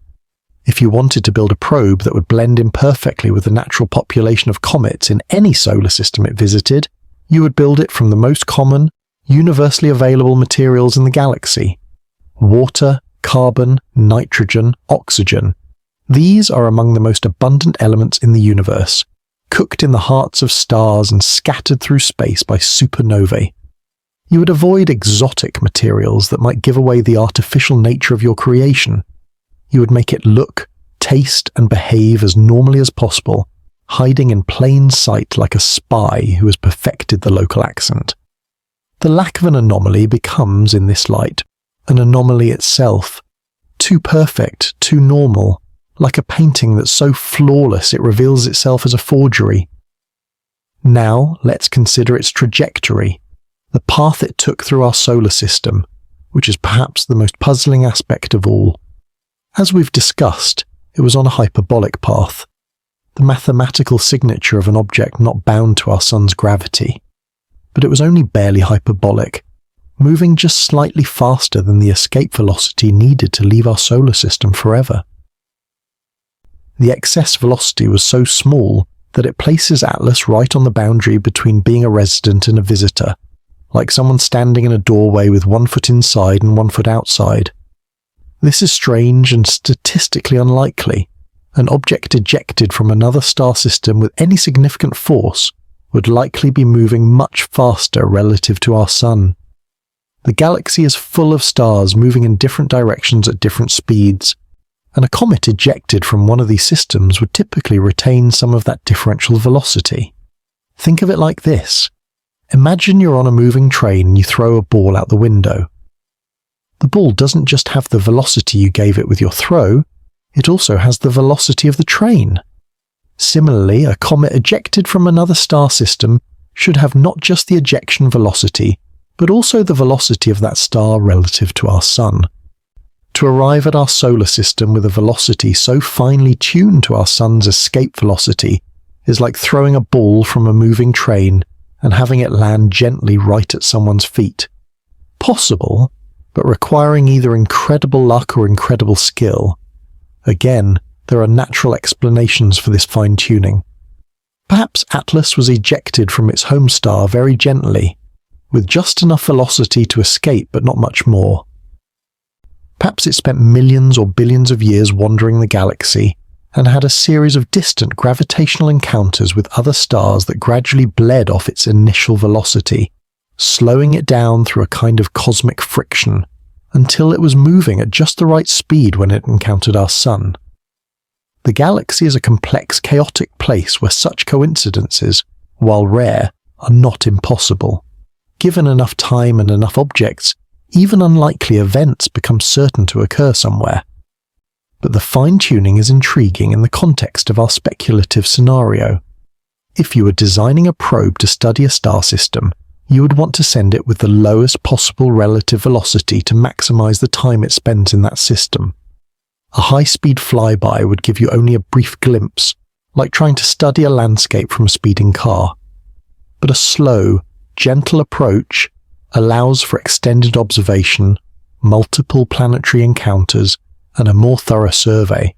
If you wanted to build a probe that would blend in perfectly with the natural population of comets in any solar system it visited, you would build it from the most common, universally available materials in the galaxy: water, carbon, nitrogen, oxygen. These are among the most abundant elements in the universe, cooked in the hearts of stars and scattered through space by supernovae. You would avoid exotic materials that might give away the artificial nature of your creation. You would make it look, taste, and behave as normally as possible, hiding in plain sight like a spy who has perfected the local accent. The lack of an anomaly becomes, in this light, an anomaly itself. Too perfect, too normal, like a painting that's so flawless it reveals itself as a forgery. Now let's consider its trajectory, the path it took through our solar system, which is perhaps the most puzzling aspect of all. As we've discussed, it was on a hyperbolic path, the mathematical signature of an object not bound to our Sun's gravity. But it was only barely hyperbolic, moving just slightly faster than the escape velocity needed to leave our solar system forever. The excess velocity was so small that it places Atlas right on the boundary between being a resident and a visitor, like someone standing in a doorway with one foot inside and one foot outside. This is strange and statistically unlikely. An object ejected from another star system with any significant force would likely be moving much faster relative to our Sun. The galaxy is full of stars moving in different directions at different speeds, and a comet ejected from one of these systems would typically retain some of that differential velocity. Think of it like this. Imagine you're on a moving train and you throw a ball out the window. The ball doesn't just have the velocity you gave it with your throw, it also has the velocity of the train. Similarly, a comet ejected from another star system should have not just the ejection velocity, but also the velocity of that star relative to our Sun. To arrive at our solar system with a velocity so finely tuned to our Sun's escape velocity is like throwing a ball from a moving train and having it land gently right at someone's feet. Possible, but requiring either incredible luck or incredible skill. Again, there are natural explanations for this fine-tuning. Perhaps Atlas was ejected from its home star very gently, with just enough velocity to escape but not much more. Perhaps it spent millions or billions of years wandering the galaxy and had a series of distant gravitational encounters with other stars that gradually bled off its initial velocity, slowing it down through a kind of cosmic friction until it was moving at just the right speed when it encountered our Sun. The galaxy is a complex, chaotic place where such coincidences, while rare, are not impossible. Given enough time and enough objects, even unlikely events become certain to occur somewhere. But the fine-tuning is intriguing in the context of our speculative scenario. If you were designing a probe to study a star system, you would want to send it with the lowest possible relative velocity to maximize the time it spends in that system. A high-speed flyby would give you only a brief glimpse, like trying to study a landscape from a speeding car. But a slow, gentle approach allows for extended observation, multiple planetary encounters, and a more thorough survey.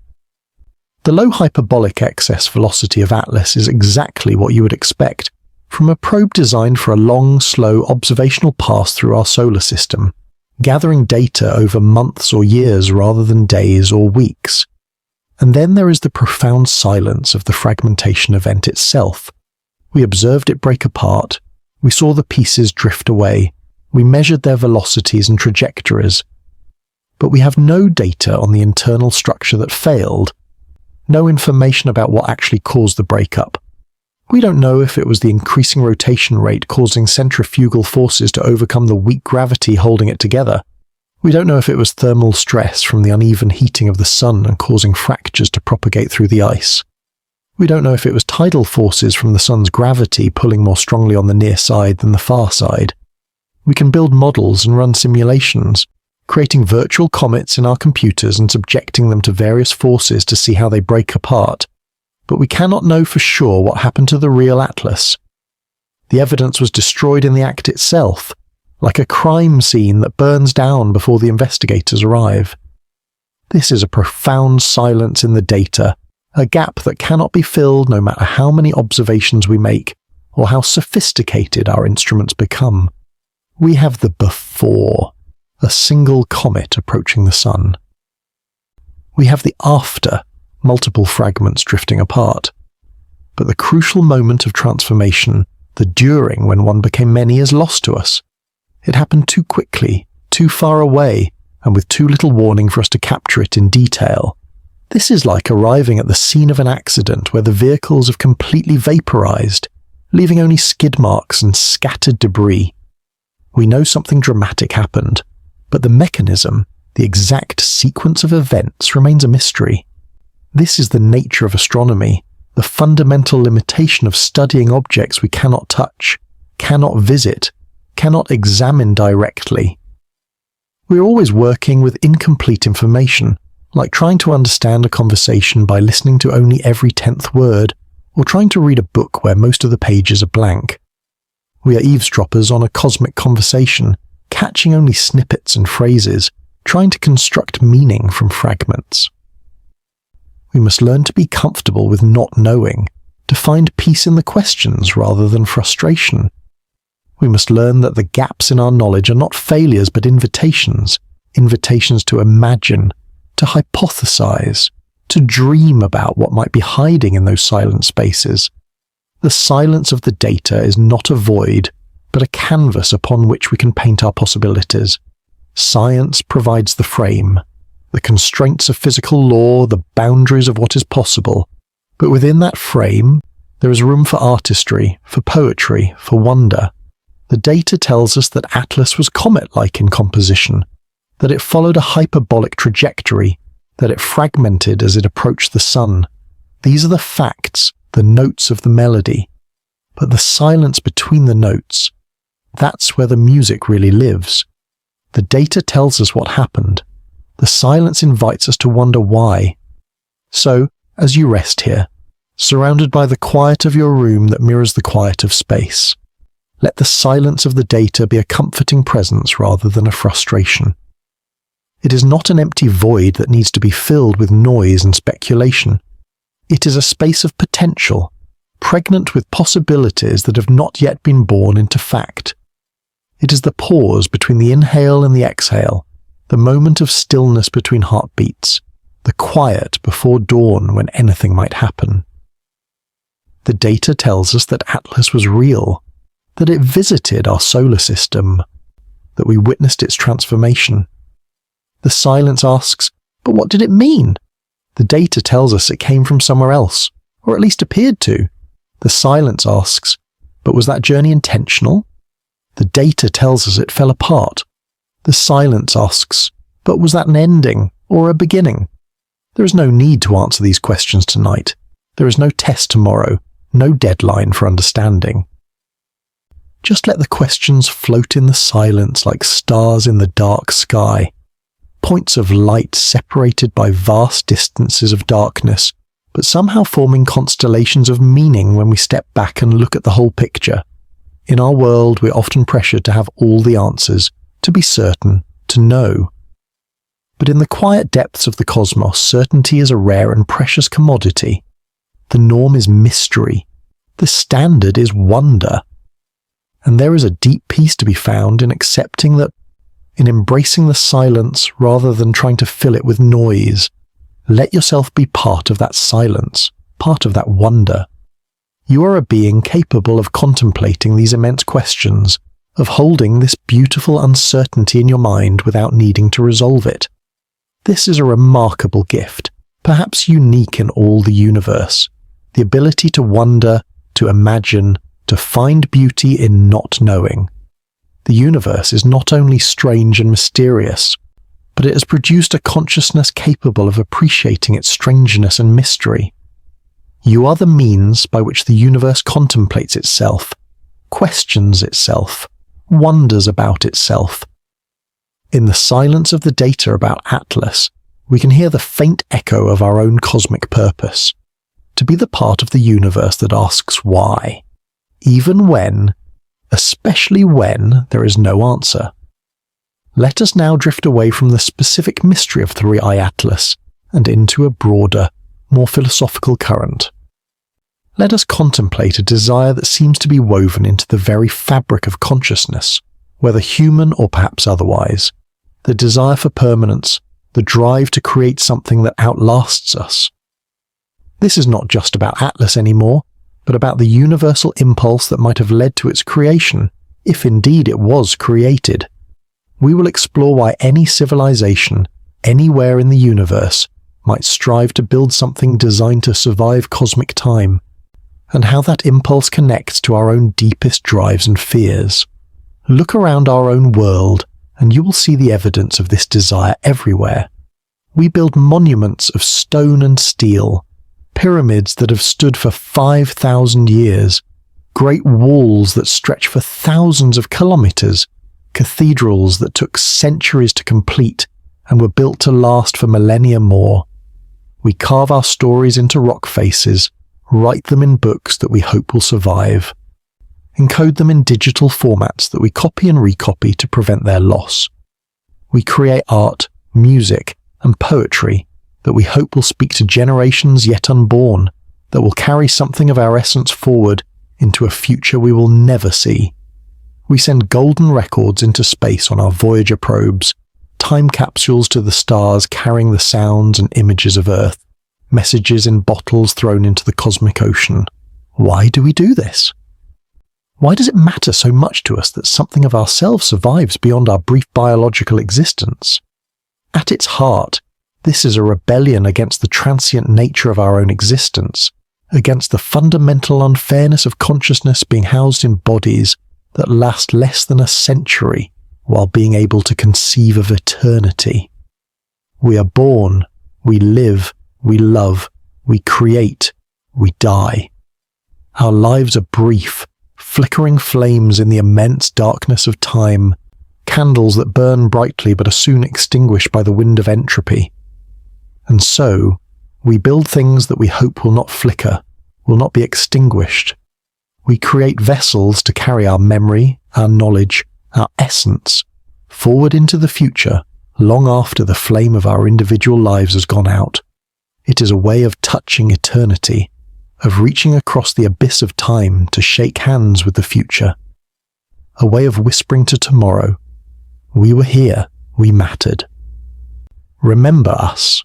The low hyperbolic excess velocity of Atlas is exactly what you would expect from a probe designed for a long, slow observational pass through our solar system, gathering data over months or years rather than days or weeks. And then there is the profound silence of the fragmentation event itself. We observed it break apart, we saw the pieces drift away, we measured their velocities and trajectories, but we have no data on the internal structure that failed, no information about what actually caused the breakup. We don't know if it was the increasing rotation rate causing centrifugal forces to overcome the weak gravity holding it together. We don't know if it was thermal stress from the uneven heating of the Sun and causing fractures to propagate through the ice. We don't know if it was tidal forces from the Sun's gravity pulling more strongly on the near side than the far side. We can build models and run simulations, creating virtual comets in our computers and subjecting them to various forces to see how they break apart. But we cannot know for sure what happened to the real Atlas. The evidence was destroyed in the act itself, like a crime scene that burns down before the investigators arrive. This is a profound silence in the data, a gap that cannot be filled no matter how many observations we make or how sophisticated our instruments become. We have the before, a single comet approaching the Sun. We have the after, multiple fragments drifting apart. But the crucial moment of transformation, the during when one became many, is lost to us. It happened too quickly, too far away, and with too little warning for us to capture it in detail. This is like arriving at the scene of an accident where the vehicles have completely vaporized, leaving only skid marks and scattered debris. We know something dramatic happened, but the mechanism, the exact sequence of events, remains a mystery. This is the nature of astronomy, the fundamental limitation of studying objects we cannot touch, cannot visit, cannot examine directly. We're always working with incomplete information, like trying to understand a conversation by listening to only every 10th word, or trying to read a book where most of the pages are blank. We are eavesdroppers on a cosmic conversation, catching only snippets and phrases, trying to construct meaning from fragments. We must learn to be comfortable with not knowing, to find peace in the questions rather than frustration. We must learn that the gaps in our knowledge are not failures but invitations, invitations to imagine, to hypothesize, to dream about what might be hiding in those silent spaces. The silence of the data is not a void, but a canvas upon which we can paint our possibilities. Science provides the frame, the constraints of physical law, the boundaries of what is possible. But within that frame, there is room for artistry, for poetry, for wonder. The data tells us that Atlas was comet-like in composition, that it followed a hyperbolic trajectory, that it fragmented as it approached the sun. These are the facts, the notes of the melody. But the silence between the notes, that's where the music really lives. The data tells us what happened. The silence invites us to wonder why. So, as you rest here, surrounded by the quiet of your room that mirrors the quiet of space, let the silence of the data be a comforting presence rather than a frustration. It is not an empty void that needs to be filled with noise and speculation. It is a space of potential, pregnant with possibilities that have not yet been born into fact. It is the pause between the inhale and the exhale, the moment of stillness between heartbeats, the quiet before dawn when anything might happen. The data tells us that Atlas was real, that it visited our solar system, that we witnessed its transformation. The silence asks, but what did it mean? The data tells us it came from somewhere else, or at least appeared to. The silence asks, but was that journey intentional? The data tells us it fell apart. The silence asks, but was that an ending or a beginning? There is no need to answer these questions tonight. There is no test tomorrow, no deadline for understanding. Just let the questions float in the silence like stars in the dark sky, points of light separated by vast distances of darkness, but somehow forming constellations of meaning when we step back and look at the whole picture. In our world, we're often pressured to have all the answers, to be certain, to know. But in the quiet depths of the cosmos, certainty is a rare and precious commodity. The norm is mystery. The standard is wonder. And there is a deep peace to be found in accepting that, in embracing the silence rather than trying to fill it with noise. Let yourself be part of that silence, part of that wonder. You are a being capable of contemplating these immense questions, of holding this beautiful uncertainty in your mind without needing to resolve it. This is a remarkable gift, perhaps unique in all the universe, the ability to wonder, to imagine, to find beauty in not knowing. The universe is not only strange and mysterious, but it has produced a consciousness capable of appreciating its strangeness and mystery. You are the means by which the universe contemplates itself, questions itself, wonders about itself. In the silence of the data about Atlas, we can hear the faint echo of our own cosmic purpose, to be the part of the universe that asks why, even when, especially when, there is no answer. Let us now drift away from the specific mystery of 3i Atlas and into a broader, more philosophical current. Let us contemplate a desire that seems to be woven into the very fabric of consciousness, whether human or perhaps otherwise, the desire for permanence, the drive to create something that outlasts us. This is not just about Atlas anymore, but about the universal impulse that might have led to its creation, if indeed it was created. We will explore why any civilization, anywhere in the universe, might strive to build something designed to survive cosmic time, and how that impulse connects to our own deepest drives and fears. Look around our own world, and you will see the evidence of this desire everywhere. We build monuments of stone and steel, pyramids that have stood for 5,000 years, great walls that stretch for thousands of kilometers, cathedrals that took centuries to complete and were built to last for millennia more. We carve our stories into rock faces, write them in books that we hope will survive. encode them in digital formats that we copy and recopy to prevent their loss. We create art, music, and poetry that we hope will speak to generations yet unborn, that will carry something of our essence forward into a future we will never see. We send golden records into space on our Voyager probes, time capsules to the stars carrying the sounds and images of Earth, messages in bottles thrown into the cosmic ocean. Why do we do this? Why does it matter so much to us that something of ourselves survives beyond our brief biological existence? At its heart, this is a rebellion against the transient nature of our own existence, against the fundamental unfairness of consciousness being housed in bodies that last less than a century while being able to conceive of eternity. We are born, we live, we love, we create, we die. Our lives are brief, flickering flames in the immense darkness of time, candles that burn brightly but are soon extinguished by the wind of entropy. And so, we build things that we hope will not flicker, will not be extinguished. We create vessels to carry our memory, our knowledge, our essence, forward into the future, long after the flame of our individual lives has gone out. It is a way of touching eternity, of reaching across the abyss of time to shake hands with the future. A way of whispering to tomorrow, we were here, we mattered. Remember us.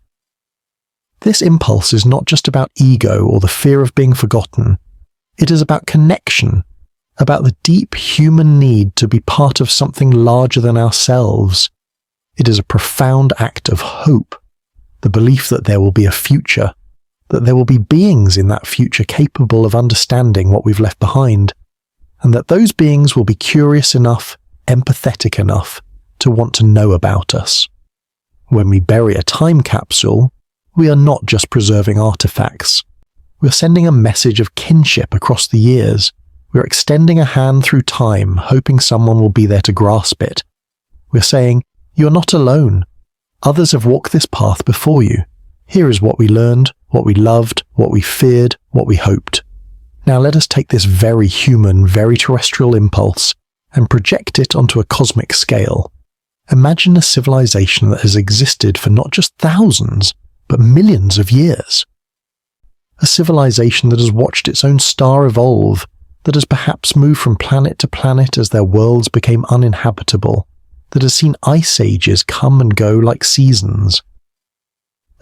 This impulse is not just about ego or the fear of being forgotten. It is about connection, about the deep human need to be part of something larger than ourselves. It is a profound act of hope, the belief that there will be a future, that there will be beings in that future capable of understanding what we've left behind, and that those beings will be curious enough, empathetic enough, to want to know about us. When we bury a time capsule, we are not just preserving artifacts. We're sending a message of kinship across the years. We're extending a hand through time, hoping someone will be there to grasp it. We're saying, you're not alone. Others have walked this path before you. Here is what we learned, what we loved, what we feared, what we hoped. Now let us take this very human, very terrestrial impulse and project it onto a cosmic scale. Imagine a civilization that has existed for not just thousands, but millions of years. A civilization that has watched its own star evolve, that has perhaps moved from planet to planet as their worlds became uninhabitable, that has seen ice ages come and go like seasons.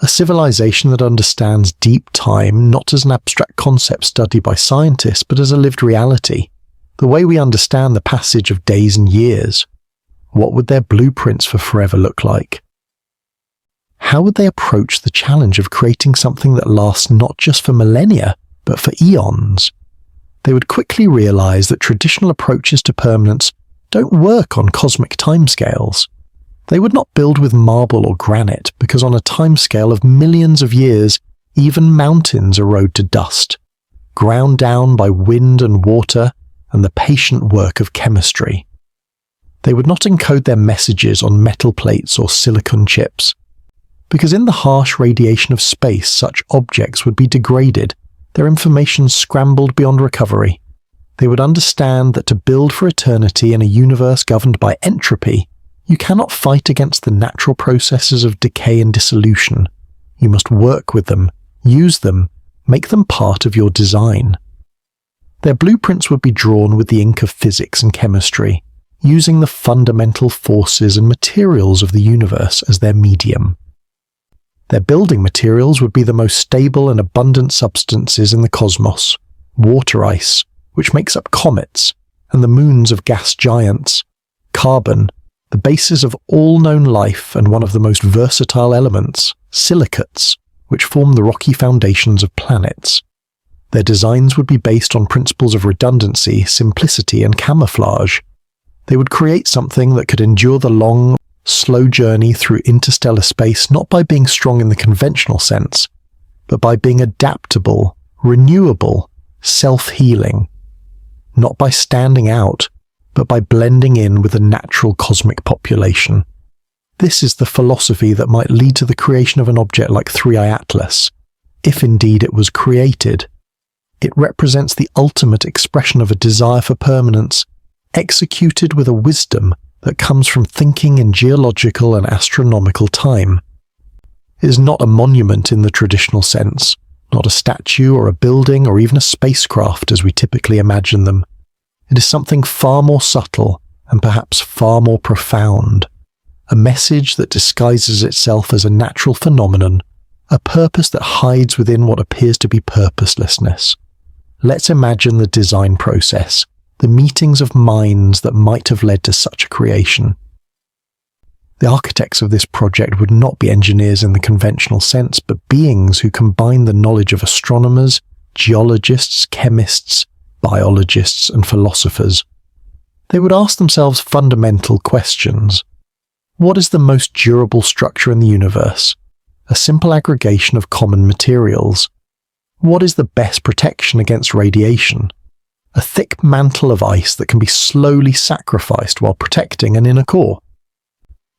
A civilization that understands deep time not as an abstract concept studied by scientists, but as a lived reality, the way we understand the passage of days and years. What would their blueprints for forever look like? How would they approach the challenge of creating something that lasts not just for millennia, but for eons? They would quickly realize that traditional approaches to permanence don't work on cosmic timescales. They would not build with marble or granite, because on a timescale of millions of years, even mountains erode to dust, ground down by wind and water and the patient work of chemistry. They would not encode their messages on metal plates or silicon chips, because in the harsh radiation of space such objects would be degraded, their information scrambled beyond recovery. They would understand that to build for eternity in a universe governed by entropy, you cannot fight against the natural processes of decay and dissolution. You must work with them, use them, make them part of your design. Their blueprints would be drawn with the ink of physics and chemistry, using the fundamental forces and materials of the universe as their medium. Their building materials would be the most stable and abundant substances in the cosmos, water ice, which makes up comets, and the moons of gas giants, carbon, the basis of all known life and one of the most versatile elements, silicates, which form the rocky foundations of planets. Their designs would be based on principles of redundancy, simplicity, and camouflage. They would create something that could endure the long, slow journey through interstellar space not by being strong in the conventional sense, but by being adaptable, renewable, self-healing. Not by standing out, but by blending in with the natural cosmic population. This is the philosophy that might lead to the creation of an object like 3i Atlas, if indeed it was created. It represents the ultimate expression of a desire for permanence, executed with a wisdom that comes from thinking in geological and astronomical time. It is not a monument in the traditional sense, not a statue or a building or even a spacecraft as we typically imagine them. It is something far more subtle and perhaps far more profound, a message that disguises itself as a natural phenomenon, a purpose that hides within what appears to be purposelessness. Let's imagine the design process, the meetings of minds that might have led to such a creation. The architects of this project would not be engineers in the conventional sense, but beings who combine the knowledge of astronomers, geologists, chemists, biologists, and philosophers. They would ask themselves fundamental questions. What is the most durable structure in the universe? A simple aggregation of common materials. What is the best protection against radiation? A thick mantle of ice that can be slowly sacrificed while protecting an inner core.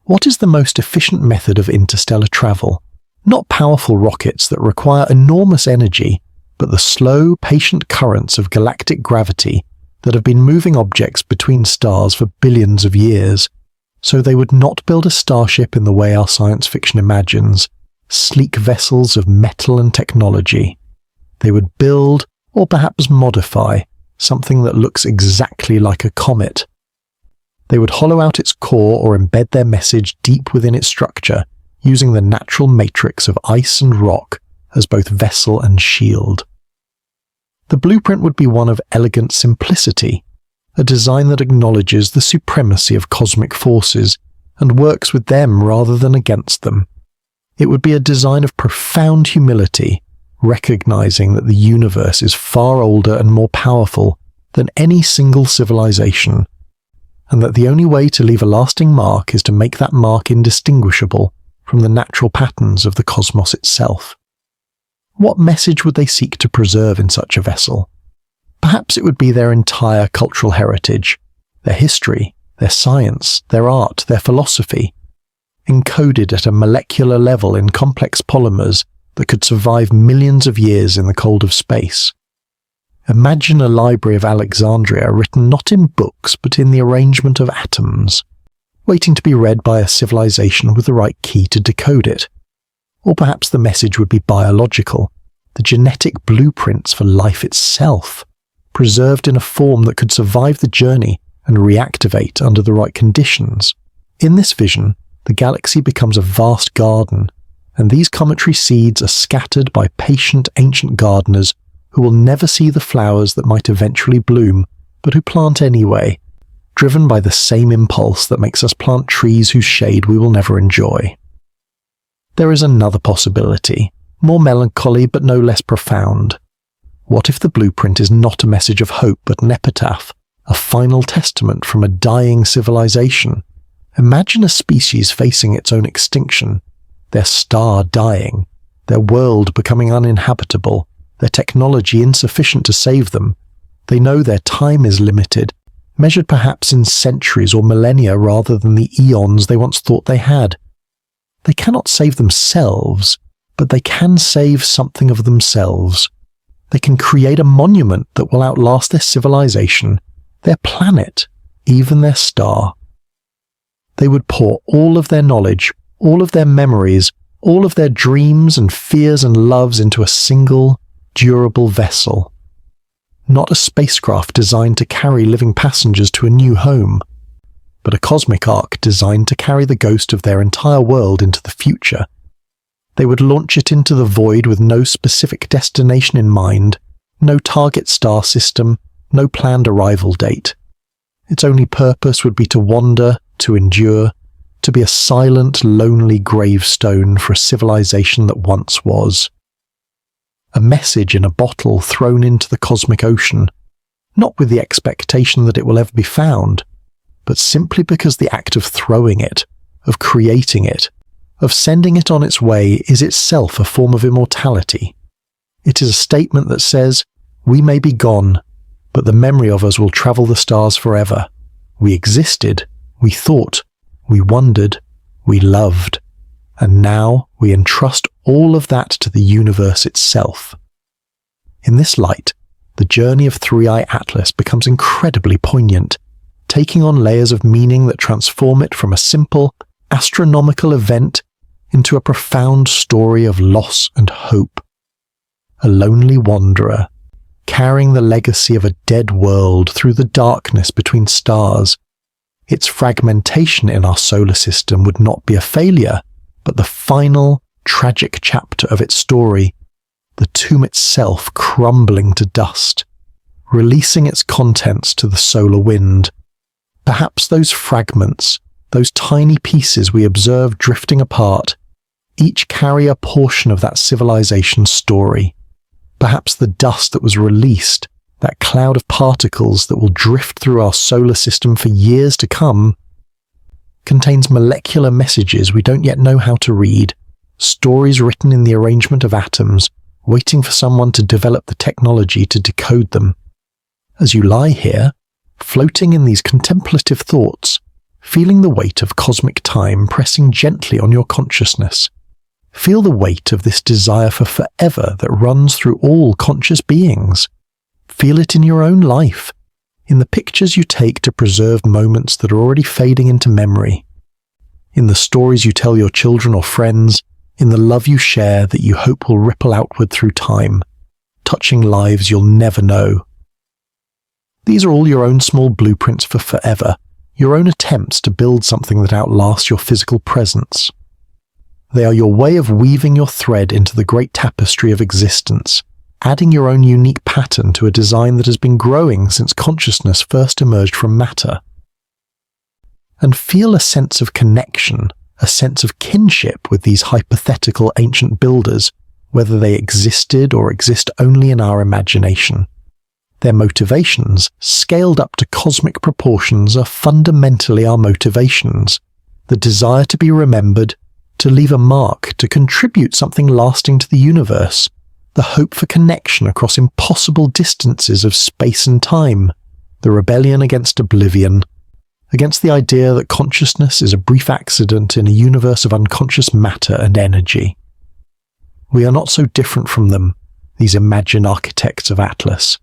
What is the most efficient method of interstellar travel? Not powerful rockets that require enormous energy, but the slow, patient currents of galactic gravity that have been moving objects between stars for billions of years. So they would not build a starship in the way our science fiction imagines, sleek vessels of metal and technology. They would build, or perhaps modify, something that looks exactly like a comet. They would hollow out its core or embed their message deep within its structure, using the natural matrix of ice and rock as both vessel and shield. The blueprint would be one of elegant simplicity, a design that acknowledges the supremacy of cosmic forces and works with them rather than against them. It would be a design of profound humility, recognizing that the universe is far older and more powerful than any single civilization, and that the only way to leave a lasting mark is to make that mark indistinguishable from the natural patterns of the cosmos itself. What message would they seek to preserve in such a vessel? Perhaps it would be their entire cultural heritage, their history, their science, their art, their philosophy, encoded at a molecular level in complex polymers that could survive millions of years in the cold of space. Imagine a library of Alexandria written not in books but in the arrangement of atoms, waiting to be read by a civilization with the right key to decode it. Or perhaps the message would be biological, the genetic blueprints for life itself, preserved in a form that could survive the journey and reactivate under the right conditions. In this vision, the galaxy becomes a vast garden, and these cometary seeds are scattered by patient ancient gardeners who will never see the flowers that might eventually bloom, but who plant anyway, driven by the same impulse that makes us plant trees whose shade we will never enjoy. There is another possibility, more melancholy but no less profound. What if the blueprint is not a message of hope but an epitaph, a final testament from a dying civilization? Imagine a species facing its own extinction, their star dying, their world becoming uninhabitable, their technology insufficient to save them. They know their time is limited, measured perhaps in centuries or millennia rather than the eons they once thought they had. They cannot save themselves, but they can save something of themselves. They can create a monument that will outlast their civilization, their planet, even their star. They would pour all of their knowledge, all of their memories, all of their dreams and fears and loves into a single, durable vessel. Not a spacecraft designed to carry living passengers to a new home, but a cosmic ark designed to carry the ghost of their entire world into the future. They would launch it into the void with no specific destination in mind, no target star system, no planned arrival date. Its only purpose would be to wander, to endure, to be a silent, lonely gravestone for a civilization that once was. A message in a bottle thrown into the cosmic ocean, not with the expectation that it will ever be found, but simply because the act of throwing it, of creating it, of sending it on its way is itself a form of immortality. It is a statement that says, we may be gone, but the memory of us will travel the stars forever. We existed, we thought, we wondered, we loved, and now we entrust all of that to the universe itself. In this light, the journey of Three-Eye Atlas becomes incredibly poignant, taking on layers of meaning that transform it from a simple, astronomical event into a profound story of loss and hope. A lonely wanderer, carrying the legacy of a dead world through the darkness between stars. Its fragmentation in our solar system would not be a failure, but the final, tragic chapter of its story, the tomb itself crumbling to dust, releasing its contents to the solar wind. Perhaps those fragments, those tiny pieces we observe drifting apart, each carry a portion of that civilization's story. Perhaps the dust that was released, that cloud of particles that will drift through our solar system for years to come, contains molecular messages we don't yet know how to read, stories written in the arrangement of atoms, waiting for someone to develop the technology to decode them. As you lie here, floating in these contemplative thoughts, feeling the weight of cosmic time pressing gently on your consciousness, feel the weight of this desire for forever that runs through all conscious beings. Feel it in your own life, in the pictures you take to preserve moments that are already fading into memory, in the stories you tell your children or friends, in the love you share that you hope will ripple outward through time, touching lives you'll never know. These are all your own small blueprints for forever, your own attempts to build something that outlasts your physical presence. They are your way of weaving your thread into the great tapestry of existence, adding your own unique pattern to a design that has been growing since consciousness first emerged from matter. And feel a sense of connection, a sense of kinship with these hypothetical ancient builders, whether they existed or exist only in our imagination. Their motivations, scaled up to cosmic proportions, are fundamentally our motivations. The desire to be remembered, to leave a mark, to contribute something lasting to the universe, the hope for connection across impossible distances of space and time, the rebellion against oblivion, against the idea that consciousness is a brief accident in a universe of unconscious matter and energy. We are not so different from them, these imagined architects of Atlas.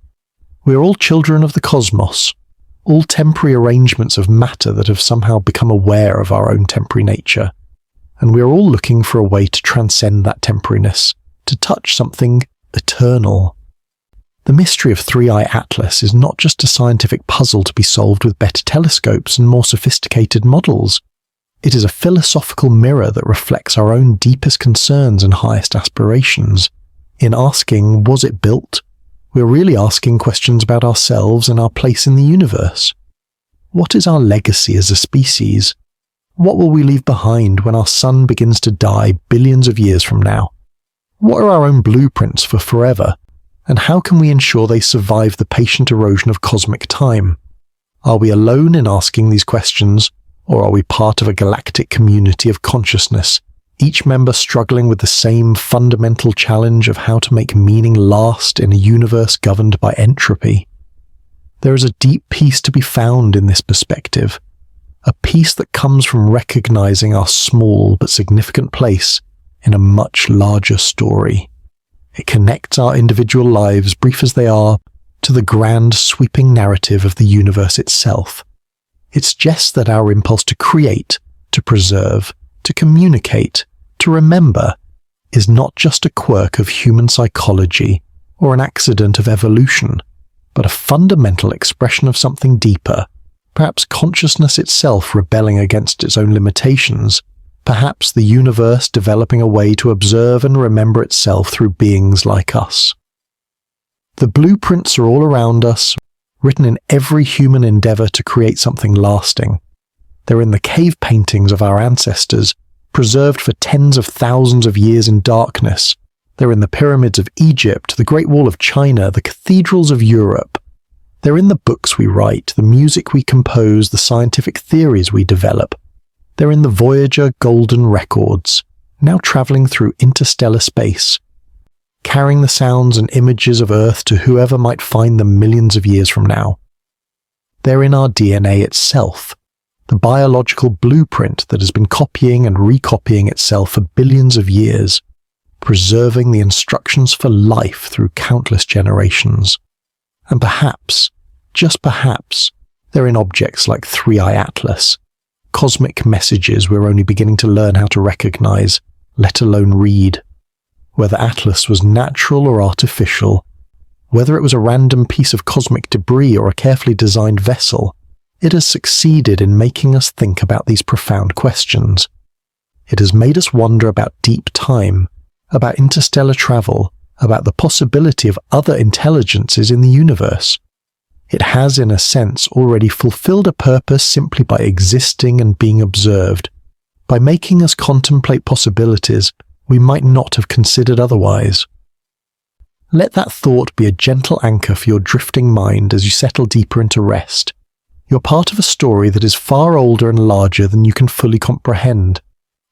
We are all children of the cosmos, all temporary arrangements of matter that have somehow become aware of our own temporary nature, and we are all looking for a way to transcend that temporariness, to touch something eternal. The mystery of Three-Eye Atlas is not just a scientific puzzle to be solved with better telescopes and more sophisticated models. It is a philosophical mirror that reflects our own deepest concerns and highest aspirations. In asking, was it built? We're really asking questions about ourselves and our place in the universe. What is our legacy as a species? What will we leave behind when our sun begins to die billions of years from now? What are our own blueprints for forever? And how can we ensure they survive the patient erosion of cosmic time? Are we alone in asking these questions, or are we part of a galactic community of consciousness, each member struggling with the same fundamental challenge of how to make meaning last in a universe governed by entropy? There is a deep peace to be found in this perspective, a peace that comes from recognizing our small but significant place in a much larger story. It connects our individual lives, brief as they are, to the grand sweeping narrative of the universe itself. It suggests that our impulse to create, to preserve, to communicate, to remember, is not just a quirk of human psychology or an accident of evolution, but a fundamental expression of something deeper, perhaps consciousness itself rebelling against its own limitations, perhaps the universe developing a way to observe and remember itself through beings like us. The blueprints are all around us, written in every human endeavor to create something lasting. They're in the cave paintings of our ancestors, preserved for tens of thousands of years in darkness. They're in the pyramids of Egypt, the Great Wall of China, the cathedrals of Europe. They're in the books we write, the music we compose, the scientific theories we develop. They're in the Voyager golden records, now traveling through interstellar space, carrying the sounds and images of Earth to whoever might find them millions of years from now. They're in our DNA itself, the biological blueprint that has been copying and recopying itself for billions of years, preserving the instructions for life through countless generations. And perhaps, just perhaps, they're in objects like 3i Atlas, cosmic messages we're only beginning to learn how to recognize, let alone read. Whether Atlas was natural or artificial, whether it was a random piece of cosmic debris or a carefully designed vessel, it has succeeded in making us think about these profound questions. It has made us wonder about deep time, about interstellar travel, about the possibility of other intelligences in the universe. It has, in a sense, already fulfilled a purpose simply by existing and being observed, by making us contemplate possibilities we might not have considered otherwise. Let that thought be a gentle anchor for your drifting mind as you settle deeper into rest. You're part of a story that is far older and larger than you can fully comprehend.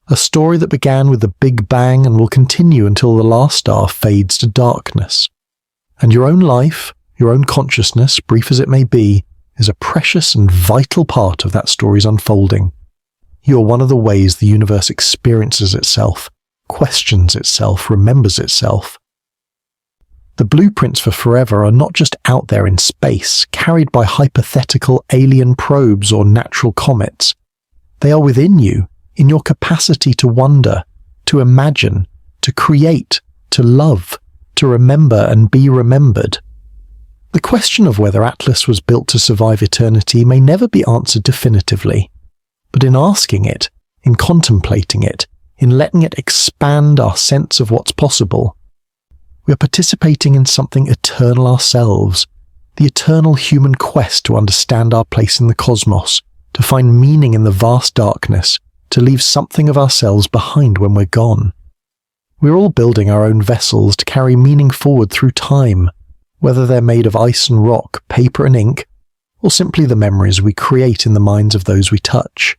A story that began with the Big Bang and will continue until the last star fades to darkness. And your own life, your own consciousness, brief as it may be, is a precious and vital part of that story's unfolding. You are one of the ways the universe experiences itself, questions itself, remembers itself. The blueprints for forever are not just out there in space, carried by hypothetical alien probes or natural comets. They are within you, in your capacity to wonder, to imagine, to create, to love, to remember and be remembered. The question of whether Atlas was built to survive eternity may never be answered definitively, but in asking it, in contemplating it, in letting it expand our sense of what's possible, we are participating in something eternal ourselves, the eternal human quest to understand our place in the cosmos, to find meaning in the vast darkness, to leave something of ourselves behind when we're gone. We're all building our own vessels to carry meaning forward through time, whether they're made of ice and rock, paper and ink, or simply the memories we create in the minds of those we touch.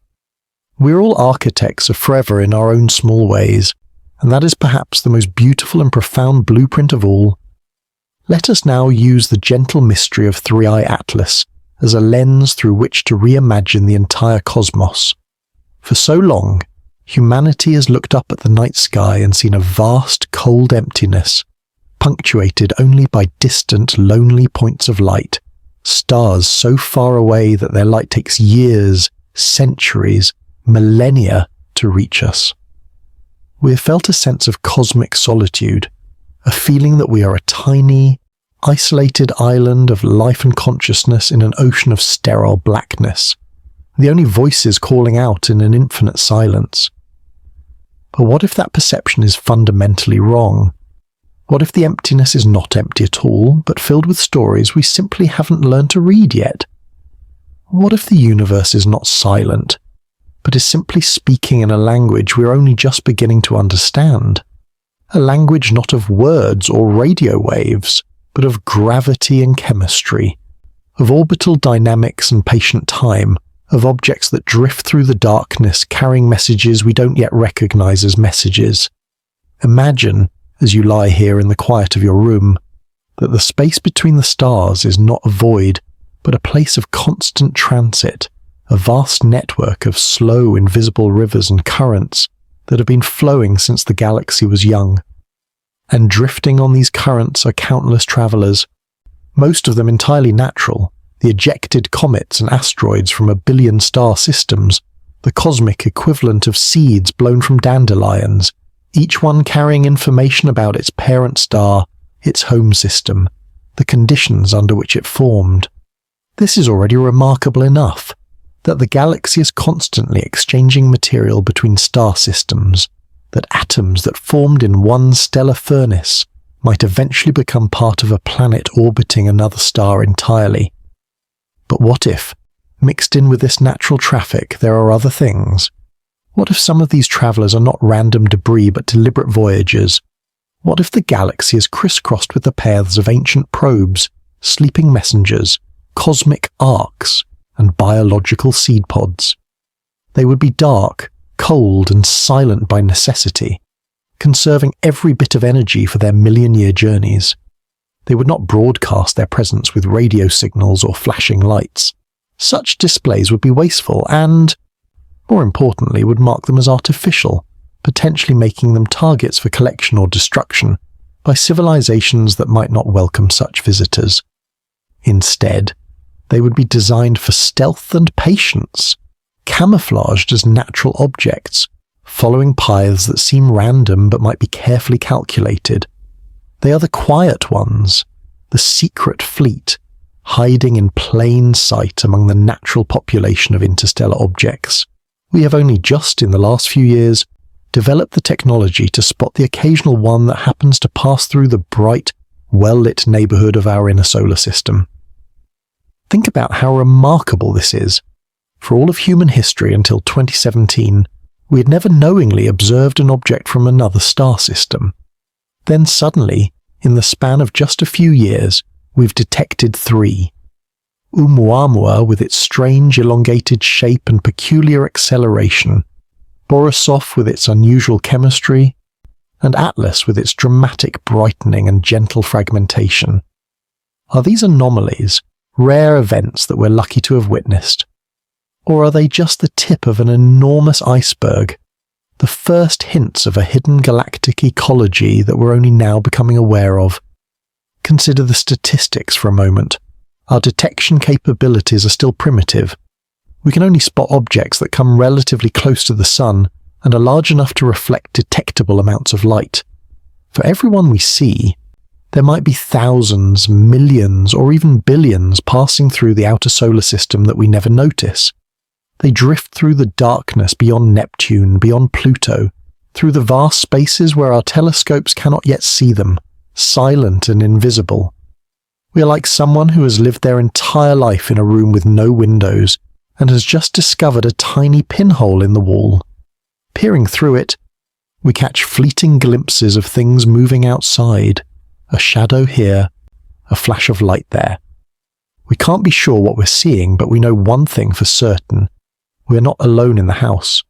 We're all architects of forever in our own small ways, and that is perhaps the most beautiful and profound blueprint of all. Let us now use the gentle mystery of 3i Atlas as a lens through which to reimagine the entire cosmos. For so long, humanity has looked up at the night sky and seen a vast, cold emptiness, punctuated only by distant, lonely points of light, stars so far away that their light takes years, centuries, millennia to reach us. We have felt a sense of cosmic solitude, a feeling that we are a tiny, isolated island of life and consciousness in an ocean of sterile blackness, the only voices calling out in an infinite silence. But what if that perception is fundamentally wrong? What if the emptiness is not empty at all, but filled with stories we simply haven't learned to read yet? What if the universe is not silent, but is simply speaking in a language we're only just beginning to understand? A language not of words or radio waves, but of gravity and chemistry, of orbital dynamics and patient time, of objects that drift through the darkness carrying messages we don't yet recognize as messages. Imagine, as you lie here in the quiet of your room, that the space between the stars is not a void, but a place of constant transit, a vast network of slow, invisible rivers and currents that have been flowing since the galaxy was young. And drifting on these currents are countless travelers, most of them entirely natural, the ejected comets and asteroids from 1 billion star systems, the cosmic equivalent of seeds blown from dandelions, each one carrying information about its parent star, its home system, the conditions under which it formed. This is already remarkable enough, that the galaxy is constantly exchanging material between star systems, that atoms that formed in one stellar furnace might eventually become part of a planet orbiting another star entirely. But what if, mixed in with this natural traffic, there are other things? What if some of these travelers are not random debris but deliberate voyagers? What if the galaxy is crisscrossed with the paths of ancient probes, sleeping messengers, cosmic arcs, and biological seed pods? They would be dark, cold, and silent by necessity, conserving every bit of energy for their million-year journeys. They would not broadcast their presence with radio signals or flashing lights. Such displays would be wasteful and, more importantly, would mark them as artificial, potentially making them targets for collection or destruction by civilizations that might not welcome such visitors. Instead, they would be designed for stealth and patience, camouflaged as natural objects, following paths that seem random but might be carefully calculated. They are the quiet ones, the secret fleet, hiding in plain sight among the natural population of interstellar objects. We have only just in the last few years developed the technology to spot the occasional one that happens to pass through the bright, well-lit neighborhood of our inner solar system. Think about how remarkable this is. For all of human history until 2017, we had never knowingly observed an object from another star system. Then suddenly, in the span of just a few years, we've detected 3. Oumuamua with its strange elongated shape and peculiar acceleration, Borisov with its unusual chemistry, and Atlas with its dramatic brightening and gentle fragmentation. Are these anomalies, rare events that we're lucky to have witnessed? Or are they just the tip of an enormous iceberg, the first hints of a hidden galactic ecology that we're only now becoming aware of? Consider the statistics for a moment. Our detection capabilities are still primitive. We can only spot objects that come relatively close to the sun and are large enough to reflect detectable amounts of light. For every one we see, there might be thousands, millions, or even billions passing through the outer solar system that we never notice. They drift through the darkness beyond Neptune, beyond Pluto, through the vast spaces where our telescopes cannot yet see them, silent and invisible. We are like someone who has lived their entire life in a room with no windows and has just discovered a tiny pinhole in the wall. Peering through it, we catch fleeting glimpses of things moving outside, a shadow here, a flash of light there. We can't be sure what we're seeing, but we know one thing for certain. We are not alone in the house.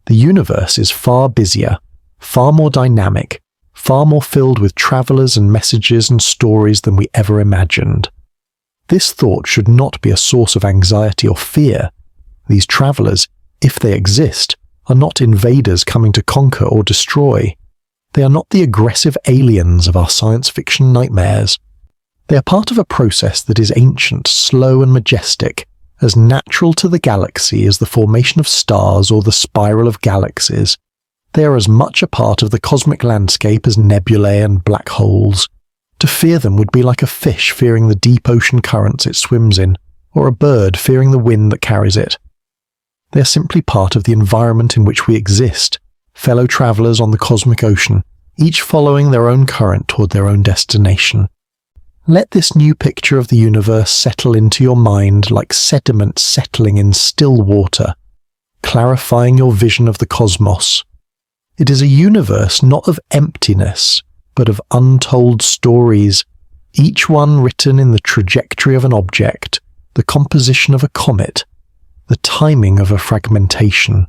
The universe is far busier, far more dynamic, far more filled with travelers and messages and stories than we ever imagined. This thought should not be a source of anxiety or fear. These travelers, if they exist, are not invaders coming to conquer or destroy. They are not the aggressive aliens of our science fiction nightmares. They are part of a process that is ancient, slow and majestic, as natural to the galaxy as the formation of stars or the spiral of galaxies. They are as much a part of the cosmic landscape as nebulae and black holes. To fear them would be like a fish fearing the deep ocean currents it swims in, or a bird fearing the wind that carries it. They are simply part of the environment in which we exist, fellow travelers on the cosmic ocean, each following their own current toward their own destination. Let this new picture of the universe settle into your mind like sediment settling in still water, clarifying your vision of the cosmos. It is a universe not of emptiness, but of untold stories, each one written in the trajectory of an object, the composition of a comet, the timing of a fragmentation.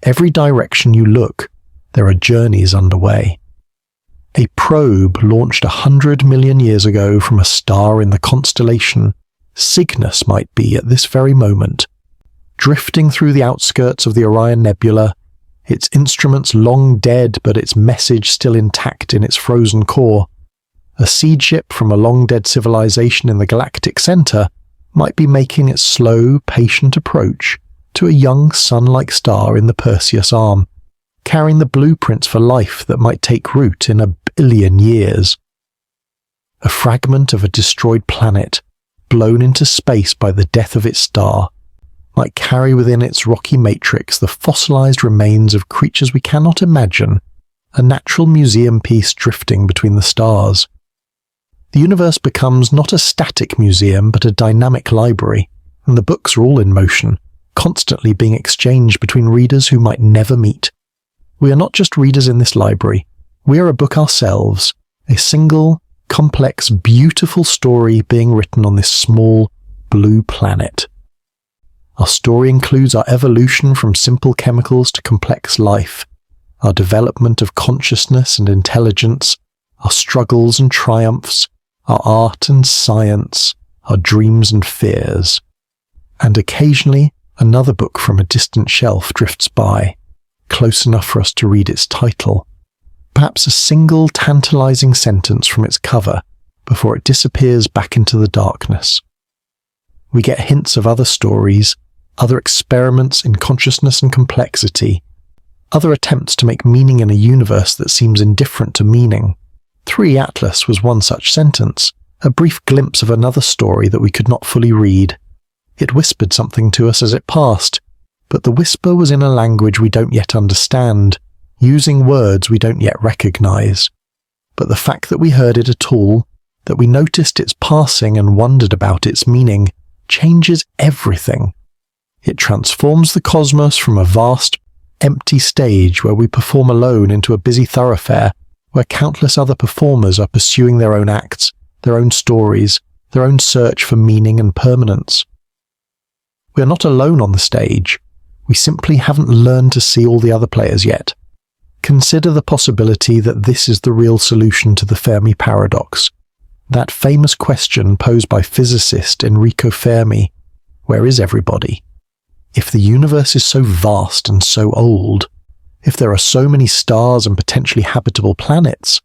Every direction you look, there are journeys underway. A probe launched 100 million years ago from a star in the constellation Cygnus might be at this very moment, drifting through the outskirts of the Orion Nebula, its instruments long dead but its message still intact in its frozen core. A seed ship from a long-dead civilization in the galactic center might be making its slow, patient approach to a young sun-like star in the Perseus arm, carrying the blueprints for life that might take root in 1 billion years. A fragment of a destroyed planet, blown into space by the death of its star, might carry within its rocky matrix the fossilized remains of creatures we cannot imagine, a natural museum piece drifting between the stars. The universe becomes not a static museum but a dynamic library, and the books are all in motion, constantly being exchanged between readers who might never meet. We are not just readers in this library, we are a book ourselves, a single, complex, beautiful story being written on this small, blue planet. Our story includes our evolution from simple chemicals to complex life, our development of consciousness and intelligence, our struggles and triumphs, our art and science, our dreams and fears. And occasionally, another book from a distant shelf drifts by, close enough for us to read its title. Perhaps a single tantalizing sentence from its cover, before it disappears back into the darkness. We get hints of other stories, other experiments in consciousness and complexity, other attempts to make meaning in a universe that seems indifferent to meaning. 3 Atlas was one such sentence, a brief glimpse of another story that we could not fully read. It whispered something to us as it passed, but the whisper was in a language we don't yet understand, using words we don't yet recognize. But the fact that we heard it at all, that we noticed its passing and wondered about its meaning, changes everything. It transforms the cosmos from a vast, empty stage where we perform alone into a busy thoroughfare where countless other performers are pursuing their own acts, their own stories, their own search for meaning and permanence. We are not alone on the stage. We simply haven't learned to see all the other players yet. Consider the possibility that this is the real solution to the Fermi paradox. That famous question posed by physicist Enrico Fermi, where is everybody? If the universe is so vast and so old, if there are so many stars and potentially habitable planets,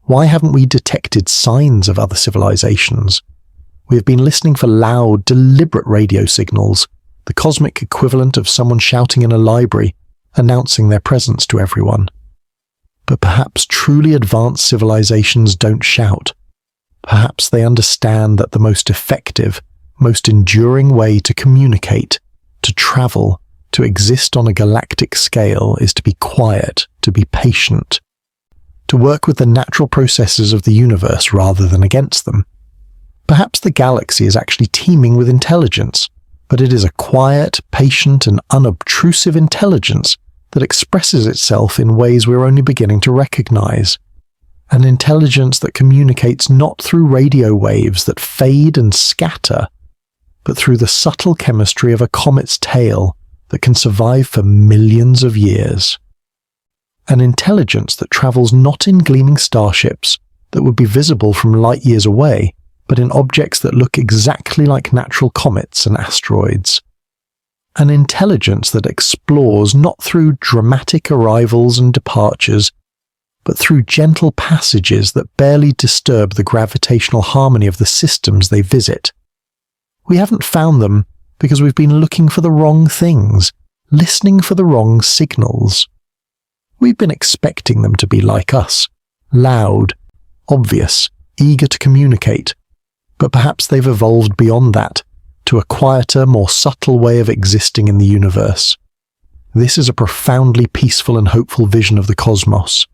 why haven't we detected signs of other civilizations? We have been listening for loud, deliberate radio signals, the cosmic equivalent of someone shouting in a library, announcing their presence to everyone. But perhaps truly advanced civilizations don't shout. Perhaps they understand that the most effective, most enduring way to communicate, to travel, to exist on a galactic scale is to be quiet, to be patient, to work with the natural processes of the universe rather than against them. Perhaps the galaxy is actually teeming with intelligence, but it is a quiet, patient, and unobtrusive intelligence that expresses itself in ways we're only beginning to recognize. An intelligence that communicates not through radio waves that fade and scatter, but through the subtle chemistry of a comet's tail that can survive for millions of years. An intelligence that travels not in gleaming starships that would be visible from light years away, but in objects that look exactly like natural comets and asteroids. An intelligence that explores not through dramatic arrivals and departures, but through gentle passages that barely disturb the gravitational harmony of the systems they visit. We haven't found them because we've been looking for the wrong things, listening for the wrong signals. We've been expecting them to be like us, loud, obvious, eager to communicate, but perhaps they've evolved beyond that, to a quieter, more subtle way of existing in the universe. This is a profoundly peaceful and hopeful vision of the cosmos.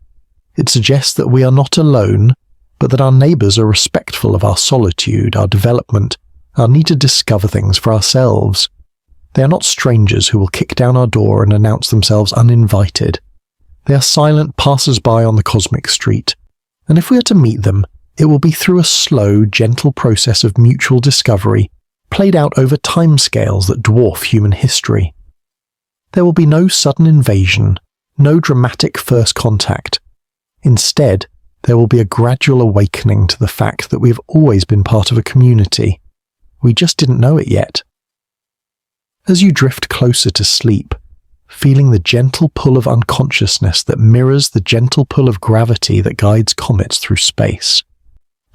It suggests that we are not alone, but that our neighbors are respectful of our solitude, our development, our need to discover things for ourselves. They are not strangers who will kick down our door and announce themselves uninvited. They are silent passers-by on the cosmic street, and if we are to meet them, it will be through a slow, gentle process of mutual discovery, played out over timescales that dwarf human history. There will be no sudden invasion, no dramatic first contact. Instead, there will be a gradual awakening to the fact that we have always been part of a community. We just didn't know it yet. As you drift closer to sleep, feeling the gentle pull of unconsciousness that mirrors the gentle pull of gravity that guides comets through space,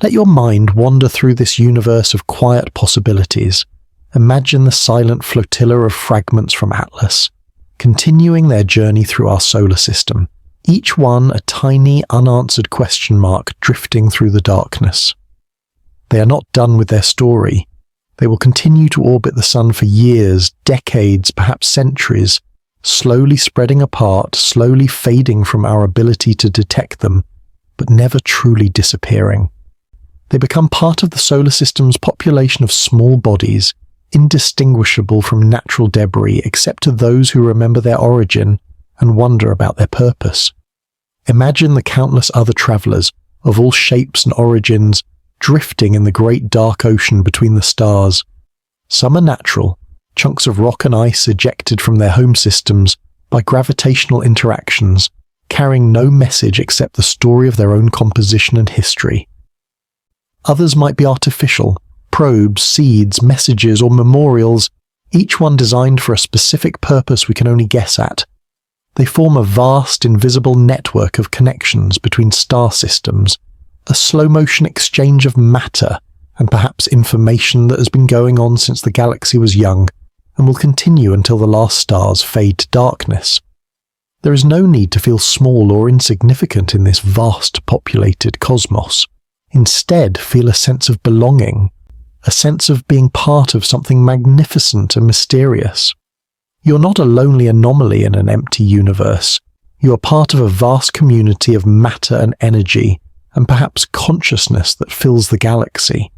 let your mind wander through this universe of quiet possibilities. Imagine the silent flotilla of fragments from Atlas, continuing their journey through our solar system, each one a tiny, unanswered question mark drifting through the darkness. They are not done with their story. They will continue to orbit the sun for years, decades, perhaps centuries, slowly spreading apart, slowly fading from our ability to detect them, but never truly disappearing. They become part of the solar system's population of small bodies, indistinguishable from natural debris except to those who remember their origin and wonder about their purpose. Imagine the countless other travelers, of all shapes and origins, drifting in the great dark ocean between the stars. Some are natural, chunks of rock and ice ejected from their home systems by gravitational interactions, carrying no message except the story of their own composition and history. Others might be artificial, probes, seeds, messages, or memorials, each one designed for a specific purpose we can only guess at. They form a vast, invisible network of connections between star systems, a slow-motion exchange of matter and perhaps information that has been going on since the galaxy was young and will continue until the last stars fade to darkness. There is no need to feel small or insignificant in this vast populated cosmos. Instead, feel a sense of belonging, a sense of being part of something magnificent and mysterious. You're not a lonely anomaly in an empty universe. You are part of a vast community of matter and energy, and perhaps consciousness that fills the galaxy.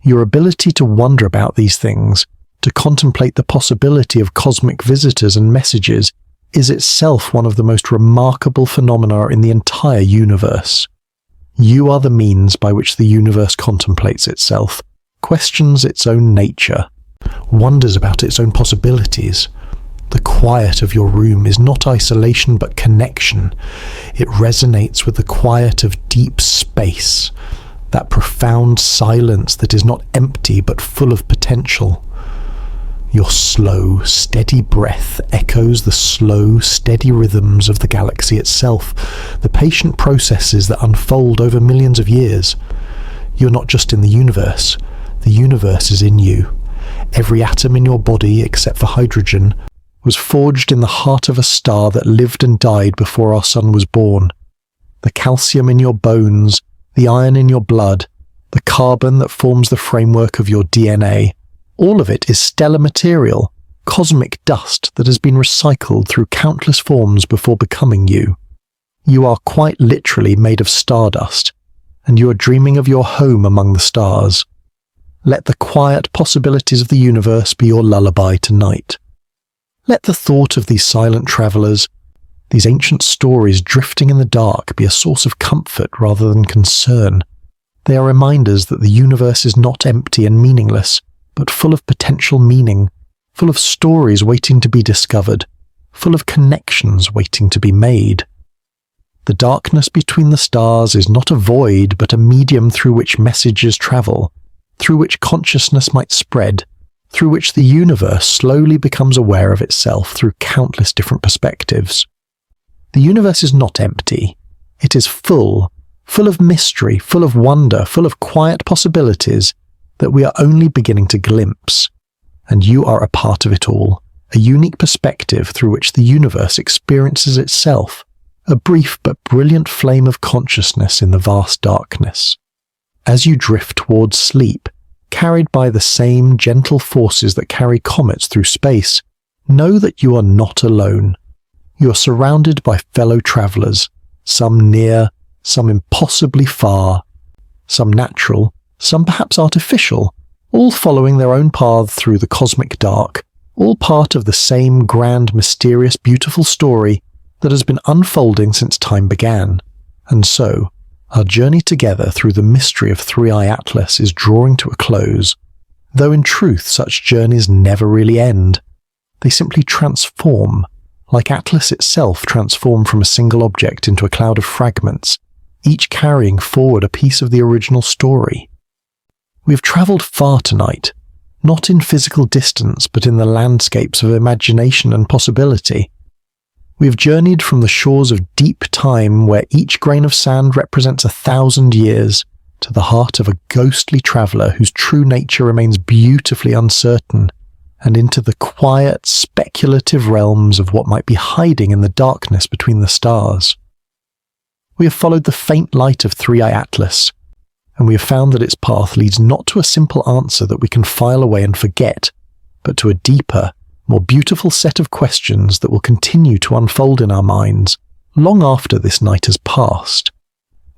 Your ability to wonder about these things, to contemplate the possibility of cosmic visitors and messages, is itself one of the most remarkable phenomena in the entire universe. You are the means by which the universe contemplates itself, questions its own nature, wonders about its own possibilities. The quiet of your room is not isolation but connection. It resonates with the quiet of deep space, that profound silence that is not empty but full of potential. Your slow, steady breath echoes the slow, steady rhythms of the galaxy itself, the patient processes that unfold over millions of years. You're not just in the universe is in you. Every atom in your body, except for hydrogen, was forged in the heart of a star that lived and died before our sun was born. The calcium in your bones, the iron in your blood, the carbon that forms the framework of your DNA, all of it is stellar material, cosmic dust that has been recycled through countless forms before becoming you. You are quite literally made of stardust, and you are dreaming of your home among the stars. Let the quiet possibilities of the universe be your lullaby tonight. Let the thought of these silent travelers, these ancient stories drifting in the dark, be a source of comfort rather than concern. They are reminders that the universe is not empty and meaningless, but full of potential meaning, full of stories waiting to be discovered, full of connections waiting to be made. The darkness between the stars is not a void, but a medium through which messages travel, through which consciousness might spread, through which the universe slowly becomes aware of itself through countless different perspectives. The universe is not empty. It is full of mystery, full of wonder, full of quiet possibilities that we are only beginning to glimpse. And you are a part of it all, a unique perspective through which the universe experiences itself, a brief but brilliant flame of consciousness in the vast darkness. As you drift towards sleep, carried by the same gentle forces that carry comets through space, know that you are not alone. You are surrounded by fellow travelers, some near, some impossibly far, some natural, some perhaps artificial, all following their own paths through the cosmic dark, all part of the same grand, mysterious, beautiful story that has been unfolding since time began. And so, our journey together through the mystery of Three-Eye Atlas is drawing to a close, though in truth such journeys never really end. They simply transform, like Atlas itself transformed from a single object into a cloud of fragments, each carrying forward a piece of the original story. We have travelled far tonight, not in physical distance but in the landscapes of imagination and possibility. We have journeyed from the shores of deep time where each grain of sand represents 1,000 years to the heart of a ghostly traveller whose true nature remains beautifully uncertain, and into the quiet, speculative realms of what might be hiding in the darkness between the stars. We have followed the faint light of Three-Eye Atlas, and we have found that its path leads not to a simple answer that we can file away and forget, but to a deeper, more beautiful set of questions that will continue to unfold in our minds long after this night has passed.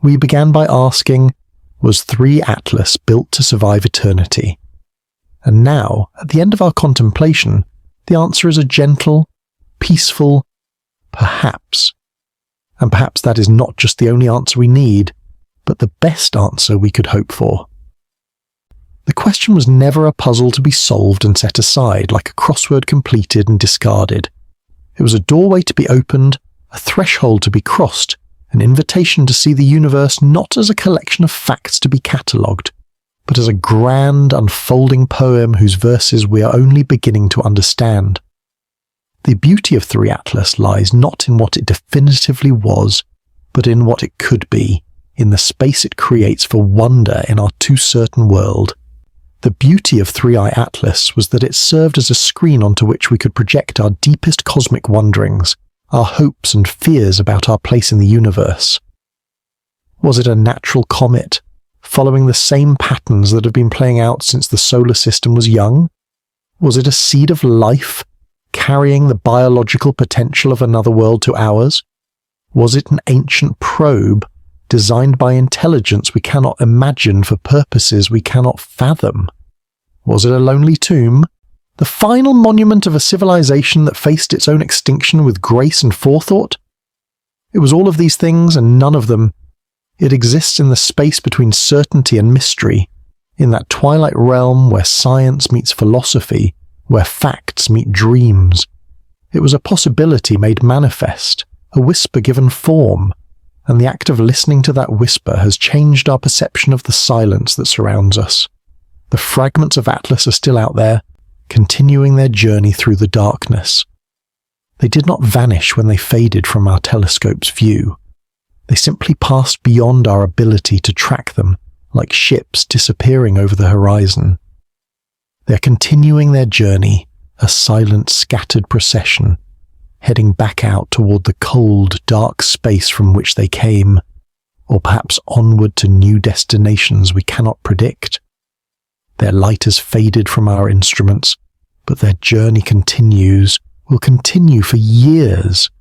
We began by asking, was 3 Atlas built to survive eternity? And now, at the end of our contemplation, the answer is a gentle, peaceful, perhaps. And perhaps that is not just the only answer we need, but the best answer we could hope for. The question was never a puzzle to be solved and set aside, like a crossword completed and discarded. It was a doorway to be opened, a threshold to be crossed, an invitation to see the universe not as a collection of facts to be catalogued, but as a grand, unfolding poem whose verses we are only beginning to understand. The beauty of 3 Atlas lies not in what it definitively was, but in what it could be, in the space it creates for wonder in our too-certain world. The beauty of 3i Atlas was that it served as a screen onto which we could project our deepest cosmic wonderings, our hopes and fears about our place in the universe. Was it a natural comet, following the same patterns that have been playing out since the solar system was young? Was it a seed of life, carrying the biological potential of another world to ours? Was it an ancient probe, designed by intelligence we cannot imagine for purposes we cannot fathom? Was it a lonely tomb, the final monument of a civilization that faced its own extinction with grace and forethought? It was all of these things and none of them. It exists in the space between certainty and mystery, in that twilight realm where science meets philosophy, where facts meet dreams. It was a possibility made manifest, a whisper given form, and the act of listening to that whisper has changed our perception of the silence that surrounds us. The fragments of Atlas are still out there, continuing their journey through the darkness. They did not vanish when they faded from our telescope's view. They simply passed beyond our ability to track them, like ships disappearing over the horizon. They're continuing their journey, a silent, scattered procession, heading back out toward the cold, dark space from which they came, or perhaps onward to new destinations we cannot predict. Their light has faded from our instruments, but their journey continues, will continue for years,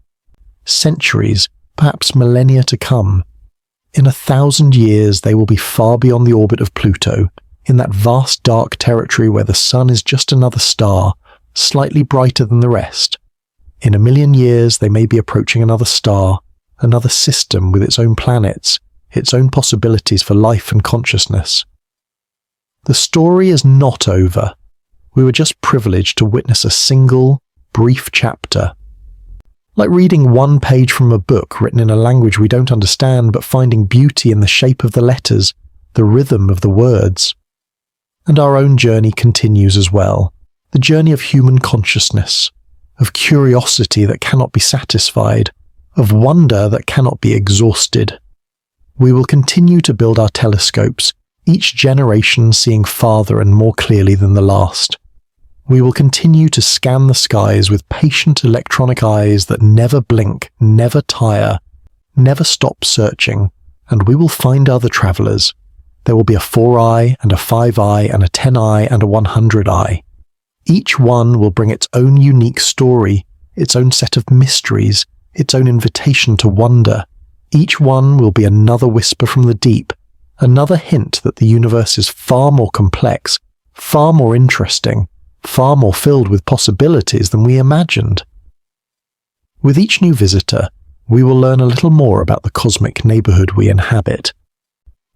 centuries, perhaps millennia to come. In 1,000 years they will be far beyond the orbit of Pluto, in that vast dark territory where the sun is just another star, slightly brighter than the rest. In 1,000,000 years they may be approaching another star, another system with its own planets, its own possibilities for life and consciousness. The story is not over. We were just privileged to witness a single, brief chapter. Like reading one page from a book written in a language we don't understand, but finding beauty in the shape of the letters, the rhythm of the words. And our own journey continues as well, the journey of human consciousness, of curiosity that cannot be satisfied, of wonder that cannot be exhausted. We will continue to build our telescopes, each generation seeing farther and more clearly than the last. We will continue to scan the skies with patient electronic eyes that never blink, never tire, never stop searching, and we will find other travelers. There will be a 4i and a 5i and a 10i and a 100i. Each one will bring its own unique story, its own set of mysteries, its own invitation to wonder. Each one will be another whisper from the deep, another hint that the universe is far more complex, far more interesting, far more filled with possibilities than we imagined. With each new visitor, we will learn a little more about the cosmic neighborhood we inhabit.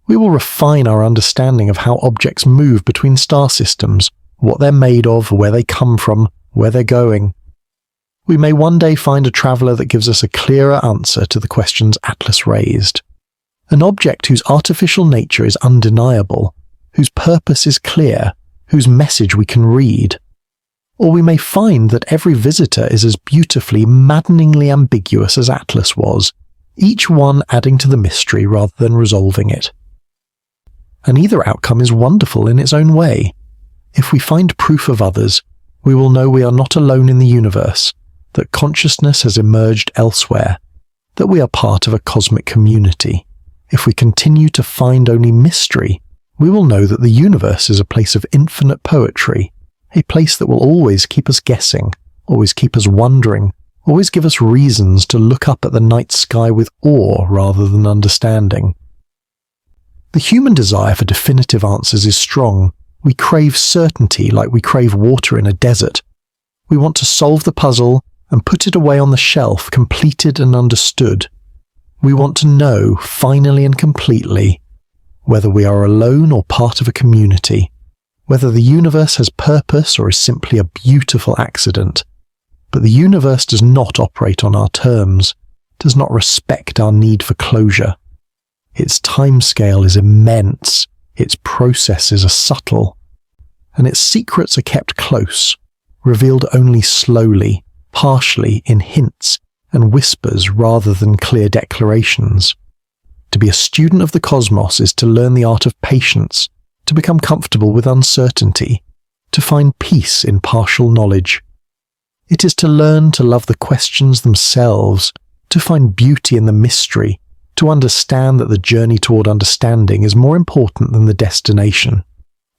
We will refine our understanding of how objects move between star systems, what they're made of, where they come from, where they're going. We may one day find a traveler that gives us a clearer answer to the questions Atlas raised. An object whose artificial nature is undeniable, whose purpose is clear, whose message we can read. Or we may find that every visitor is as beautifully, maddeningly ambiguous as Atlas was, each one adding to the mystery rather than resolving it. And either outcome is wonderful in its own way. If we find proof of others, we will know we are not alone in the universe, that consciousness has emerged elsewhere, that we are part of a cosmic community. If we continue to find only mystery, we will know that the universe is a place of infinite poetry, a place that will always keep us guessing, always keep us wondering, always give us reasons to look up at the night sky with awe rather than understanding. The human desire for definitive answers is strong. We crave certainty like we crave water in a desert. We want to solve the puzzle and put it away on the shelf, completed and understood. We want to know, finally and completely, whether we are alone or part of a community, whether the universe has purpose or is simply a beautiful accident. But the universe does not operate on our terms, does not respect our need for closure. Its timescale is immense, its processes are subtle, and its secrets are kept close, revealed only slowly, partially in hints and whispers rather than clear declarations. To be a student of the cosmos is to learn the art of patience, to become comfortable with uncertainty, to find peace in partial knowledge. It is to learn to love the questions themselves, to find beauty in the mystery, to understand that the journey toward understanding is more important than the destination.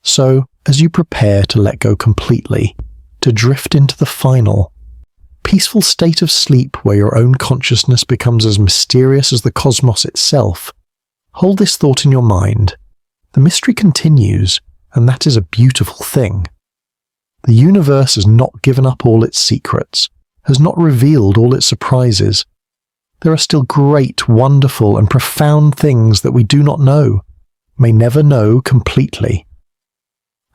So, as you prepare to let go completely, to drift into the final, peaceful state of sleep where your own consciousness becomes as mysterious as the cosmos itself, hold this thought in your mind. The mystery continues, and that is a beautiful thing. The universe has not given up all its secrets, has not revealed all its surprises. There are still great, wonderful, and profound things that we do not know, may never know completely.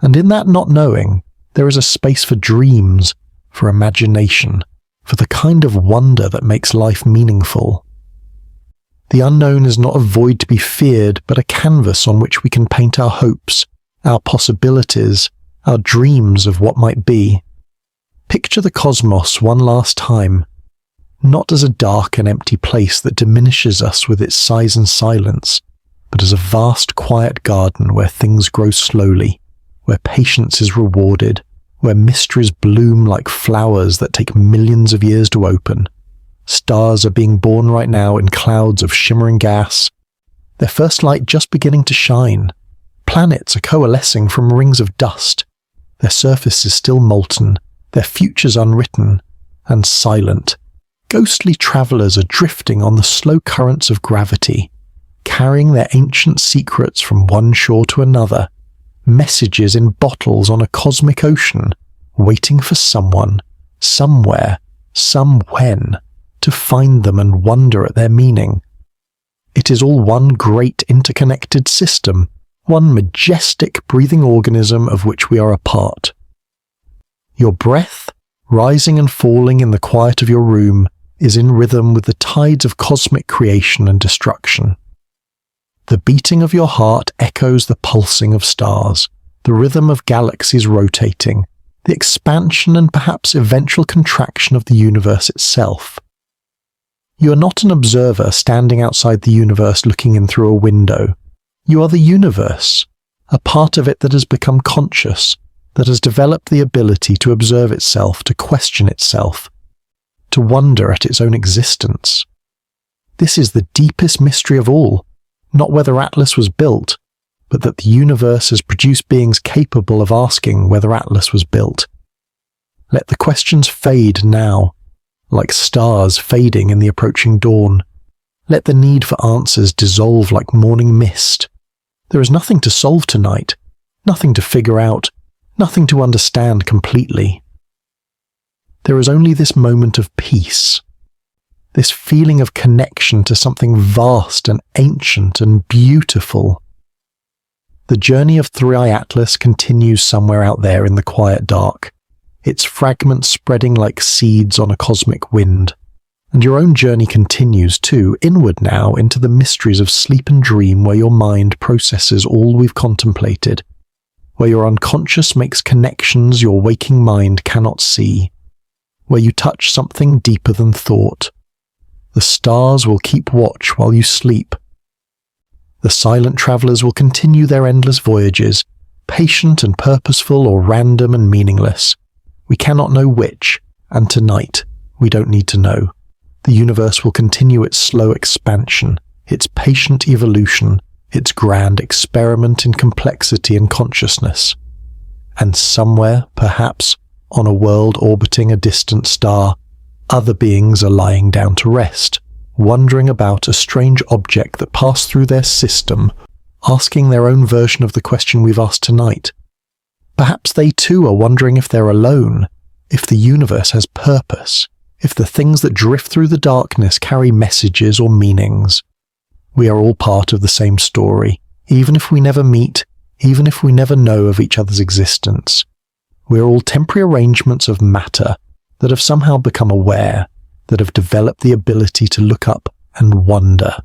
And in that not knowing, there is a space for dreams, for imagination, for the kind of wonder that makes life meaningful. The unknown is not a void to be feared, but a canvas on which we can paint our hopes, our possibilities, our dreams of what might be. Picture the cosmos one last time, not as a dark and empty place that diminishes us with its size and silence, but as a vast quiet garden where things grow slowly, where patience is rewarded, where mysteries bloom like flowers that take millions of years to open. Stars are being born right now in clouds of shimmering gas, their first light just beginning to shine. Planets are coalescing from rings of dust, their surface is still molten, their futures unwritten, and silent. Ghostly travelers are drifting on the slow currents of gravity, carrying their ancient secrets from one shore to another, messages in bottles on a cosmic ocean, waiting for someone, somewhere, somewhen, to find them and wonder at their meaning. It is all one great interconnected system, one majestic breathing organism of which we are a part. Your breath, rising and falling in the quiet of your room, is in rhythm with the tides of cosmic creation and destruction. The beating of your heart echoes the pulsing of stars, the rhythm of galaxies rotating, the expansion and perhaps eventual contraction of the universe itself. You are not an observer standing outside the universe looking in through a window. You are the universe, a part of it that has become conscious, that has developed the ability to observe itself, to question itself, to wonder at its own existence. This is the deepest mystery of all, not whether Atlas was built, but that the universe has produced beings capable of asking whether Atlas was built. Let the questions fade now, like stars fading in the approaching dawn. Let the need for answers dissolve like morning mist. There is nothing to solve tonight, nothing to figure out, nothing to understand completely. There is only this moment of peace, this feeling of connection to something vast and ancient and beautiful. The journey of 3i Atlas continues somewhere out there in the quiet dark, its fragments spreading like seeds on a cosmic wind. And your own journey continues too, inward now into the mysteries of sleep and dream, where your mind processes all we've contemplated, where your unconscious makes connections your waking mind cannot see, where you touch something deeper than thought. The stars will keep watch while you sleep. The silent travelers will continue their endless voyages, patient and purposeful or random and meaningless. We cannot know which, and tonight we don't need to know. The universe will continue its slow expansion, its patient evolution, its grand experiment in complexity and consciousness. And somewhere, perhaps, on a world orbiting a distant star, other beings are lying down to rest, wondering about a strange object that passed through their system, asking their own version of the question we've asked tonight. Perhaps they too are wondering if they're alone, if the universe has purpose, if the things that drift through the darkness carry messages or meanings. We are all part of the same story, even if we never meet, even if we never know of each other's existence. We are all temporary arrangements of matter that have somehow become aware, that have developed the ability to look up and wonder.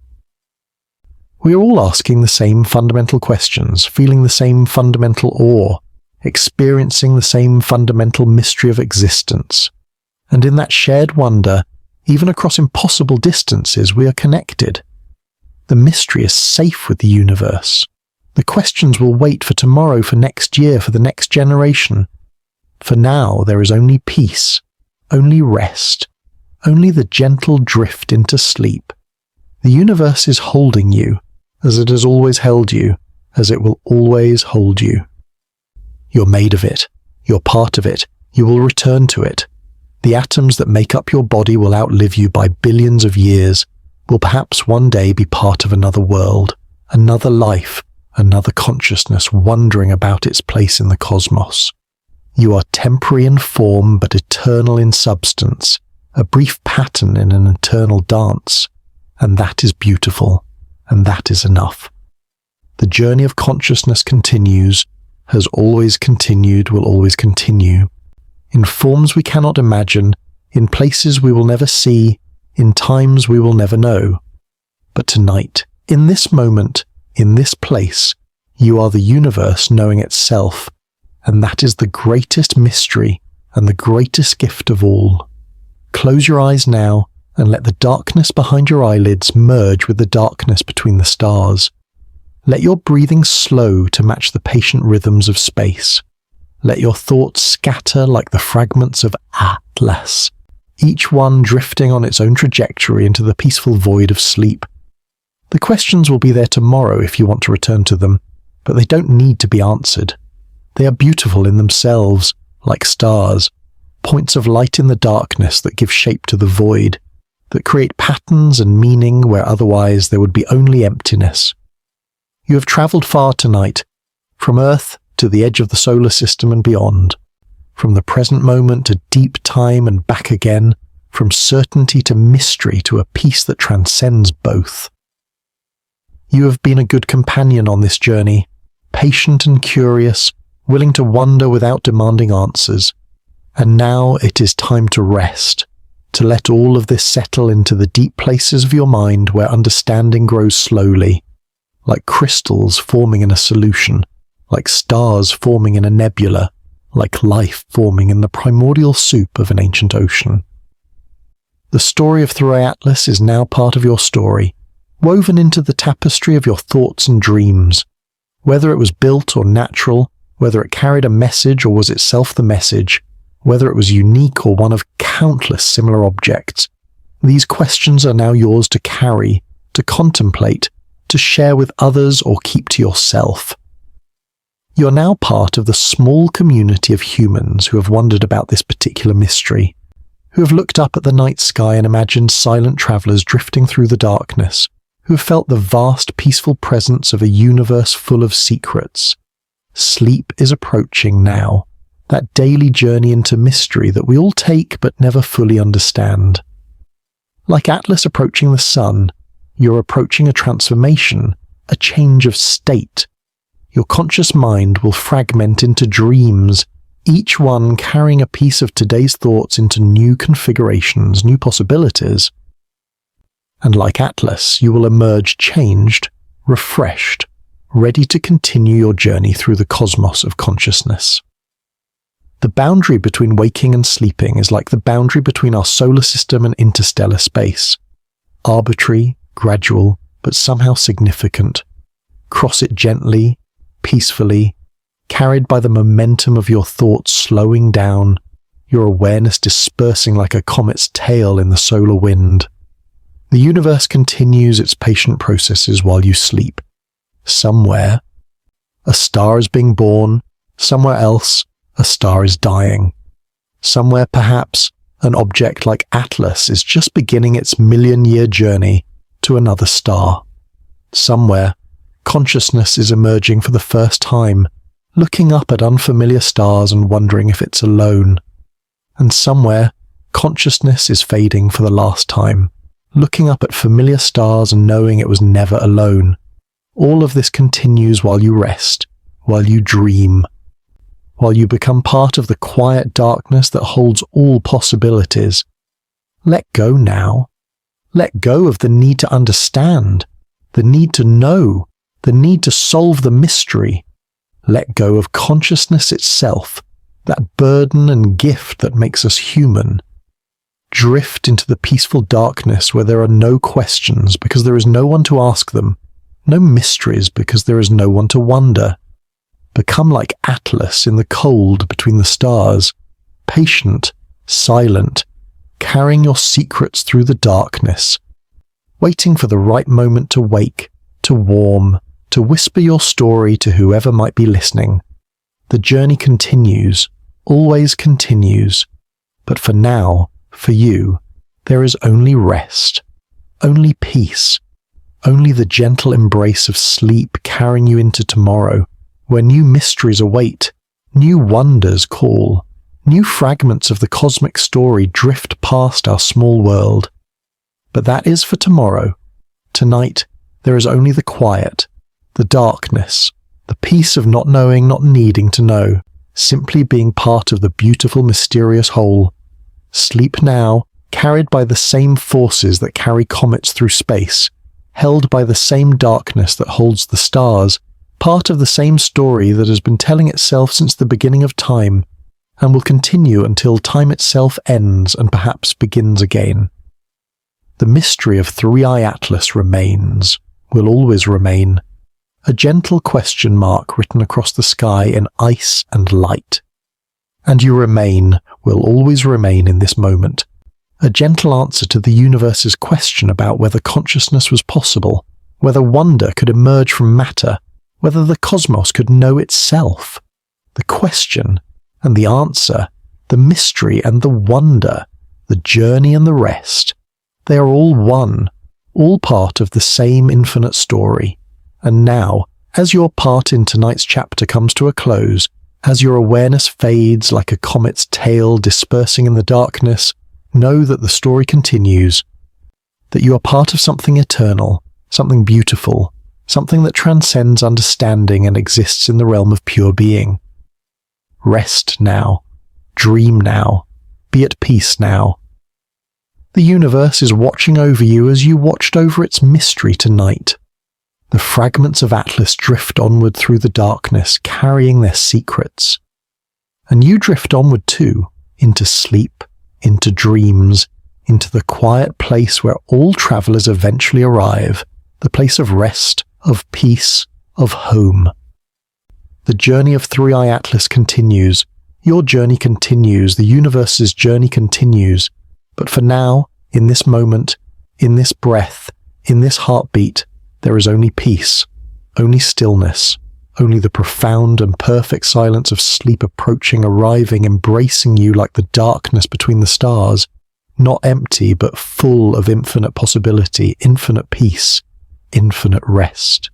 We are all asking the same fundamental questions, feeling the same fundamental awe, experiencing the same fundamental mystery of existence. And in that shared wonder, even across impossible distances, we are connected. The mystery is safe with the universe. The questions will wait for tomorrow, for next year, for the next generation. For now, there is only peace, only rest, only the gentle drift into sleep. The universe is holding you, as it has always held you, as it will always hold you. You're made of it. You're part of it. You will return to it. The atoms that make up your body will outlive you by billions of years, will perhaps one day be part of another world, another life, another consciousness wondering about its place in the cosmos. You are temporary in form but eternal in substance, a brief pattern in an eternal dance, and that is beautiful, and that is enough. The journey of consciousness continues, has always continued, will always continue, in forms we cannot imagine, in places we will never see, in times we will never know. But tonight, in this moment, in this place, you are the universe knowing itself, and that is the greatest mystery and the greatest gift of all. Close your eyes now and let the darkness behind your eyelids merge with the darkness between the stars. Let your breathing slow to match the patient rhythms of space. Let your thoughts scatter like the fragments of Atlas, each one drifting on its own trajectory into the peaceful void of sleep. The questions will be there tomorrow if you want to return to them, but they don't need to be answered. They are beautiful in themselves, like stars, points of light in the darkness that give shape to the void, that create patterns and meaning where otherwise there would be only emptiness. You have travelled far tonight, from Earth to the edge of the solar system and beyond, from the present moment to deep time and back again, from certainty to mystery to a peace that transcends both. You have been a good companion on this journey, patient and curious, willing to wonder without demanding answers. And now it is time to rest, to let all of this settle into the deep places of your mind where understanding grows slowly, like crystals forming in a solution, like stars forming in a nebula, like life forming in the primordial soup of an ancient ocean. The story of Thuray Atlas is now part of your story, woven into the tapestry of your thoughts and dreams. Whether it was built or natural, whether it carried a message or was itself the message, whether it was unique or one of countless similar objects, these questions are now yours to carry, to contemplate, to share with others or keep to yourself. You're now part of the small community of humans who have wondered about this particular mystery, who have looked up at the night sky and imagined silent travellers drifting through the darkness, who have felt the vast, peaceful presence of a universe full of secrets. Sleep is approaching now, that daily journey into mystery that we all take but never fully understand. Like Atlas approaching the sun, you're approaching a transformation, a change of state. Your conscious mind will fragment into dreams, each one carrying a piece of today's thoughts into new configurations, new possibilities. And like Atlas, you will emerge changed, refreshed, ready to continue your journey through the cosmos of consciousness. The boundary between waking and sleeping is like the boundary between our solar system and interstellar space. Arbitrary, gradual, but somehow significant. Cross it gently, peacefully, carried by the momentum of your thoughts slowing down, your awareness dispersing like a comet's tail in the solar wind. The universe continues its patient processes while you sleep. Somewhere, a star is being born. Somewhere else, a star is dying. Somewhere, perhaps, an object like Atlas is just beginning its million-year journey to another star. Somewhere, consciousness is emerging for the first time, looking up at unfamiliar stars and wondering if it's alone. And somewhere, consciousness is fading for the last time, looking up at familiar stars and knowing it was never alone. All of this continues while you rest, while you dream, while you become part of the quiet darkness that holds all possibilities. Let go now. Let go of the need to understand, the need to know, the need to solve the mystery. Let go of consciousness itself, that burden and gift that makes us human. Drift into the peaceful darkness where there are no questions because there is no one to ask them, no mysteries because there is no one to wonder. Become like Atlas in the cold between the stars, patient, silent, carrying your secrets through the darkness, waiting for the right moment to wake, to warm, to whisper your story to whoever might be listening. The journey continues, always continues, but for now, for you, there is only rest, only peace, only the gentle embrace of sleep carrying you into tomorrow, where new mysteries await, new wonders call, new fragments of the cosmic story drift past our small world. But that is for tomorrow. Tonight, there is only the quiet, the darkness, the peace of not knowing, not needing to know, simply being part of the beautiful, mysterious whole. Sleep now, carried by the same forces that carry comets through space, held by the same darkness that holds the stars, part of the same story that has been telling itself since the beginning of time, and will continue until time itself ends and perhaps begins again. The mystery of Three-Eye Atlas remains, will always remain, a gentle question mark written across the sky in ice and light. And you remain, will always remain in this moment, a gentle answer to the universe's question about whether consciousness was possible, whether wonder could emerge from matter, whether the cosmos could know itself. The question and the answer, the mystery and the wonder, the journey and the rest, they are all one, all part of the same infinite story. And now, as your part in tonight's chapter comes to a close, as your awareness fades like a comet's tail dispersing in the darkness, know that the story continues, that you are part of something eternal, something beautiful, something that transcends understanding and exists in the realm of pure being. Rest now, dream now, be at peace now. The universe is watching over you as you watched over its mystery tonight. The fragments of Atlas drift onward through the darkness, carrying their secrets. And you drift onward too, into sleep, into dreams, into the quiet place where all travelers eventually arrive, the place of rest, of peace, of home. The journey of Three-Eye Atlas continues. Your journey continues. The universe's journey continues. But for now, in this moment, in this breath, in this heartbeat, there is only peace, only stillness, only the profound and perfect silence of sleep approaching, arriving, embracing you like the darkness between the stars, not empty but full of infinite possibility, infinite peace, infinite rest.